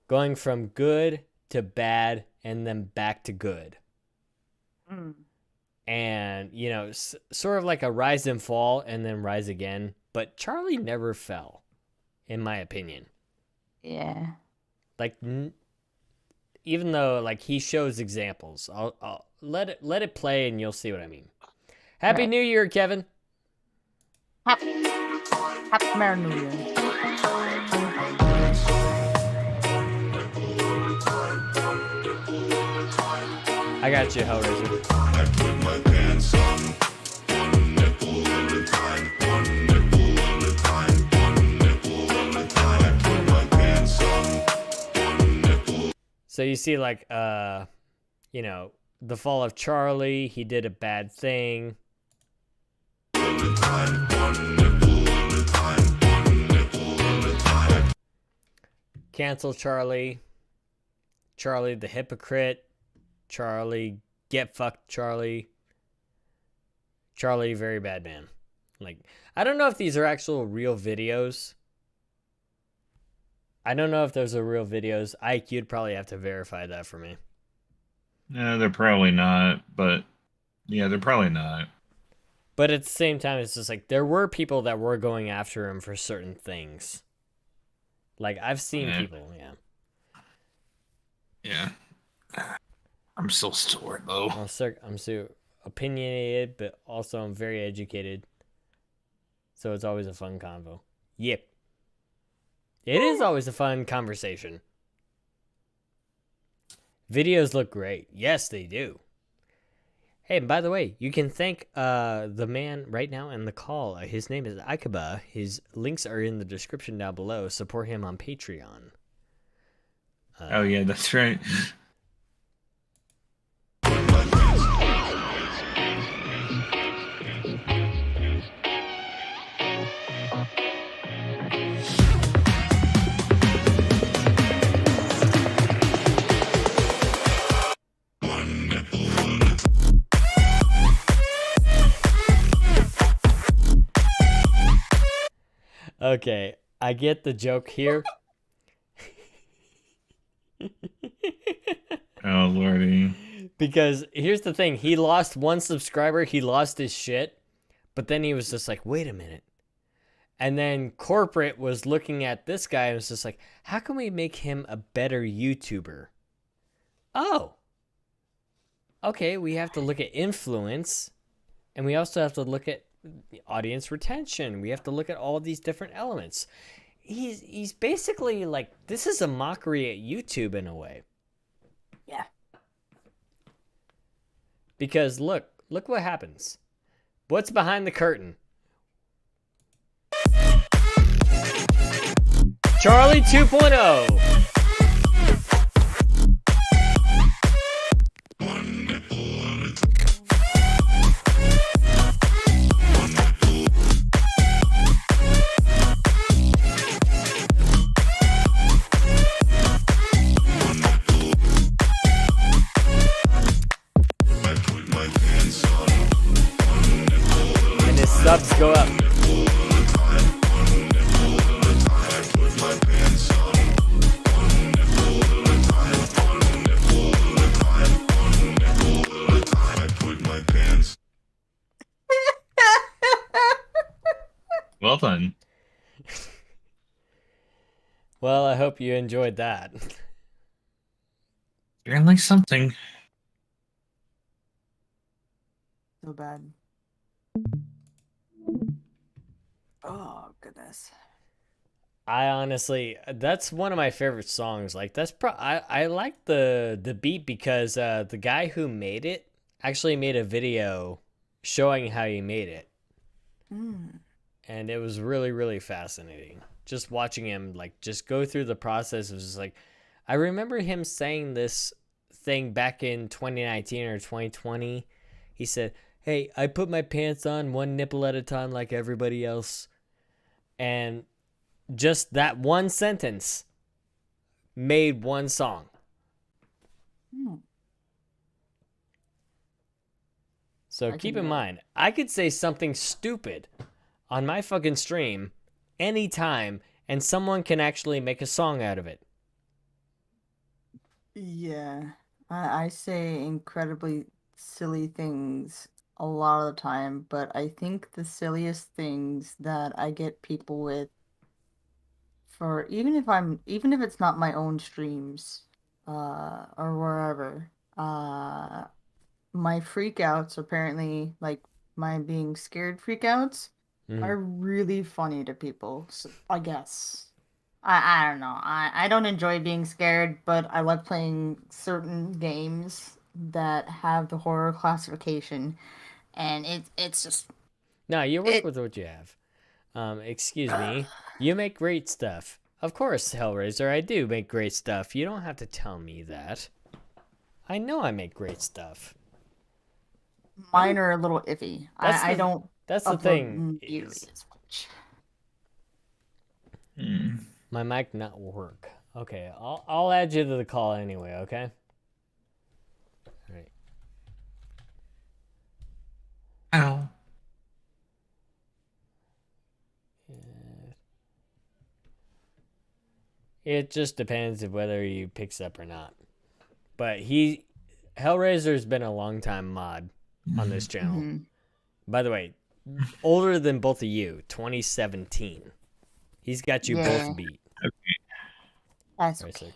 going from good to bad and then back to good. And you know, sort of like a rise and fall and then rise again, but Charlie never fell in my opinion. Yeah. Like even though like he shows examples, I'll let it play and you'll see what I mean. Happy New Year, Kevin. Happy Merry New Year. I got you, Hellraiser. I put my pants on, one nipple at a time, one nipple at a time, one nipple at a time. I put my pants on, one nipple. So you see, like, you know, the fall of Charlie. He did a bad thing. Cancel Charlie. Charlie the hypocrite. Charlie get fucked Charlie. Charlie very bad man. Like, I don't know if these are actual real videos. I don't know if those are real videos. Ike, you'd probably have to verify that for me. No, they're probably not, but yeah, they're probably not. But at the same time, it's just like there were people that were going after him for certain things. Like, I've seen people, yeah. Yeah. I'm so sore, though. I'm so opinionated, but also I'm very educated. So it's always a fun convo. Yep. It is always a fun conversation. Videos look great. Yes, they do. Hey, and by the way, you can thank the man right now in the call. His name is Ikeba. His links are in the description down below. Support him on Patreon. Oh, yeah, that's right. Okay, I get the joke here. Oh, lordy. Because here's the thing. He lost one subscriber. He lost his shit. But then he was just like, wait a minute. And then corporate was looking at this guy and was just like, how can we make him a better YouTuber? Oh. Okay, we have to look at influence. And we also have to look at audience retention. We have to look at all these different elements. He's basically like, this is a mockery at YouTube in a way. Yeah. Because look what happens. What's behind the curtain? Charlie 2.0. Well, I hope you enjoyed that. Apparently something. So bad. Oh goodness. I honestly, that's one of my favorite songs. Like that's I like the beat because the guy who made it actually made a video showing how he made it, and it was really fascinating. Just watching him like just go through the process was just like, I remember him saying this thing back in 2019 or 2020. He said, "Hey, I put my pants on one nipple at a time like everybody else," and just that one sentence made one song. So keep in mind, I could say something stupid on my fucking stream anytime, and someone can actually make a song out of it. Yeah, I say incredibly silly things a lot of the time, but I think the silliest things that I get people with, for even if it's not my own streams, or wherever, my freakouts apparently, like my being scared freakouts, are really funny to people. So, I guess. I don't know. I don't enjoy being scared, but I like playing certain games that have the horror classification, and it's just No, you work with what you have. Excuse me. You make great stuff. Of course, Hellraiser, I do make great stuff. You don't have to tell me that. I know I make great stuff. mine are a little iffy. I don't. That's the upload thing. nearly Is as much. my mic not work? Okay, I'll add you to the call anyway. Okay. All right. Ow. It just depends of whether he picks up or not. But Hellraiser's been a long time mod on this channel. By the way, older than both of you, 2017. He's got you both beat. Okay. That's okay.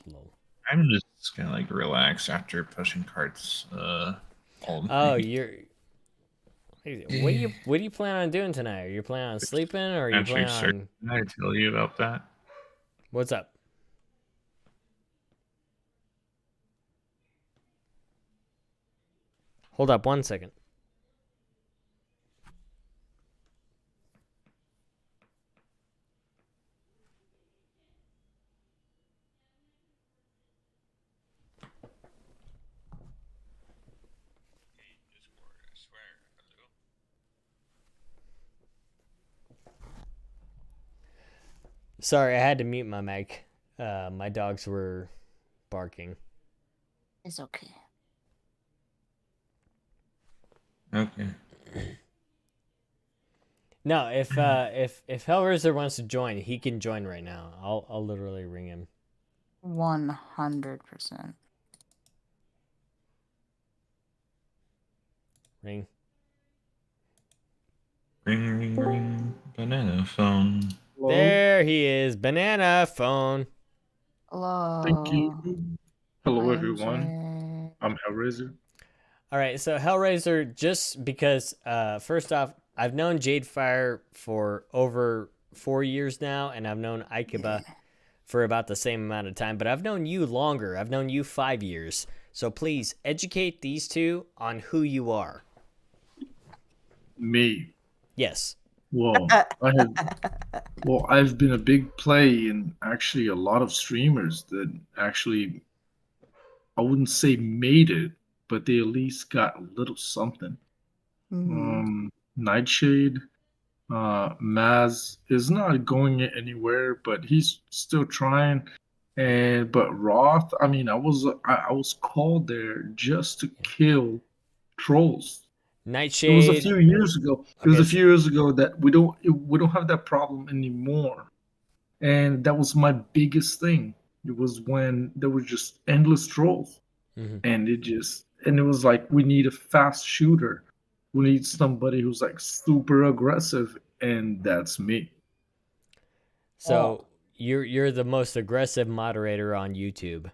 I'm just gonna like relax after pushing carts. All Oh, you're. What do you plan on doing tonight? Are you planning on sleeping, or are you planning on? Can I tell you about that? What's up? Hold up 1 second. Sorry, I had to mute my mic. My dogs were barking. It's okay. Okay. No, if Hellraiser wants to join, he can join right now. I'll literally ring him. 100%. Ring. Ring, ring, ring. Banana phone. There he is. Banana phone. Hello. Thank you. Hello, everyone. I'm Hellraiser. All right, so Hellraiser, just because, first off, I've known Jadefire for over 4 years now, and I've known Ikeba for about the same amount of time, but I've known you longer. I've known you 5 years. So please educate these two on who you are. Me. Yes. Well, I've been a big play in actually a lot of streamers that actually, I wouldn't say made it, but they at least got a little something. Nightshade, Maz is not going anywhere, but he's still trying. But Roth, I mean, I was called there just to kill trolls. Nightshade. It was a few years ago. It was a few years ago that we don't have that problem anymore, and that was my biggest thing. It was when there were just endless trolls, and it was like, we need a fast shooter. We need somebody who's like super aggressive, and that's me. So You're the most aggressive moderator on YouTube.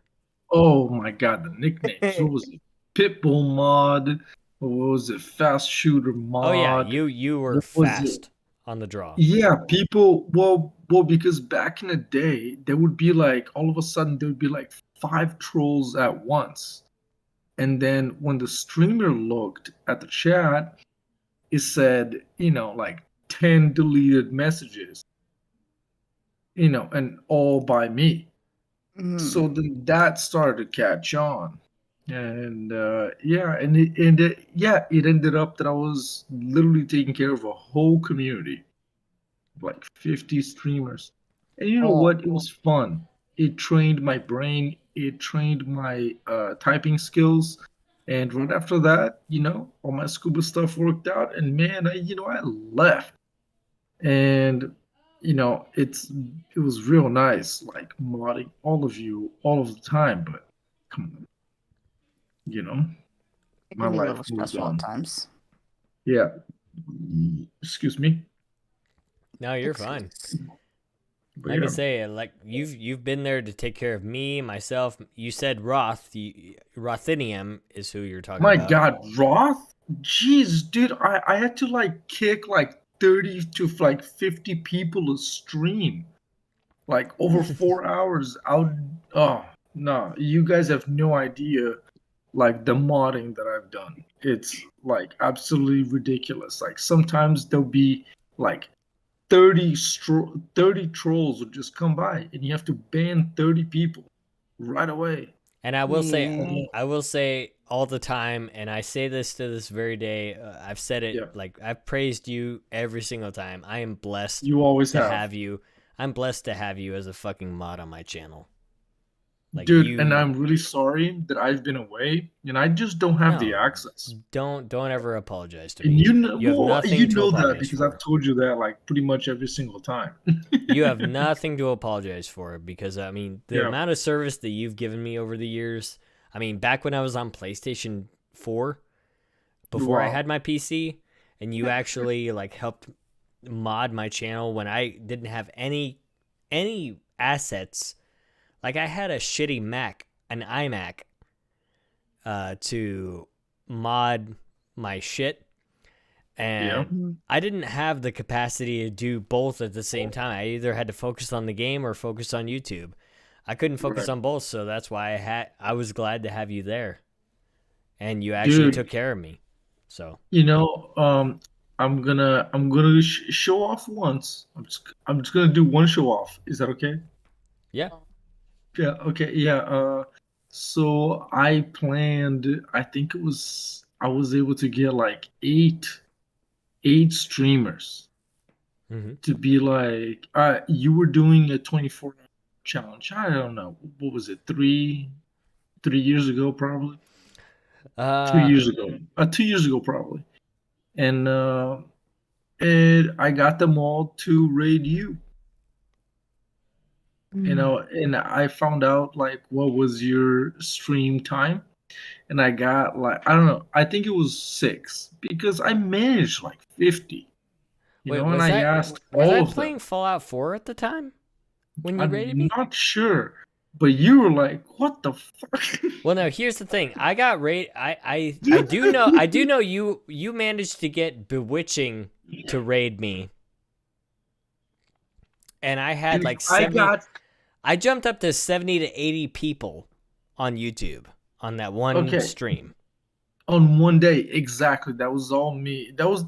Oh my god, the nicknames. What was it? Pitbull mod. What was it? Fast shooter mod. Oh yeah, you were What was it? fast on the draw. Yeah, people. Well, because back in the day, there would be like all of a sudden there would be like 5 trolls at once, and then when the streamer looked at the chat, it said, like 10 deleted messages, and all by me. So then that started to catch on, and it ended up that I was literally taking care of a whole community, like 50 streamers. And you know what? It was fun. It trained my brain. It trained my typing skills. And right after that, all my scuba stuff worked out. And man, I left. And it was real nice, like modding all of you all of the time. But come on, It my can be a life little moved stressful on. at times. Yeah. Excuse me. No, you're fine. But Like I yeah. say, like you've been there to take care of me, myself. You said Roth. Rothinium is who you're talking My about. God, Roth? Jeez, dude, I had to like kick like 30 to like 50 people a stream. Like over 4 hours out. Oh, no, you guys have no idea like the modding that I've done. It's like absolutely ridiculous. Like sometimes there'll be like 30 trolls would just come by and you have to ban 30 people right away. And I will Yeah. say all the time, and I say this to this very day. I've said it like I've praised you every single time. I am blessed. You always to have. you. I'm blessed to have you as a fucking mod on my channel. Like Dude, and I'm really sorry that I've been away and I just don't have the No, access. Don't ever apologize to me. And you know, You have nothing you to know that apologize because for. I've told you that like pretty much every single time. You have nothing to apologize for because I mean the Yeah. amount of service that you've given me over the years. I mean back when I was on PlayStation 4, before I Wow. had my PC, and you actually like helped mod my channel when I didn't have any assets. Like I had a shitty Mac, an iMac, to mod my shit. And I didn't have the capacity to do both at the same time. I either had to focus on the game or focus on YouTube. I couldn't focus Right. on both, so that's why I was glad to have you there. And you actually Dude. took care of me. So I'm gonna show off once. I'm just gonna do one show off. Is that okay? yeah. Yeah. Okay. Yeah. So I planned. I think it was. I was able to get like eight streamers to be like. You were doing a 24 challenge. I don't know. What was it? 3 years ago, probably. 2 years ago. 2 years ago, probably. And I got them all to raid you. And I found out like what was your stream time, and I got like I don't know. I think it was 6 because I managed like 50. Wait, and was I I asked was all I of them. playing Fallout 4 at the time when you I'm rated me? not sure, but you were like, "What the fuck?" Well, no. Here's the thing. I got rated. I do know you managed to get Bewitching to raid me, and I had And like I 70. got I jumped up to 70 to 80 people on YouTube on that one Okay. stream. on one day exactly. That was all me. That was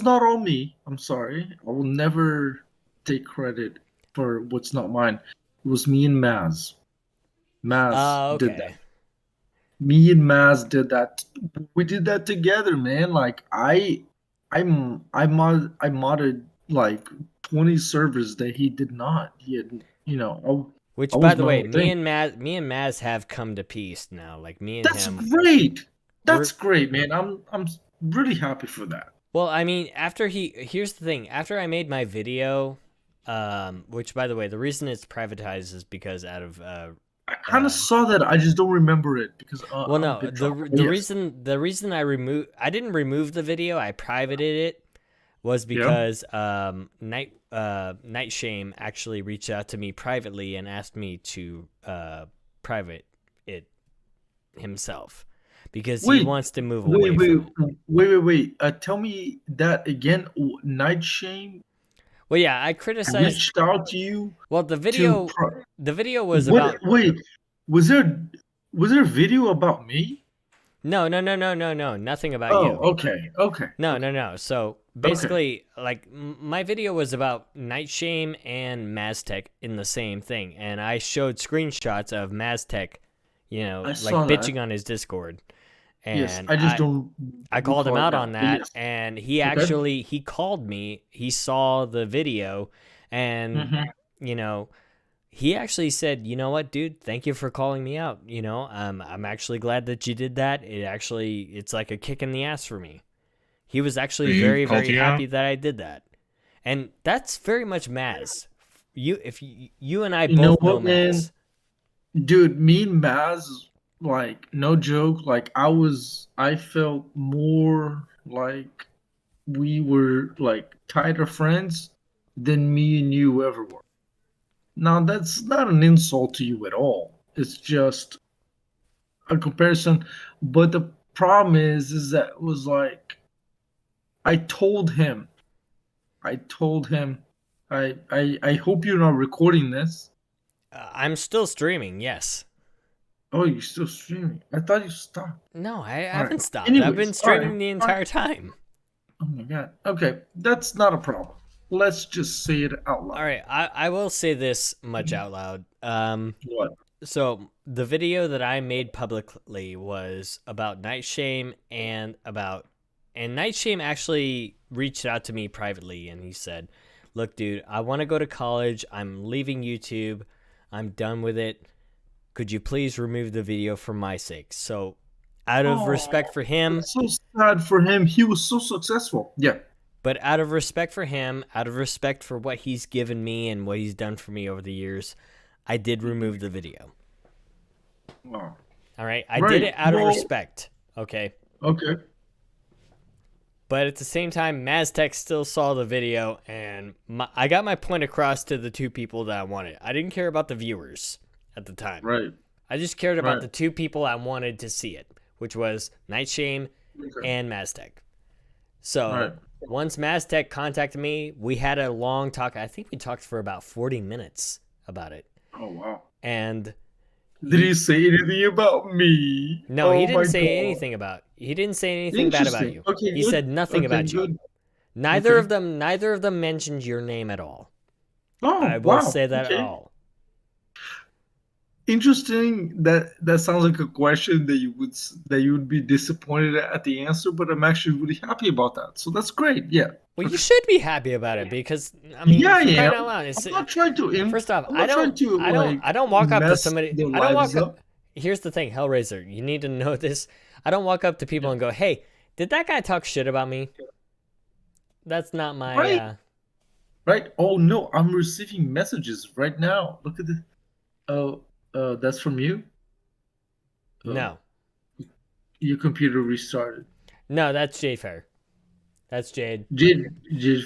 not all me. I'm sorry. I will never take credit for what's not mine. It was me and Maz. Maz did that. Me and Maz did that. We did that together, man. Like I modded like 20 servers that he did not. He had, Which, I by was the my way, own me thing. and Maz have come to peace now. Like me and That's him. great. That's great, man. I'm really happy for that. Well, I mean, here's the thing. After I made my video, which by the way, the reason it's privatized is because out of I kind of saw that. I just don't remember it because well, I'm a no, bit the drunk. the Yes. reason I didn't remove the video, I privated it, was because Night Shame actually reached out to me privately and asked me to private it himself because he wants to move away from it. Wait. Tell me that again. Night Shame. Well, yeah, I criticized. Reached out to you. Well, the video was What, about. Wait, was there a video about me? No, nothing about you. Oh, okay. No. So basically, like my video was about Night Shame and Maztec in the same thing, and I showed screenshots of Maztec, like bitching on his Discord. And yes, I just don't. I called him out on that, yes. and he actually he called me. He saw the video, and he actually said, "You know what, dude? Thank you for calling me out. I'm actually glad that you did that. It's like a kick in the ass for me." He was actually very, very happy that I did that, and that's very much Maz. You and I both know Maz. Dude, me and Maz, like, no joke, like I felt more like we were like tighter friends than me and you ever were. Now that's not an insult to you at all. It's just a comparison. But the problem is that it was like I told him I hope you're not recording this. I'm still streaming, yes. Oh, you're still streaming? I thought you stopped. No, I haven't stopped. I've been streaming the entire time. Oh my god. Okay, that's not a problem. Let's just say it out loud. All right, I will say this much out loud. What? So the video that I made publicly was about Night Shame and Night Shame actually reached out to me privately and he said, "Look, dude, I want to go to college. I'm leaving YouTube. I'm done with it. Could you please remove the video for my sake?" So out of respect for him... It's so sad for him. He was so successful. Yeah. But out of respect for him, out of respect for what he's given me and what he's done for me over the years, I did remove the video. Wow. All right? I did it out of respect. Okay? Okay. But at the same time, Maztec still saw the video, and I got my point across to the two people that I wanted. I didn't care about the viewers at the time. Right. I just cared about the two people I wanted to see it, which was Night Shame and Maztec. So once Maztec contacted me, we had a long talk. I think we talked for about 40 minutes about it. Oh, wow. And did he say anything about me? No, he didn't say anything about. He didn't say anything bad about you. Okay, he said nothing about you. Neither of them mentioned your name at all. Oh, I will say that at all. Interesting. That sounds like a question that you would be disappointed at the answer, but I'm actually really happy about that. So that's great. Yeah. Well, you should be happy about it because I mean, yeah. I'm not trying to. First off, I don't walk up to somebody. I don't walk up. Here's the thing, Hellraiser. You need to know this. I don't walk up to people and go, "Hey, did that guy talk shit about me?" That's not my. Right. Oh no, I'm receiving messages right now. Look at this. Oh. That's from you? No. Your computer restarted. No, that's Jade Fair. That's Jade. Jade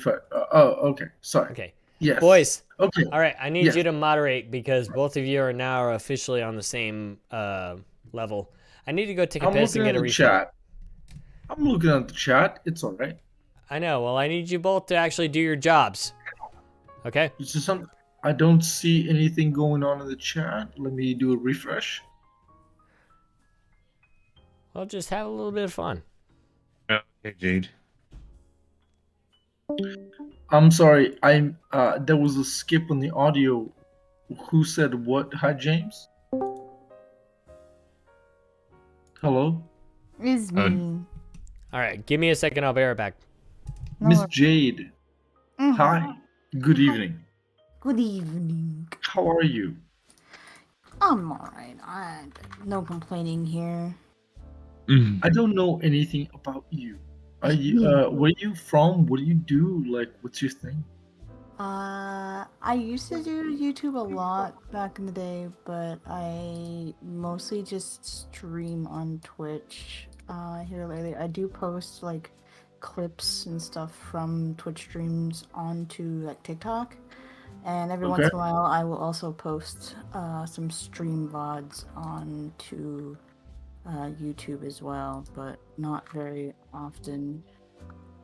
Fair. Oh, okay. Sorry. Okay. Yes. Boys. Okay. All right. I need you to moderate because both of you are now officially on the same level. I need to go take a piss and get a refill. I'm looking at the chat. It's all right. I know. Well, I need you both to actually do your jobs. Okay? It's just something. I don't see anything going on in the chat. Let me do a refresh. Well, just have a little bit of fun. Okay, Jade. I'm sorry. There was a skip on the audio. Who said what? Hi, James. Hello. It's me. All right, give me a second. I'll be right back. Miss Jade. Hi. Good evening. Good evening. How are you? I'm alright. No complaining here. I don't know anything about you. Are you? Where are you from? What do you do? Like, what's your thing? I used to do YouTube a lot back in the day, but I mostly just stream on Twitch here lately. I do post like clips and stuff from Twitch streams onto like TikTok, and every once Okay. in a while I will also post some stream VODs onto YouTube as well, but not very often.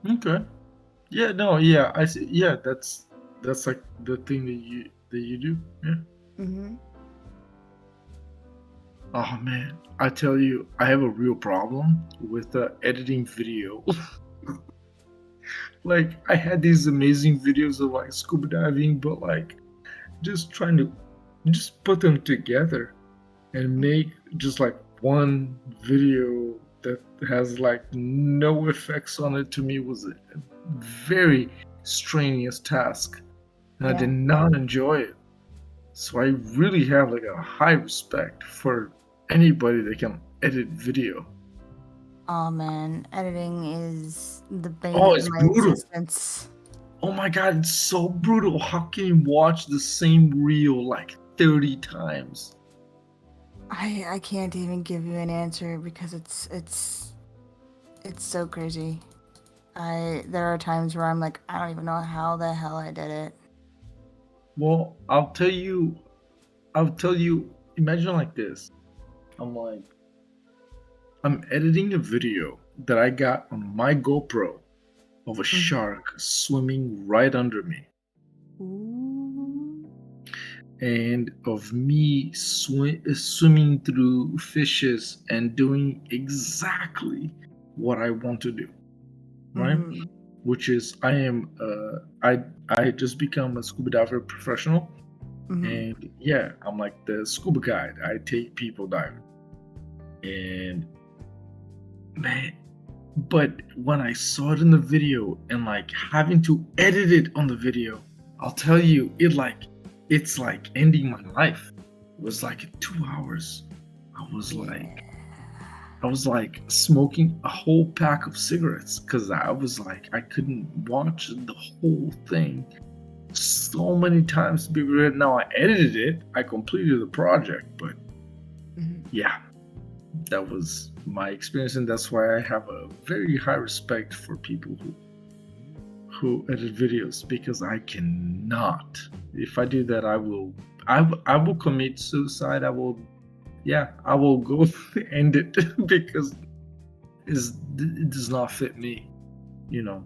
Okay. Yeah, no, yeah, I see. Yeah, that's like the thing that you do. Yeah. Mm-hmm. Oh man, I tell you, I have a real problem with editing video. Like, I had these amazing videos of like scuba diving, but like just trying to just put them together and make just like one video that has like no effects on it, to me was a very strenuous task, and I did not enjoy it. So I really have like a high respect for anybody that can edit video. Oh man, editing is the bane Oh, of it's my brutal. existence. Oh my god, it's so brutal. How can you watch the same reel like 30 times? I can't even give you an answer because it's so crazy. There are times where I'm like, I don't even know how the hell I did it. Well, I'll tell you, imagine like this. I'm editing a video that I got on my GoPro of a shark swimming right under me. And of me swimming through fishes and doing exactly what I want to do, right? Which is I just become a scuba diver professional, and yeah, I'm like the scuba guide. I take people diving, and man, but when I saw it in the video and like having to edit it on the video, I'll tell you, it's like ending my life. It was like 2 hours. I was like smoking a whole pack of cigarettes because I was like, I couldn't watch the whole thing so many times. Now I edited it, I completed the project, but yeah, that was my experience, and that's why I have a very high respect for people who edit videos, because I cannot. If I do that, I will commit suicide. I will go end it because it does not fit me. You know,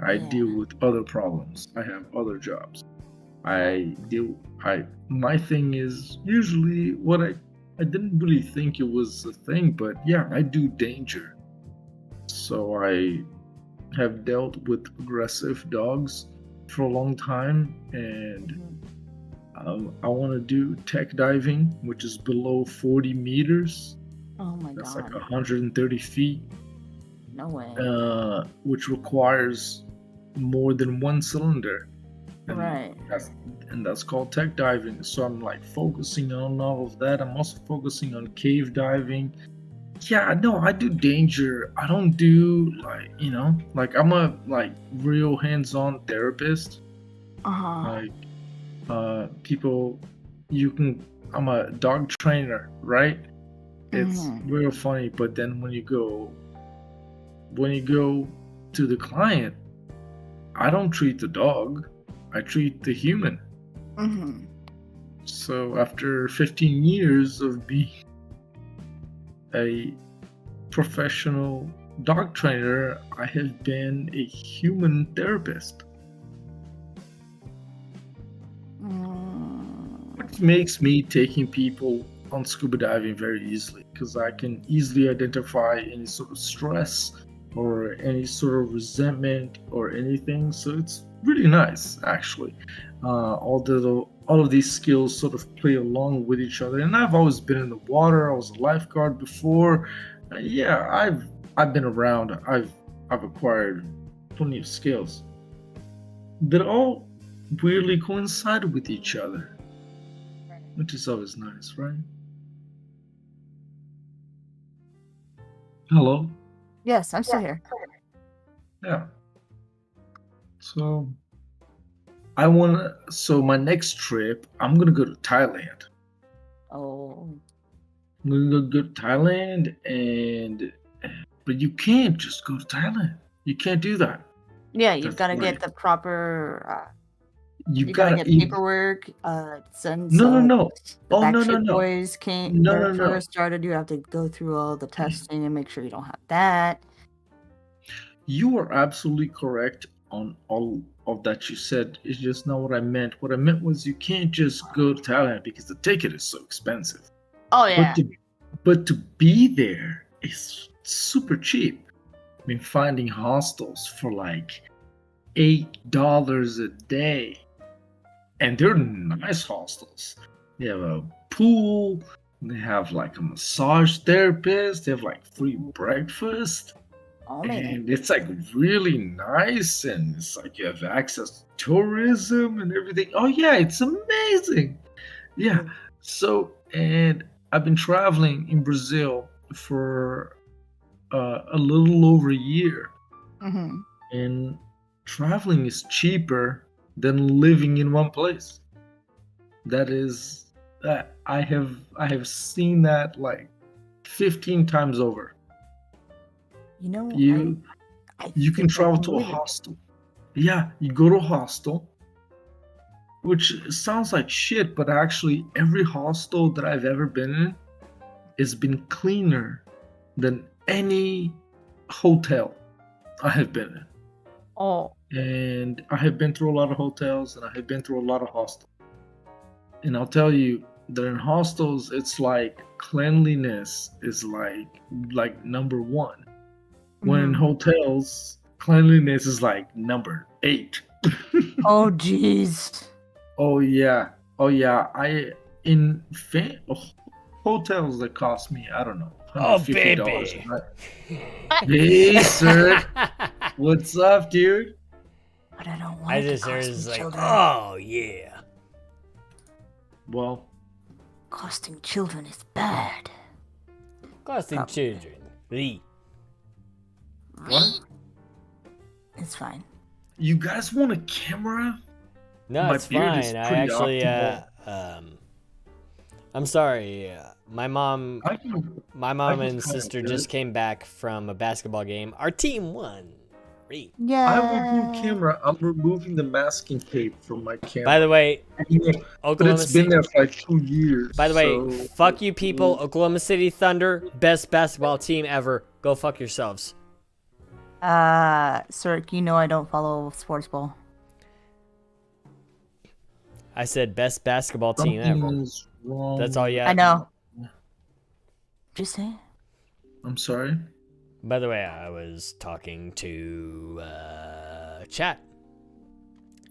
I deal with other problems. I have other jobs. My thing is usually what I didn't really think it was a thing, but yeah, I do danger. So I have dealt with aggressive dogs for a long time, and I want to do tech diving, which is below 40 meters. Oh my That's god. like 130 feet. No way. Which requires more than one cylinder. Right. That's called tech diving. So I'm like focusing on all of that. I'm also focusing on cave diving. Yeah, no, I do danger. I don't do like I'm a real hands-on therapist. People, I'm a dog trainer, right? It's real funny, but then when you go to the client, I don't treat the dog, I treat the human. So after 15 years of being a professional dog trainer, I have been a human therapist. Which makes me taking people on scuba diving very easily, because I can easily identify any sort of stress or any sort of resentment or anything. So it's really nice, actually. All of these skills sort of play along with each other. And I've always been in the water. I was a lifeguard before. I've been around. I've acquired plenty of skills that all weirdly coincide with each other, which is always nice, right? Hello? Yes, I'm still here. Yeah. So my next trip, I'm gonna go to Thailand. Oh. I'm gonna go to Thailand, but you can't just go to Thailand. You can't do that. Yeah, you've That's got to right. get the proper. You You gotta gotta get paperwork. Since No. the Oh, no, Backstreet no. Boys No. first started, you have to go through all the testing and make sure you don't have that. You are absolutely correct on all of that you said. It's just not what I meant. What I meant was you can't just go to Thailand because the ticket is so expensive. Oh yeah. But to be there is super cheap. I mean, finding hostels for like $8 a day. And they're nice hostels. They have a pool, they have like a massage therapist, they have like free breakfast. Oh man. And it's like really nice, and it's like you have access to tourism and everything. Oh yeah, it's amazing. Yeah. So, and I've been traveling in Brazil for a little over a year, Mm-hmm. and traveling is cheaper than living in one place. That is, I have seen that like 15 times over. You know, You can travel to a hostel. Yeah, you go to a hostel, which sounds like shit, but actually every hostel that I've ever been in has been cleaner than any hotel I have been in. Oh. And I have been through a lot of hotels, and I have been through a lot of hostels. And I'll tell you that in hostels, it's like cleanliness is like number one. When in hotels, cleanliness is like number 8. Oh jeez. Oh yeah. Hotels that cost me, I don't know, $150 a night. Hey, sir. What's up, dude? But I don't want I to just heard cost it's like, children. oh yeah. Well, Costing children is bad. Costing children. Lee. What? It's fine. You guys want a camera? No, My it's beard is fine. I pretty actually, optimal. I'm sorry. My mom I can and kinda sister do just it. came back from a basketball game. Our team won. Great. Yeah. I will do camera. I'm removing the masking tape from my camera. By the way, but Oklahoma it's been City. there for like 2 years. By the way, so- fuck you people. Oklahoma City Thunder, best basketball team ever. Go fuck yourselves. Sirk, you know I don't follow sports ball. I said best basketball team ever. Something's wrong. That's all you I have. know. Just saying. I'm sorry. By the way, I was talking to chat.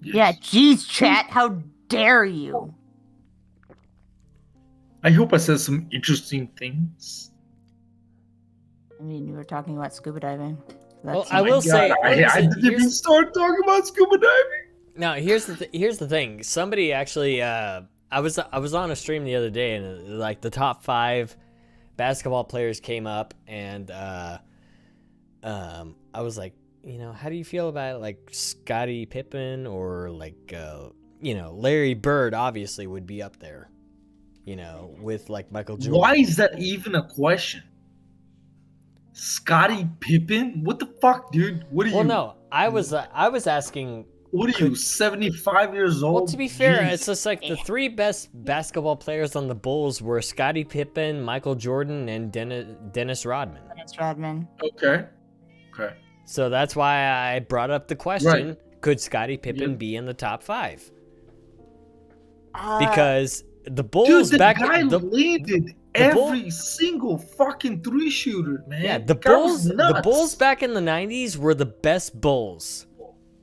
Yeah, geez, chat, how dare you? I hope I said some interesting things. I mean, you were talking about scuba diving. Well, That's I will say, I didn't even start talking about scuba diving. now here's the thing. Somebody actually, I was on a stream the other day, and like the top 5 basketball players came up, and I was like, you know, how do you feel about like Scottie Pippen or like Larry Bird? Obviously, would be up there, with like Michael Jordan. Why is that even a question? Scottie Pippen? What the fuck, dude? What are you? Well, no, I was asking. What are you, 75 years old? Well, to be fair, Jeez. it's just like the 3 best basketball players on the Bulls were Scottie Pippen, Michael Jordan, and Dennis Rodman. Dennis Rodman. Okay. So that's why I brought up the question: could Scottie Pippen be in the top 5? Because the Bulls Dude, the back guy the, landed every single fucking 3-shooter, man. yeah, the guy was Bulls nuts. the Bulls back in the 90s were the best Bulls.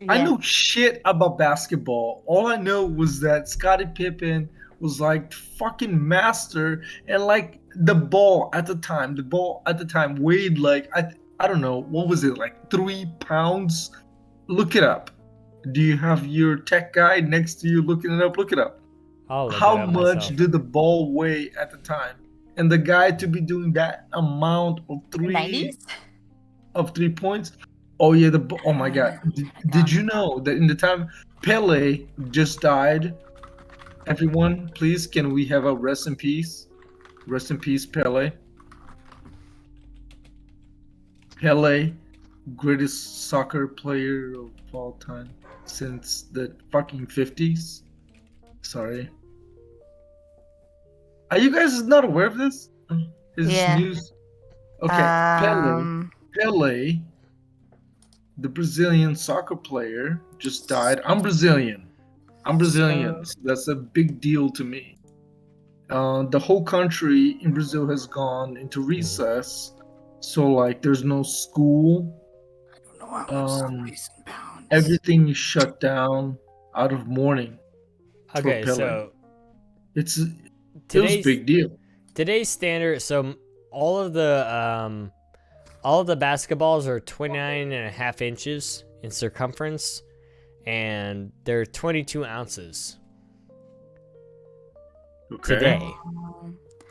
I know shit about basketball. All I know was that Scottie Pippen was like fucking master, and like the ball at the time weighed like I don't know, what was it, like 3 pounds? Look it up. Do you have your tech guy next to you looking it up? Look it up. I'll look it How up much myself. did the ball weigh at the time? And the guy to be doing that amount of 3 points. Oh yeah, oh my god. Did you know that in the time Pele just died? Everyone, please, can we have a rest in peace? Rest in peace, Pele. Pele greatest soccer player of all time since the fucking 50s. Sorry. Are you guys not aware of this? Is this news? Okay, Pele, the Brazilian soccer player, just died. I'm Brazilian. So that's a big deal to me. The whole country in Brazil has gone into recess. So, like, there's no school. I don't know how Everything is shut down out of mourning. Okay, for Pele. so it was a big deal. Today's standard, so all of the basketballs are 29.5 inches in circumference, and they're 22 ounces. Today.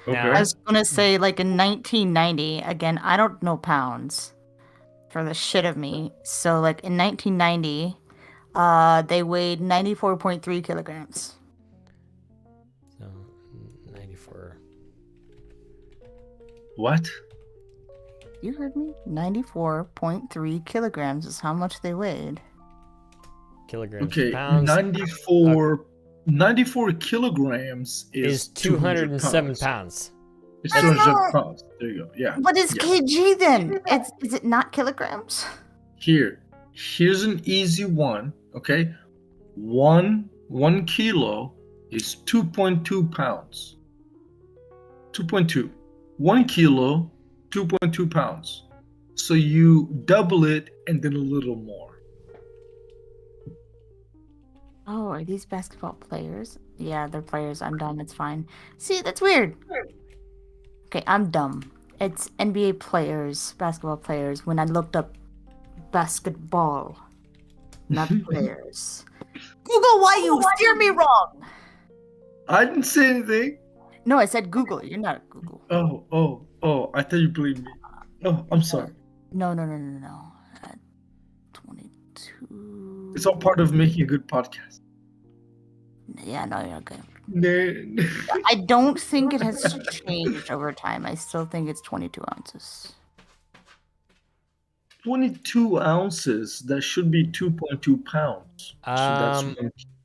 Now, I was gonna say, like, in 1990, again, I don't know pounds for the shit of me. So, like, in 1990, they weighed 94.3 kilograms. So, 94. What? You heard me? 94.3 kilograms is how much they weighed. Kilograms. Okay, pounds. 94 kilograms is 207 pounds. It's That's 207 pounds. There you go. Yeah. What is yeah. kg then? Is it not kilograms? Here's an easy one. Okay, one kilo is 2.2 pounds. 2.2. 1 kilo, 2.2 pounds. So you double it and then a little more. Oh, are these basketball players? Yeah, they're players. I'm dumb. It's fine. See, that's weird. Okay, I'm dumb. It's NBA players, basketball players. When I looked up basketball, not players. Google, why you steer me wrong? I didn't say anything. No, I said Google. You're not at Google. Oh, I thought you believed me. Oh, I'm sorry. No. 22. It's all part of making a good podcast. Yeah, no, you're okay. No. I don't think it has changed over time. I still think it's 22 ounces. 22 ounces. That should be 2.2 pounds.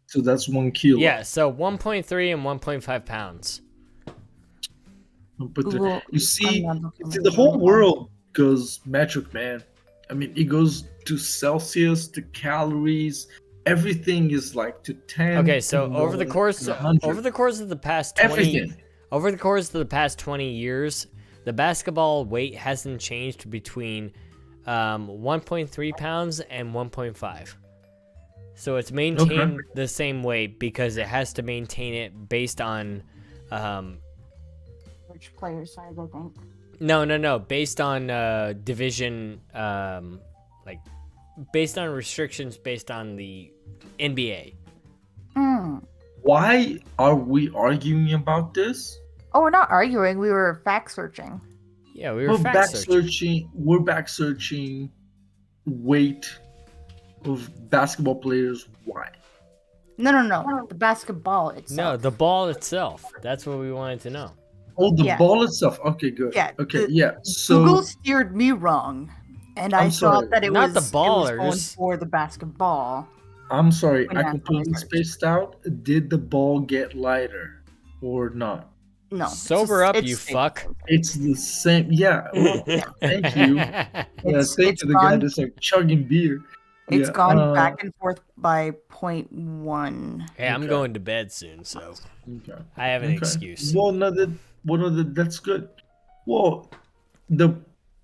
So that's 1 kilo. Yeah, so 1.3 and 1.5 pounds. But you see, the whole world goes metric, man. I mean, it goes to Celsius, to calories. Everything is like to 10. Okay, so over the course of the past 20 years, the basketball weight hasn't changed between 1.3 pounds and 1.5. So it's maintained the same weight because it has to maintain it based on which player size, I think. No, based on division, like based on restrictions based on the NBA. Why are we arguing about this? Oh, we're not arguing. We were fact searching. Yeah, we were fact searching. We're back searching weight of basketball players. Why? No. The basketball itself. No, the ball itself. That's what we wanted to know. Oh, the ball itself. Okay, good. Yeah. Okay, yeah. So Google steered me wrong, and I thought that it not was the ballers. It was going for the basketball. I'm sorry, I completely spaced out. Did the ball get lighter or not? No. Sober up, you fuck. It's the same. Yeah. Well, thank you. Thank you to the guy that's like chugging beer. It's gone back and forth by 0.1. Hey, I'm going to bed soon, so I have an excuse. Well, that's good. Well, the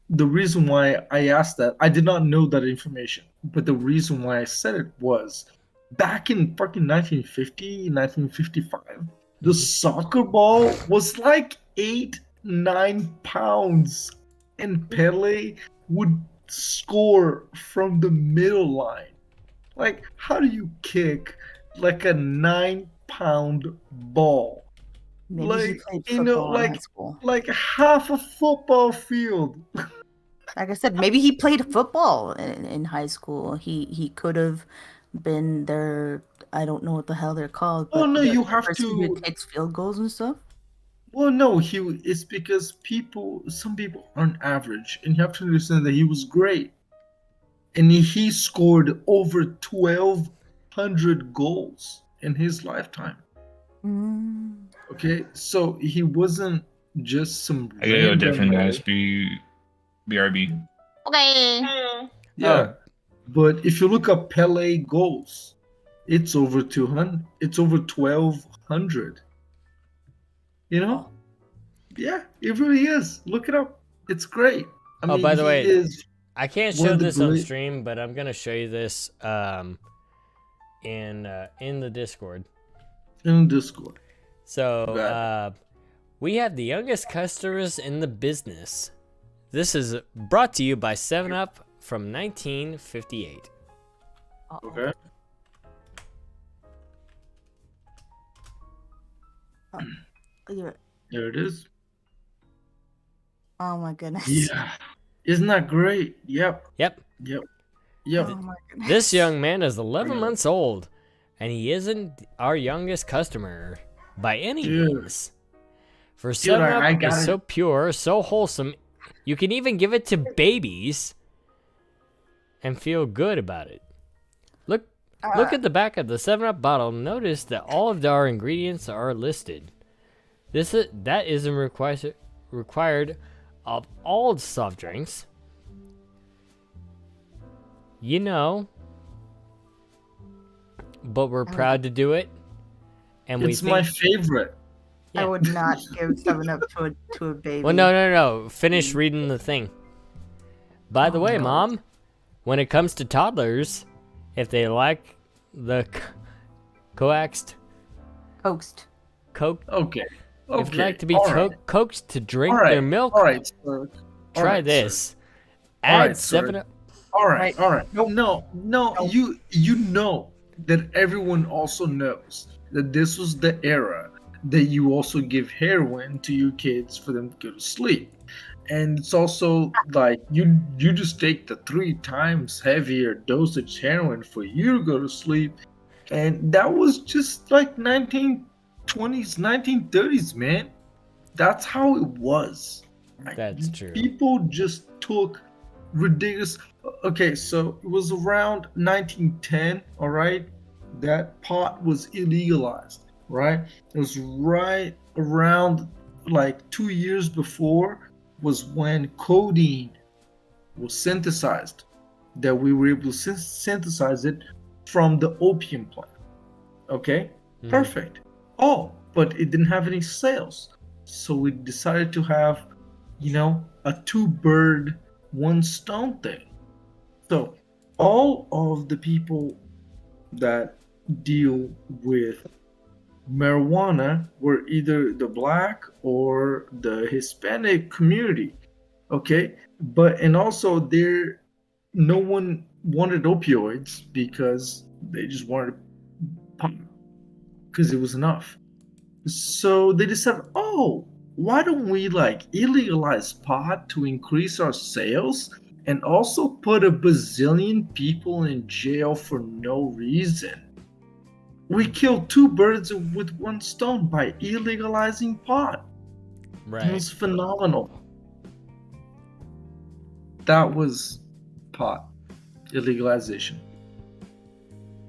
reason why I asked that, I did not know that information, but the reason why I said it was back in fucking 1950, 1955, the soccer ball was like 8-9 pounds, and Pele would score from the middle line. Like, how do you kick like a 9-pound ball? Maybe like, he played football in high school. Like half a football field. Like I said, maybe he played football in high school. He could have been there. I don't know what the hell they're called. Oh no, you have person to. who takes field goals and stuff. Well, no, it's because some people aren't average, and you have to understand that he was great. and he scored over 1,200 goals in his lifetime. Okay, so he wasn't just some I gotta go random different, guy. guys. BRB. Okay. Yeah, but if you look up Pele goals, it's over 200. It's over 1,200. You know? Yeah, it really is. Look it up. It's great. I mean, by the he way, is I can't one show of the this on great- stream, but I'm gonna show you this in the Discord. In Discord. So we have the youngest customers in the business. This is brought to you by 7-Up from 1958. Okay. There it is. Oh my goodness. Yeah. Isn't that great? Yep. Yep. Yep. Oh my goodness. This young man is 11 months old, and he isn't our youngest customer by any means. For Dude, I 7-Up got is it. so pure, so wholesome, you can even give it to babies and feel good about it. Look at the back of the 7-Up bottle. Notice that all of our ingredients are listed. That isn't required of all soft drinks. You know, but we're proud to do it, and It's my favorite. I would not give 7-Up to a baby. Well, no. Finish reading the thing. By the way, Mom, when it comes to toddlers, if they like the coaxed, Okay. if they like to be all right. coaxed to drink All right, their milk, all right, sir. All try right, this. sir. Add All right, sir. 7-Up. All right. No. You know that everyone also knows that this was the era that you also give heroin to your kids for them to go to sleep. And it's also like you just take the 3 times heavier dosage heroin for you to go to sleep. And that was just like 1920s, 1930s, man. That's how it was. That's true. People just took ridiculous. Okay, so it was around 1910, all right? That pot was illegalized, right? It was right around like 2 years before was when codeine was synthesized, that we were able to synthesize it from the opium plant. Okay, perfect. Oh, but it didn't have any sales. So we decided to have, a 2-bird, 1-stone thing. So all of the people that deal with marijuana were either the black or the Hispanic community. Okay, and also no one wanted opioids because they just wanted pot because it was enough. So they decided, why don't we illegalize pot to increase our sales and also put a bazillion people in jail for no reason? We killed 2 birds with 1 stone by illegalizing pot. Right. It was phenomenal. That was pot illegalization.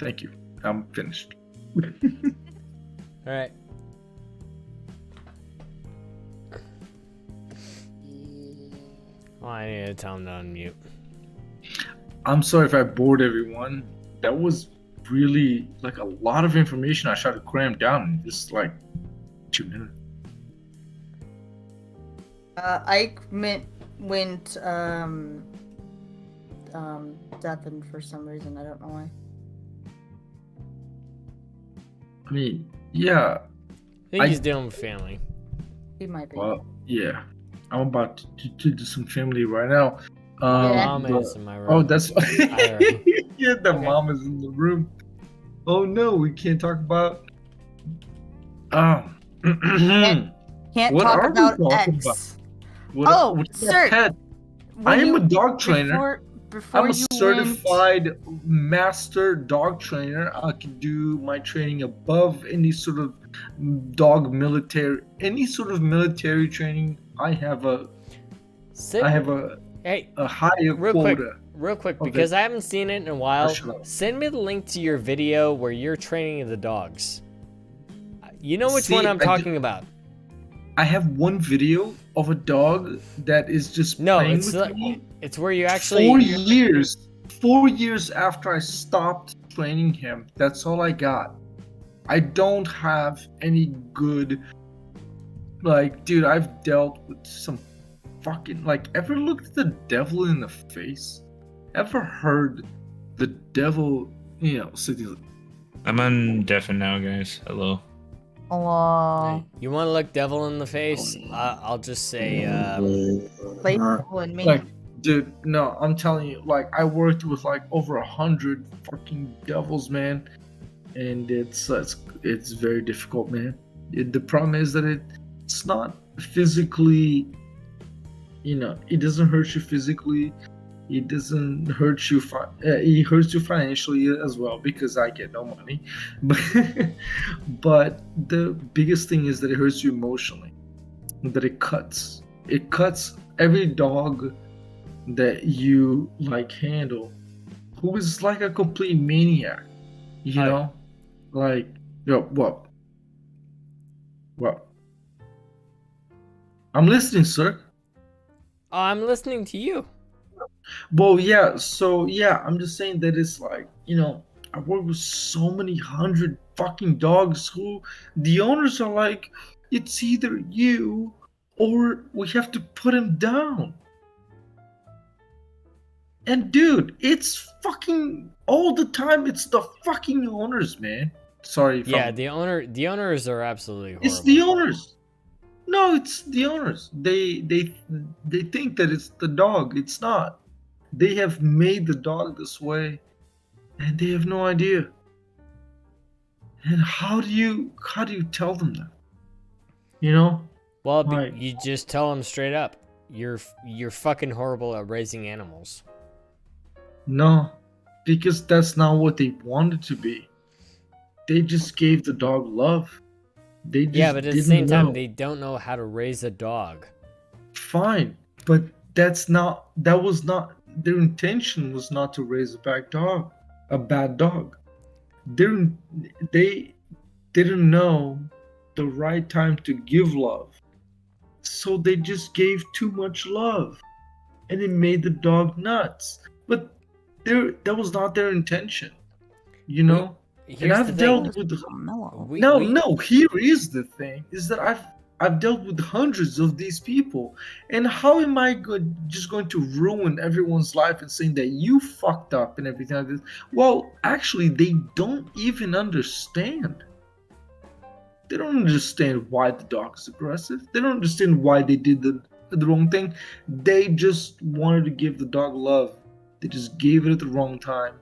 Thank you. I'm finished. All right. Oh, I need to tell him to unmute. I'm sorry if I bored everyone. That was really a lot of information I tried to cram down in just 2 minutes. Ike went deafened for some reason. I don't know why. I mean, yeah. I think he's dealing with family. He might be. Well, yeah. I'm about to do some family right now. Mom is in my room. Oh, that's yeah. The Okay. mom is in the room. Oh no, we can't talk about. Can't What talk are we about talking X. about? What's that sir. pet? I am a dog trainer. Before I'm a you certified master dog trainer. I can do my training above any sort of military training. I have a higher Hey, quota. real quick, Okay. because I haven't seen it in a while, Sure. send me the link to your video where you're training the dogs. You know which See, one I'm I talking about. I have one video of a dog that is just No, playing it's with me. it's where you actually 4 years after I stopped training him. That's all I got. I don't have any good, like, dude, I've dealt with some fucking, like, ever looked the devil in the face? Ever heard the devil, sitting? I'm on deafen now, guys. Hello. Hello. You want to look devil in the face? I'll just say, Play devil in me. Like, dude, no, I'm telling you, like, I worked with like over 100 fucking devils, man, and it's very difficult, man. The problem is that it's not physically, it doesn't hurt you physically. It doesn't hurt you. It hurts you financially as well because I get no money. But the biggest thing is that it hurts you emotionally. That it cuts. It cuts every dog that you like handle, who is like a complete maniac. You know, like what? I'm listening, sir. oh, I'm listening to you. Well, yeah, so yeah, I'm just saying that it's like, I work with so many 100 fucking dogs who the owners are like, it's either you or we have to put him down. And dude, it's fucking all the time, it's the fucking owners, man. Sorry if Yeah, I'm- the owners are absolutely horrible. It's the owners. No, it's the owners. They think that it's the dog. It's not. They have made the dog this way, and they have no idea. And how do you tell them that? Well, you just tell them straight up. You're fucking horrible at raising animals. No, because that's not what they wanted to be. They just gave the dog love. They just Yeah, but at the didn't same time, know. they don't know how to raise a dog. Fine, but that was not their intention. Was not to raise a bad dog. They didn't know the right time to give love, so they just gave too much love, and it made the dog nuts. But that was not their intention, And here's I've the dealt thing. with no. Here is the thing: is that I've dealt with hundreds of these people, and how am I just going to ruin everyone's life and saying that you fucked up and everything like this? Well, actually, they don't even understand. They don't understand why the dog is aggressive. They don't understand why they did the wrong thing. They just wanted to give the dog love. They just gave it at the wrong time,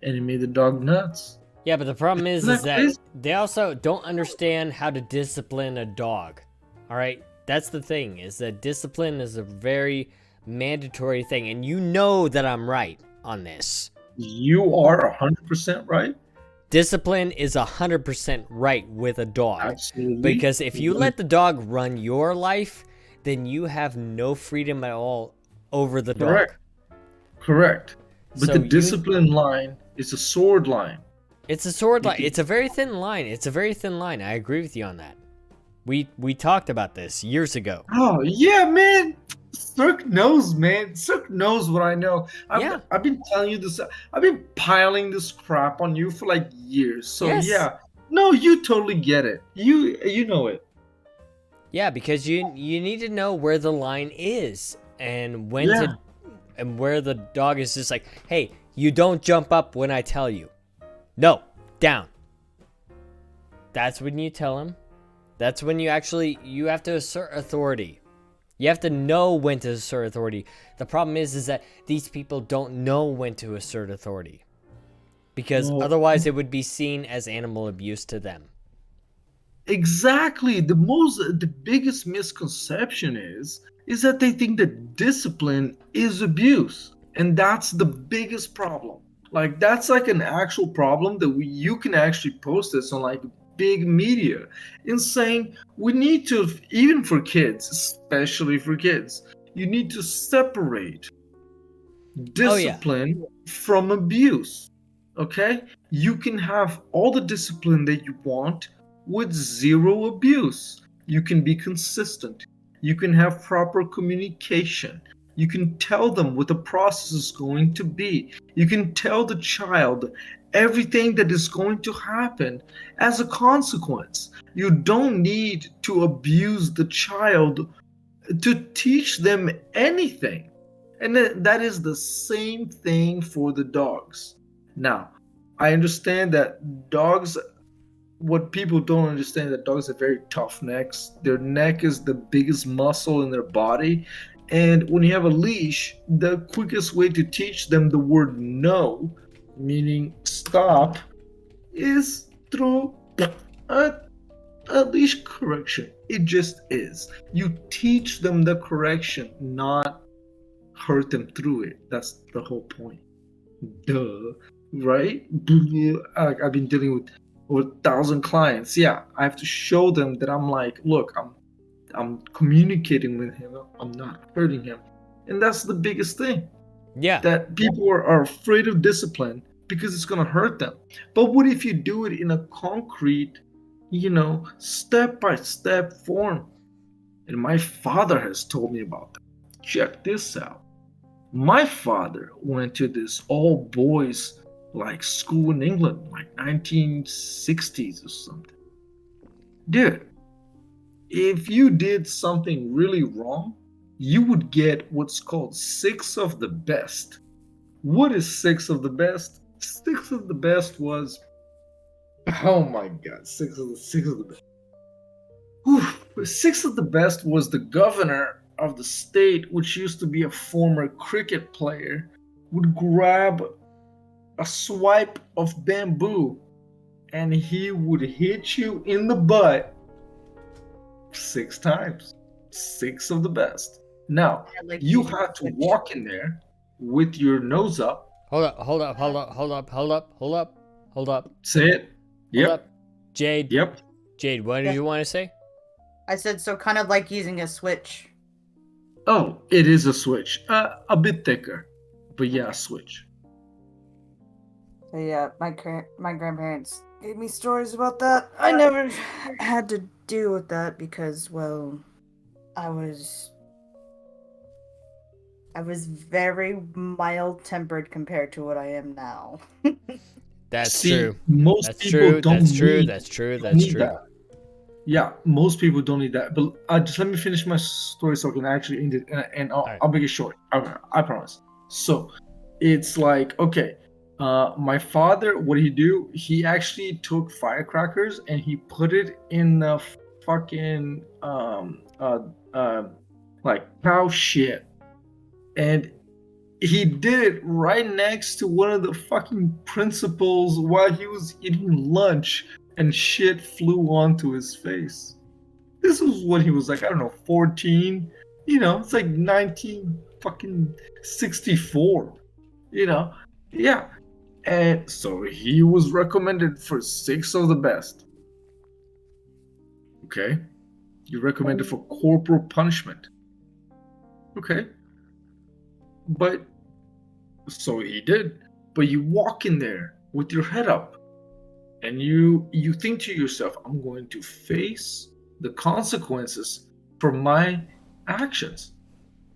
and it made the dog nuts. Yeah, but the problem is Isn't that that crazy? they also don't understand how to discipline a dog. All right, that's the thing, is that discipline is a very mandatory thing, and you know that I'm right on this. You are 100% right. Discipline is 100% right with a dog. Absolutely. Because if you let the dog run your life, then you have no freedom at all over the dog. Correct. But So the you- discipline line is a sword line. It's a sword line. It's a very thin line. It's a very thin line. I agree with you on that. We talked about this years ago. Oh yeah, man. Cirque knows, man. Cirque knows what I know. I've been telling you this. I've been piling this crap on you for like years. So Yes. yeah. No, you totally get it. You know it. Yeah, because you need to know where the line is and when Yeah. to, and where the dog is just like, hey, you don't jump up when I tell you. No, down. That's when you tell him. That's when you have to assert authority. You have to know when to assert authority. The problem is that these people don't know when to assert authority. Because Well- otherwise it would be seen as animal abuse to them. Exactly. The biggest misconception is that they think that discipline is abuse, and that's the biggest problem. Like that's like an actual problem that you can actually post this on like big media and saying we need to, even for kids, especially for kids, you need to separate discipline from abuse. Okay? You can have all the discipline that you want with zero abuse. You can be consistent. You can have proper communication. You can tell them what the process is going to be. You can tell the child everything that is going to happen as a consequence. You don't need to abuse the child to teach them anything. And that is the same thing for the dogs. Now, I understand that dogs, what people don't understand, that dogs have very tough necks. Their neck is the biggest muscle in their body. And when you have a leash, the quickest way to teach them the word no, meaning stop, is through a leash correction. It just is. You teach them the correction, not hurt them through it. That's the whole point. Duh. Right? I've been dealing with over 1,000 clients. Yeah, I have to show them that I'm like, look, I'm communicating with him. I'm not hurting him. And that's the biggest thing. Yeah. That people are afraid of discipline because it's going to hurt them. But what if you do it in a concrete, step-by-step form? And my father has told me about that. Check this out. My father went to this all-boys school in England, 1960s or something. Dude, if you did something really wrong, you would get what's called 6 of the best. What is 6 of the best? 6 of the best was, oh my god, 6 of the best. Whew, 6 of the best was the governor of the state, which used to be a former cricket player, would grab a swipe of bamboo and he would hit you in the butt 6 times. 6 of the best. Now, you have to walk in there with your nose up. Hold up. Say it. Yep. Hold up. Jade. Yep. Jade, what did you want to say? I said, so kind of like using a switch. Oh, it is a switch. A bit thicker. But yeah, a switch. So yeah, my grandparents gave me stories about that. I never had to deal with that because, well, I was very mild-tempered compared to what I am now. That's See, true. Most That's people true. don't That's true. need- That's true. don't That's need true. that. Yeah, most people don't need that. But just let me finish my story so I can actually end it, and I'll make it short. I promise. So, it's like, okay, my father, what did he do? He actually took firecrackers and he put it in the fucking cow shit, and he did it right next to one of the fucking principals while he was eating lunch, and shit flew onto his face. This was when he was like, I don't know, 14. It's like 1964. Yeah. And so he was recommended for 6 of the best. Okay? You recommended for corporal punishment. Okay. But so he did. But you walk in there with your head up and you think to yourself, I'm going to face the consequences for my actions.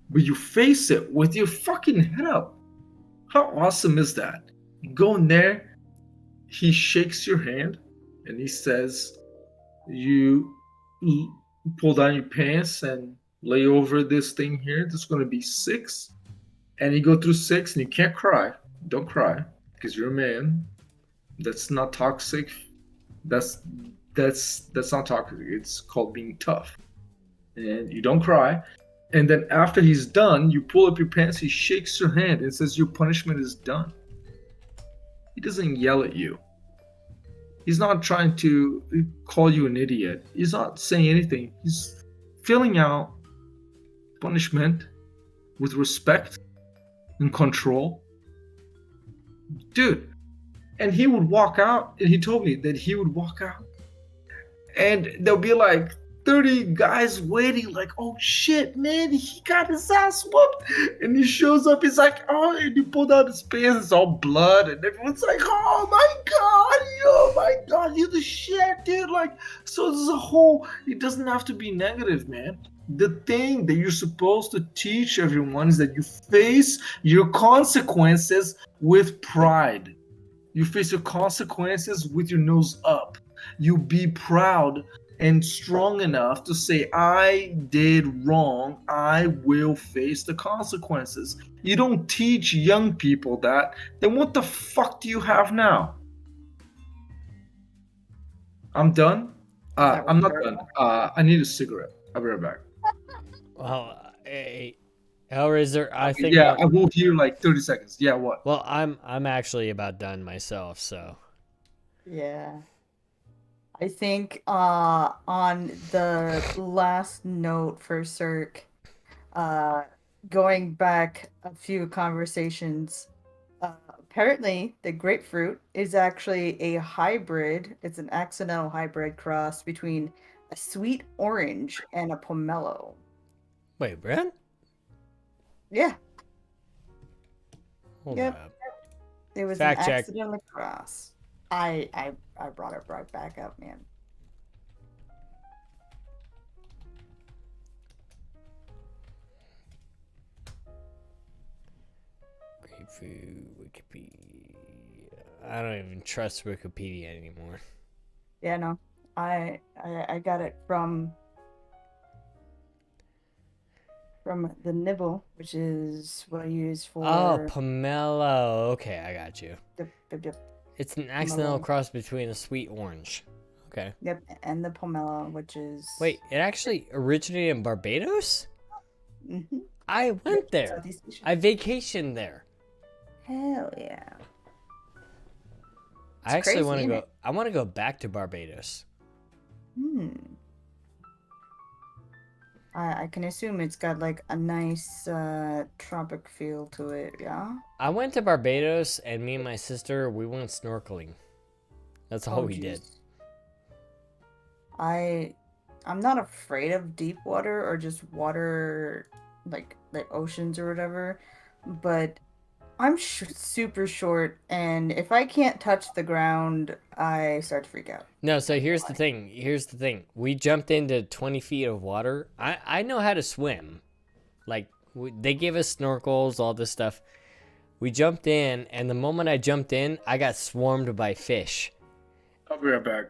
But you face it with your fucking head up. How awesome is that? You go in there, he shakes your hand and he says, you pull down your pants and lay over this thing here. There's going to be 6. And you go through 6 and you can't cry. Don't cry because you're a man. That's not toxic. That's not toxic. It's called being tough. And you don't cry. And then after he's done, you pull up your pants, he shakes your hand and says your punishment is done. He doesn't yell at you. He's not trying to call you an idiot. He's not saying anything. He's filling out punishment with respect and control. Dude. And he would walk out, and he told me that he would walk out, and there'll be like 30 guys waiting, like, oh shit, man, he got his ass whooped. And he shows up, he's like, oh, and he pulled out his pants, it's all blood, and everyone's like, oh my god, you're the shit, dude. Like, so there's a whole, it doesn't have to be negative, man. The thing that you're supposed to teach everyone is that you face your consequences with pride. You face your consequences with your nose up. You be proud and strong enough to say, I did wrong. I will face the consequences. You don't teach young people that, then what the fuck do you have now? I'm done. I'm not done. I need a cigarette. I'll be right back. Well, hey, Hellraiser, I think. Yeah, I will hear like 30 seconds. Yeah, what? Well, I'm actually about done myself, so. Yeah. I think on the last note for Syrk, going back a few conversations, apparently the grapefruit is actually a hybrid. It's an accidental hybrid cross between a sweet orange and a pomelo. Wait, Brad? Yeah. Hold Yep. up. It was Fact an check. accidental cross. I brought it right back up, man. Grapefruit, Wikipedia. I don't even trust Wikipedia anymore. Yeah, no. I got it from the nibble, which is what I use for. Oh, pomelo. Okay, I got you. Yep. It's an accidental Pomelo. cross between a sweet orange. Okay. Yep, and the pomelo, which is. Wait, it actually originated in Barbados? Mm-hmm. I went there. Southeast Asia. I vacationed there. Hell yeah. I actually crazy, want to isn't go. it? I want to go back to Barbados. I can assume it's got like a nice tropic feel to it, yeah? I went to Barbados, and me and my sister, we went snorkeling. That's all Oh, we did. jeez. I'm not afraid of deep water or just water like oceans or whatever, but I'm super short, and if I can't touch the ground, I start to freak out. No, so here's the thing. We jumped into 20 feet of water. I know how to swim. Like, they gave us snorkels, all this stuff. We jumped in, and the moment I jumped in, I got swarmed by fish. I'll be right back.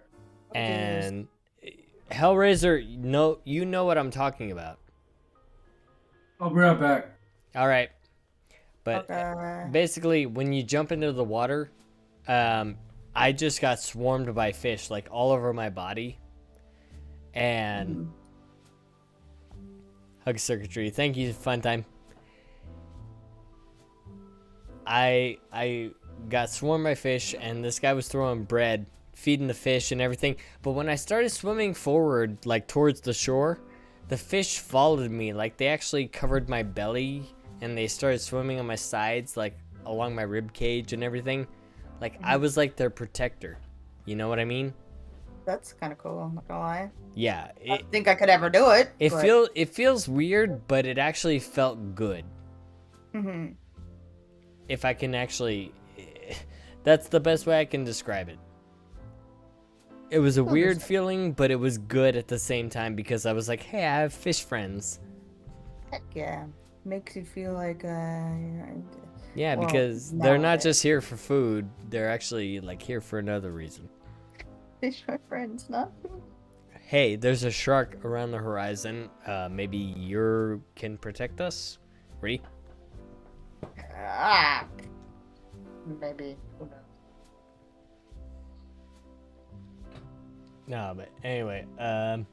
And Hellraiser, you know what I'm talking about. I'll be right back. All right. But basically, when you jump into the water, I just got swarmed by fish, like all over my body. And hug Syrkatrii. Thank you, fun time. I got swarmed by fish, and this guy was throwing bread, feeding the fish and everything. But when I started swimming forward, like towards the shore, the fish followed me. Like, they actually covered my belly, and they started swimming on my sides, like along my rib cage and everything. Like, I was like their protector. You know what I mean? That's kind of cool, I'm not gonna lie. Yeah. I don't think I could ever do it. It feels weird, but it actually felt good. Mm-hmm. If I can actually, that's the best way I can describe it. It was a weird feeling, but it was good at the same time, because I was like, hey, I have fish friends. Heck yeah. Makes you feel like Yeah, well, because they're not nowadays. just here for food, they're actually like here for another reason. Fish are friends, not Hey, there's a shark around the horizon. Maybe you can protect us? Ready? maybe. Who knows? No, but anyway, Don't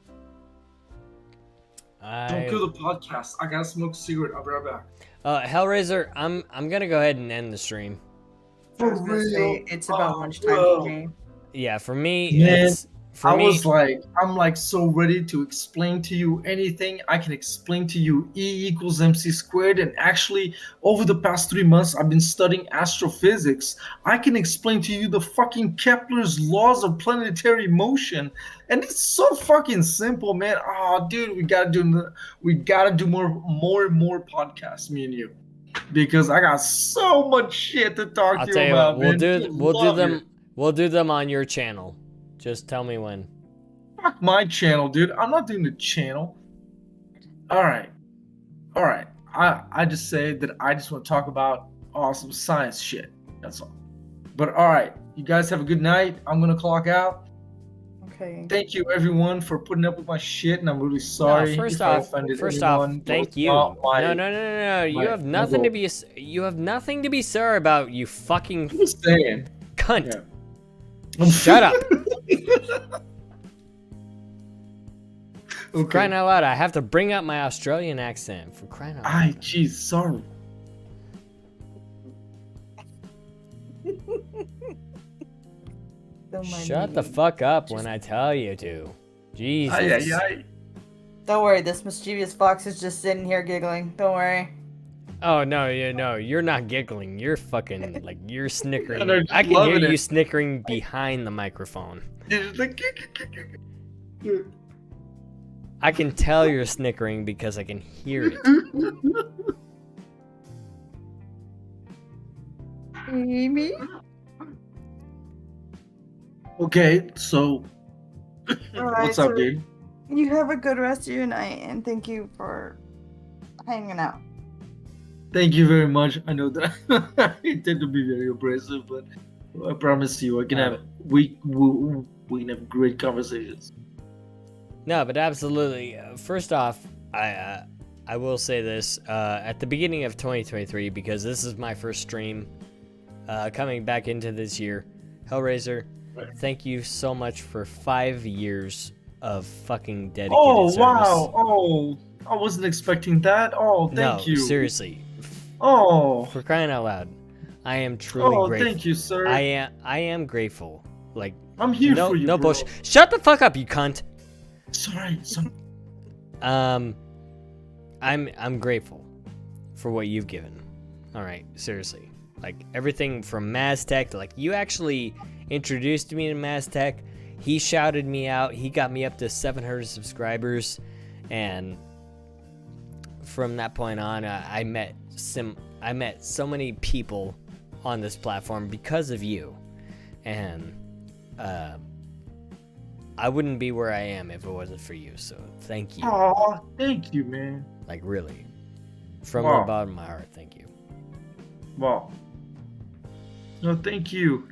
kill the podcast. I gotta smoke a cigarette. I'll be right back. Hellraiser, I'm gonna go ahead and end the stream. I was gonna say, it's about lunchtime for me. Yeah, for me, Man, For I me, was like, I'm like so ready to explain to you anything. I can explain to you E equals MC squared. And actually, over the past 3 months, I've been studying astrophysics. I can explain to you the fucking Kepler's laws of planetary motion. And it's so fucking simple, man. Oh, dude, we gotta do more and more podcasts, me and you. Because I got so much shit to talk I'll to tell you you about, what, man. we'll do them on your channel. Just tell me when. Fuck my channel, dude. I'm not doing the channel. All right. I just say that I just want to talk about awesome science shit. That's all. But all right, you guys have a good night. I'm gonna clock out. Okay. Thank you everyone for putting up with my shit, and I'm really sorry First if I off, offended anyone. thank you. No. You have nothing to be. You have nothing to be sorry about. You fucking. I'm just saying. Cunt. Yeah. Shut up. For crying out loud, I have to bring out my Australian accent. For crying out loud. Jeez, sorry. Shut the fuck up when I tell you to. Jesus. Don't worry, this mischievous fox is just sitting here giggling. Don't worry. Oh no, you're not giggling. You're fucking like you're snickering. they're just I can hear loving you it. snickering behind the microphone. I can tell you're snickering because I can hear it. Amy? Okay, so what's up, dude? You have a good rest of your night, and thank you for hanging out. Thank you very much. I know that I tend to be very abrasive, but I promise you, I can have we can have great conversations. No, but absolutely. First off, I will say this at the beginning of 2023 because this is my first stream coming back into this year. Hellraiser, thank you so much for 5 years of fucking dedicated service. Wow! Oh, I wasn't expecting that. Oh, thank you. No, seriously. Oh, for crying out loud, I am truly grateful. Thank you, sir. I am grateful. Like I'm here for you, no bro. bullshit. Shut the fuck up, you cunt. Sorry. I'm grateful for what you've given. All right, seriously. Like everything from Maztec to like you actually introduced me to Maztec. He shouted me out. He got me up to 700 subscribers, and from that point on, I met so many people on this platform because of you, and I wouldn't be where I am if it wasn't for you. So thank you. Oh, thank you, man. Like really, from the bottom of my heart, thank you. Wow. No, thank you.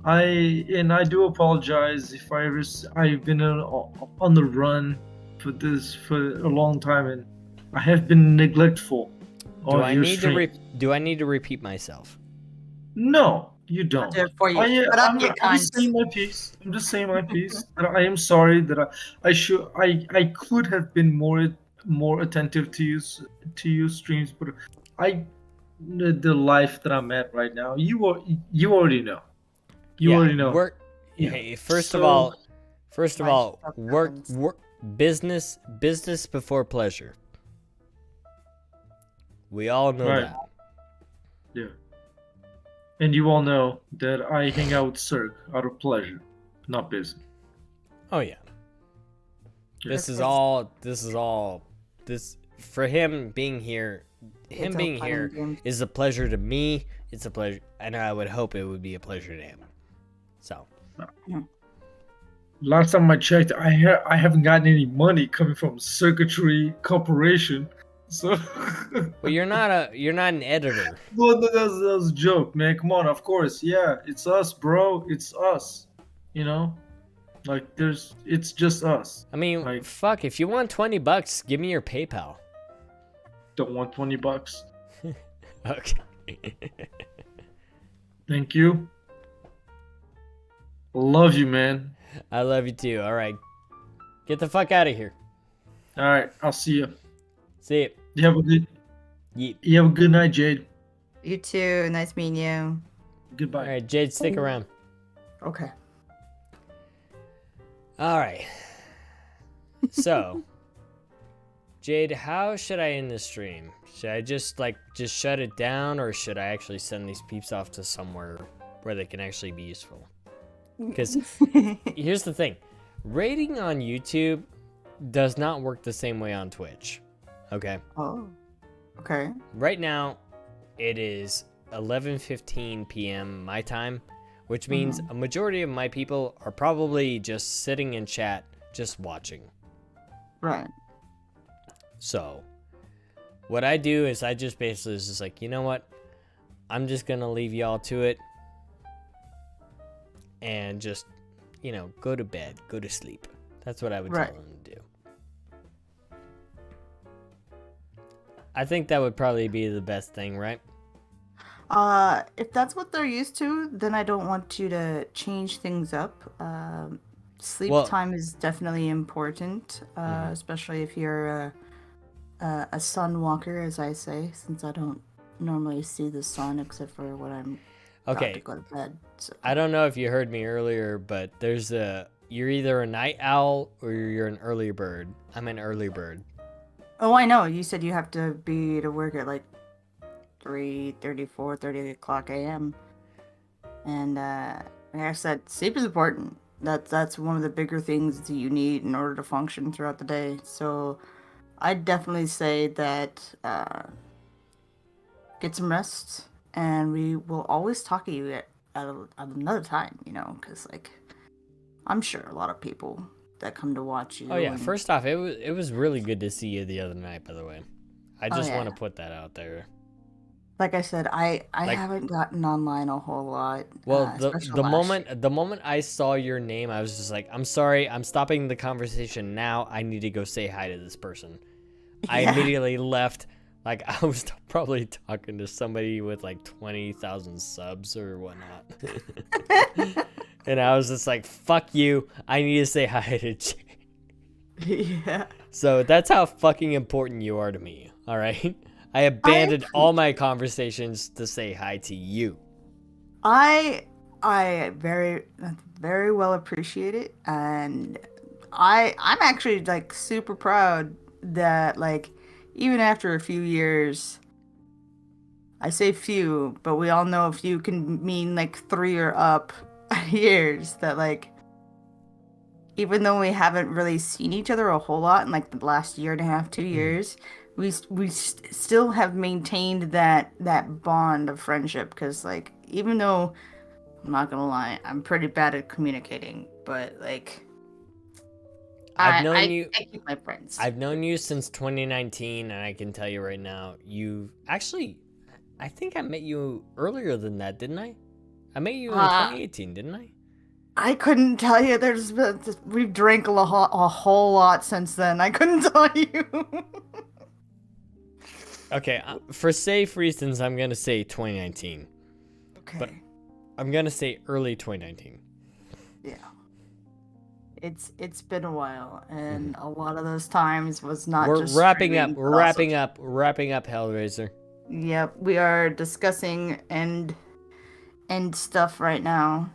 I do apologize if I've been on the run for a long time, and I have been neglectful. Do I need to repeat myself? No, you don't. I'll do it for you. I'm just saying my piece. I'm just saying my piece. That I am sorry that I could have been more attentive to you streams, but the life that I'm at right now, you already know. You already know. Hey, first of all, work business before pleasure. We all know that. Yeah. And you all know that I hang out with Syrk out of pleasure, not business. Oh yeah. This for him being here. Him being here is a pleasure to me. It's a pleasure, and I would hope it would be a pleasure to him. So. Last time I checked, I haven't gotten any money coming from Syrkatrii Corporation. So. Well, you're not an editor. Well, that was a joke, man. Come on, of course, yeah, it's us, bro. It's us. You know, like it's just us. I mean, like, fuck. If you want $20, give me your PayPal. Don't want $20. Okay. Thank you. Love you, man. I love you too. All right, get the fuck out of here. All right, I'll see you. See you. You have a good. You have a good night, Jade. You too. Nice meeting you. Goodbye. All right, Jade, stick around. Okay. All right. So, Jade, how should I end the stream? Should I just shut it down, or should I actually send these peeps off to somewhere where they can actually be useful? Because here's the thing. Rating on YouTube does not work the same way on Twitch. Okay? Oh. Okay. Right now, it is 11:15 p.m. my time, which means a majority of my people are probably just sitting in chat, just watching. Right. So, what I do is I just basically is just like, you know what? I'm just going to leave y'all to it. And just, go to bed, go to sleep. That's what I would tell them to do. I think that would probably be the best thing, right? If that's what they're used to, then I don't want you to change things up. Sleep time is definitely important, especially if you're a sun walker, as I say, since I don't normally see the sun except for when I'm about to go to bed. So. I don't know if you heard me earlier, but you're either a night owl or you're an early bird. I'm an early bird. Oh, I know. You said you have to be to work at like 3:30 o'clock a.m. And like I said, sleep is important. That's one of the bigger things that you need in order to function throughout the day. So I'd definitely say that get some rest, and we will always talk to you at another time, because I'm sure a lot of people that come to watch you. Oh yeah, first off, it was really good to see you the other night, by the way. I just want to put that out there. Like I said, I haven't gotten online a whole lot. Well, the moment I saw your name, I was just like, I'm sorry, I'm stopping the conversation now. I need to go say hi to this person. I immediately left. Like, I was probably talking to somebody with 20,000 subs or whatnot. And I was just like, fuck you. I need to say hi to Jay. Yeah. So that's how fucking important you are to me. All right. I abandoned all my conversations to say hi to you. I very, very well appreciate it, and I'm actually super proud that even after a few years, I say few, but we all know a few can mean 3 or up years, that even though we haven't really seen each other a whole lot in the last year and a half, 2 years, we still have maintained that bond of friendship, because even though I'm not gonna lie, I'm pretty bad at communicating, but I keep my friends. I've known you since 2019, and I can tell you right now, I think I met you earlier than that, didn't I? I met you in 2018, didn't I? I couldn't tell you. We've drank a whole lot since then. I couldn't tell you. Okay, for safe reasons, I'm gonna say 2019. Okay. But I'm gonna say early 2019. Yeah. It's been a while, and a lot of those times was not just wrapping up, Hellraiser. Yep, we are discussing end stuff right now.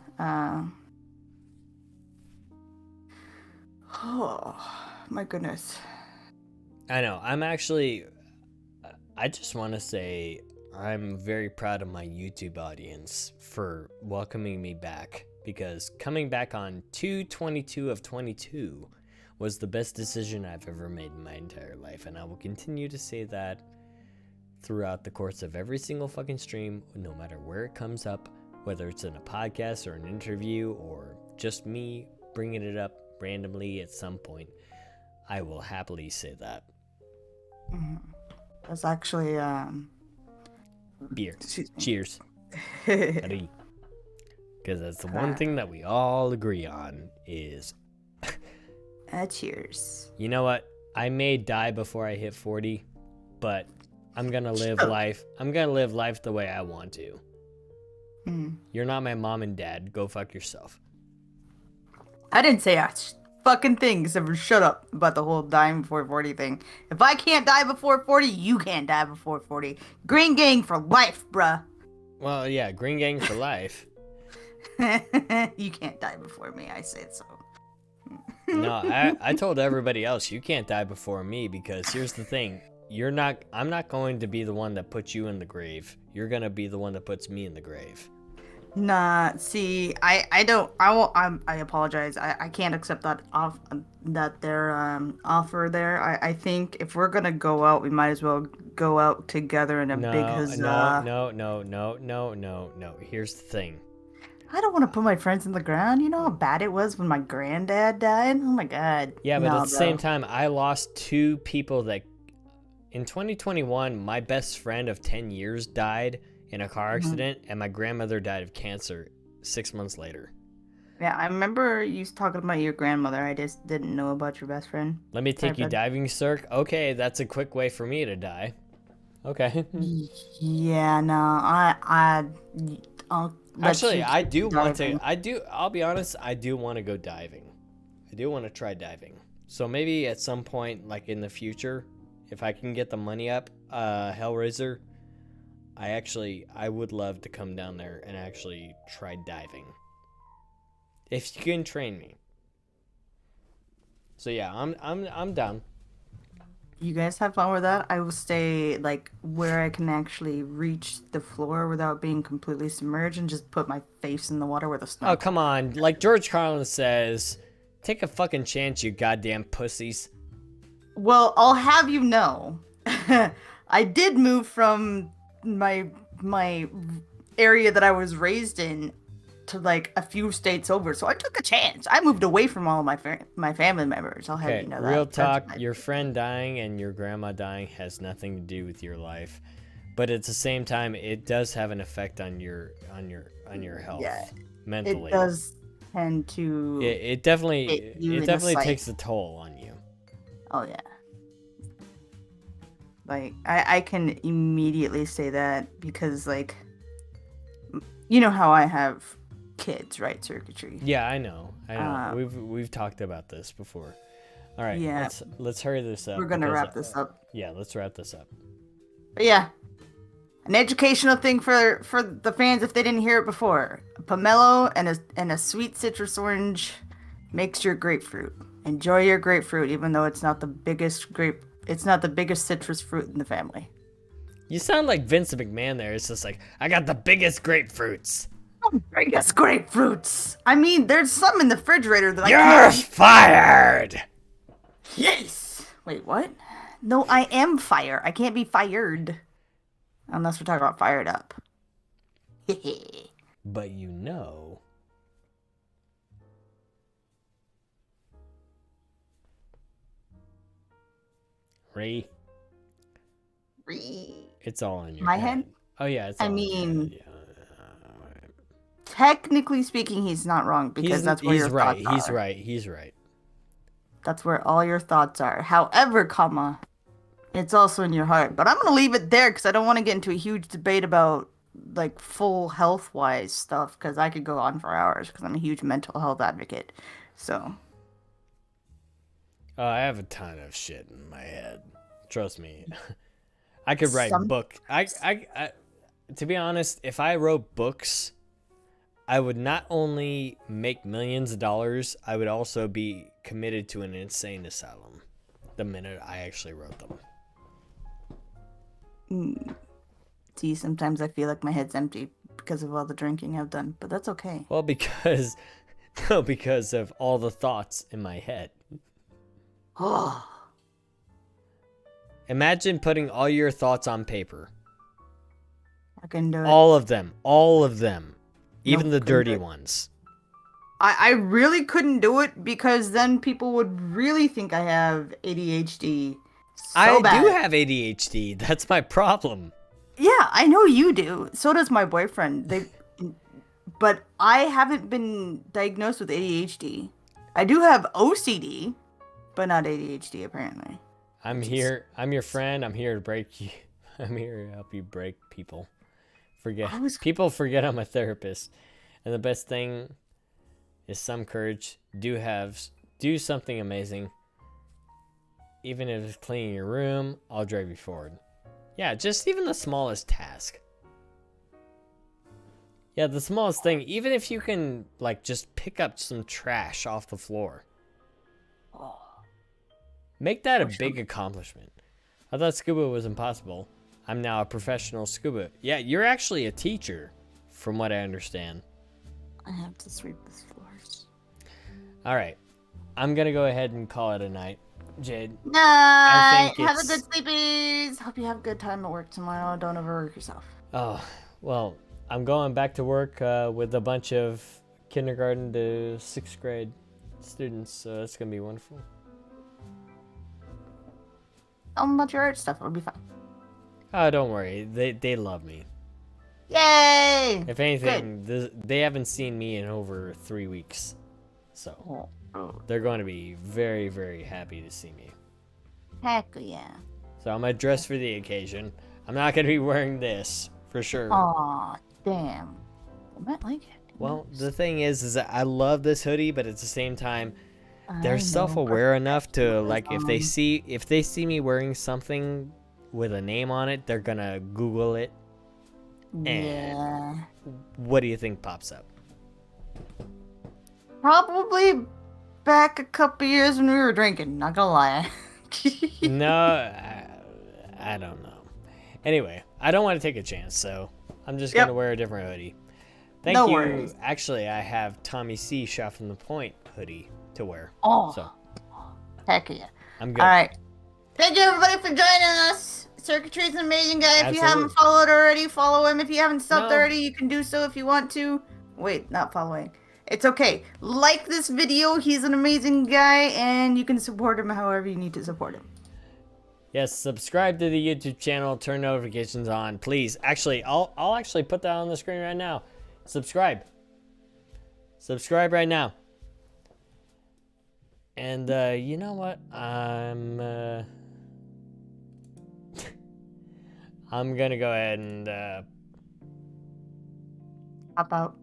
Oh my goodness. I know. I just want to say I'm very proud of my YouTube audience for welcoming me back, because coming back on 2/22 of 22 was the best decision I've ever made in my entire life, and I will continue to say that throughout the course of every single fucking stream, no matter where it comes up, whether it's in a podcast or an interview or just me bringing it up randomly at some point. I will happily say that. That's actually beer. Cheers. Because that's the one thing that we all agree on is cheers. You know what? I may die before I hit 40, but I'm gonna live life. I'm gonna live life the way I want to. You're not my mom and dad. Go fuck yourself. I didn't say a fucking thing, except for shut up about the whole dying before 40 thing. If I can't die before 40, you can't die before 40. Green gang for life, bruh. Well, yeah, green gang for life. You can't die before me, I say so. No, I told everybody else you can't die before me because here's the thing. I'm not going to be the one that puts you in the grave. You're gonna be the one that puts me in the grave. Nah, see, I apologize. I can't accept that their offer there. I think if we're gonna go out, we might as well go out together in a big huzzah. No. Here's the thing. I don't want to put my friends in the ground. You know how bad it was when my granddad died? Oh my god. Yeah, but No, at the bro. same time, I lost 2 people that in 2021, my best friend of 10 years died in a car accident, and my grandmother died of cancer 6 months later. Yeah, I remember you talking about your grandmother. I just didn't know about your best friend. Let me take you bud. diving, Sirk. Okay, that's a quick way for me to die. Okay. Yeah, no, I'll let Actually, you I keep do want diving. to. I'll be honest. I do want to go diving. I do want to try diving. So maybe at some point, like in the future, if I can get the money up, Hellraiser, I would love to come down there and actually try diving. If you can train me. So yeah, I'm down. You guys have fun with that. I will stay like where I can actually reach the floor without being completely submerged and just put my face in the water with a snorkel. Oh, come on. Like George Carlin says, take a fucking chance, you goddamn pussies. Well, I'll have you know, I did move from my area that I was raised in to like a few states over, so I took a chance. I moved away from all of my family members. I'll have Okay, you know that. real That's talk, my- your friend dying and your grandma dying has nothing to do with your life. But at the same time, it does have an effect on your health. Yeah, mentally. It does tend to. It definitely hit you in the definitely psyche. takes a toll on you. Oh yeah. Like I can immediately say that because like you know how I have kids, right, Syrkatrii? Yeah, I know. We've talked about this before. All right, Yeah. let's hurry this up. We're gonna because, wrap this up. Yeah, let's wrap this up. But yeah, an educational thing for the fans if they didn't hear it before. A pomelo and a sweet citrus orange makes your grapefruit. Enjoy your grapefruit, even though it's not the biggest citrus fruit in the family. You sound like Vincent McMahon there. It's just like, I got the biggest grapefruits. Biggest grapefruits. I mean, there's some in the refrigerator that You're I can't. fired. Yes. Wait, what? No, I am fire. I can't be fired. Unless we're talking about fired up. But you know. Ree. It's all on your My head. head? Oh yeah, it's I all on your mean, head. Yeah. technically speaking, he's not wrong because that's where your right. thoughts He's are. right. He's right. That's where all your thoughts are. However, comma, it's also in your heart. But I'm gonna leave it there because I don't want to get into a huge debate about like full health wise stuff because I could go on for hours because I'm a huge mental health advocate. So Oh, I have a ton of shit in my head. Trust me. I could write Some- book. I to be honest, if I wrote books, I would not only make millions of dollars, I would also be committed to an insane asylum the minute I actually wrote them. see, sometimes I feel like my head's empty because of all the drinking I've done, but that's okay. Well, because of all the thoughts in my head. Oh, Imagine putting all your thoughts on paper. I can do it. All of them. Even the couldn't dirty do it. ones. I really couldn't do it because then people would really think I have ADHD. I bad. do have ADHD. That's my problem. Yeah, I know you do. So does my boyfriend. But I haven't been diagnosed with ADHD. I do have OCD, but not ADHD apparently. I'm here. I'm your friend. I'm here to break you. I'm here to help you break people. People forget I'm a therapist. And the best thing is some courage. Do something amazing. Even if it's cleaning your room, I'll drive you forward. Yeah, just even the smallest task. Yeah, the smallest thing. Even if you can, like, just pick up some trash off the floor. Make that a big accomplishment. I thought scuba was impossible. I'm now a professional scuba. Yeah, you're actually a teacher, from what I understand. I have to sweep the floors. All right. I'm going to go ahead and call it a night. Jade. Night. think Have a it's- good sleepies. Hope you have a good time at work tomorrow. Don't overwork yourself. Oh, well, I'm going back to work with a bunch of kindergarten to 6th grade students, so that's going to be wonderful. Tell them about your art stuff. It'll be fine. Oh, don't worry. They love me. Yay! If anything, they haven't seen me in over 3 weeks. So they're going to be very, very happy to see me. Heck yeah. So I'm going to dress for the occasion. I'm not going to be wearing this, for sure. Aw, damn. I might like it. Well, the thing is that I love this hoodie, but at the same time, they're I know. self-aware enough to, like, if they see me wearing something with a name on it, they're gonna Google it. And Yeah. what do you think pops up? Probably back a couple years when we were drinking. Not gonna lie. No, I don't know. Anyway, I don't want to take a chance, so I'm just gonna wear a different hoodie. Thank No you. worries. Actually, I have Tommy C. Shot from the Point hoodie to wear. Oh. So Heck yeah. I'm good. All right. Thank you everybody for joining us. Syrkatrii is an amazing guy. If you haven't Absolutely. followed already, follow him. If you haven't subbed No. already, you can do so if you want to. Wait, not following. It's okay. Like this video. He's an amazing guy, and you can support him however you need to support him. Yes, subscribe to the YouTube channel, turn notifications on, please. Actually, I'll actually put that on the screen right now. Subscribe. Subscribe right now. And you know what? I'm gonna go ahead and Hop out.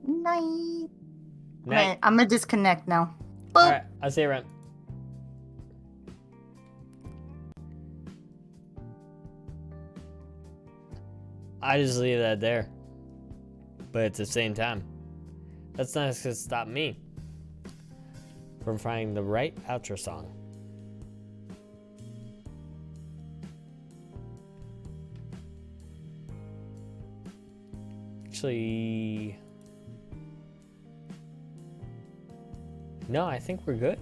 Night. Night. I'm gonna disconnect now. All right, I'll see you around. I just leave that there. But at the same time, that's not gonna stop me from finding the right outro song. Actually, no, I think we're good.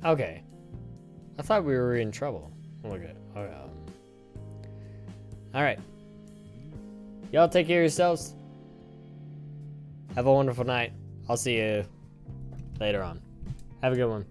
Okay. I thought we were in trouble. Look at. Okay. All right. Y'all take care of yourselves. Have a wonderful night. I'll see you later on. Have a good one.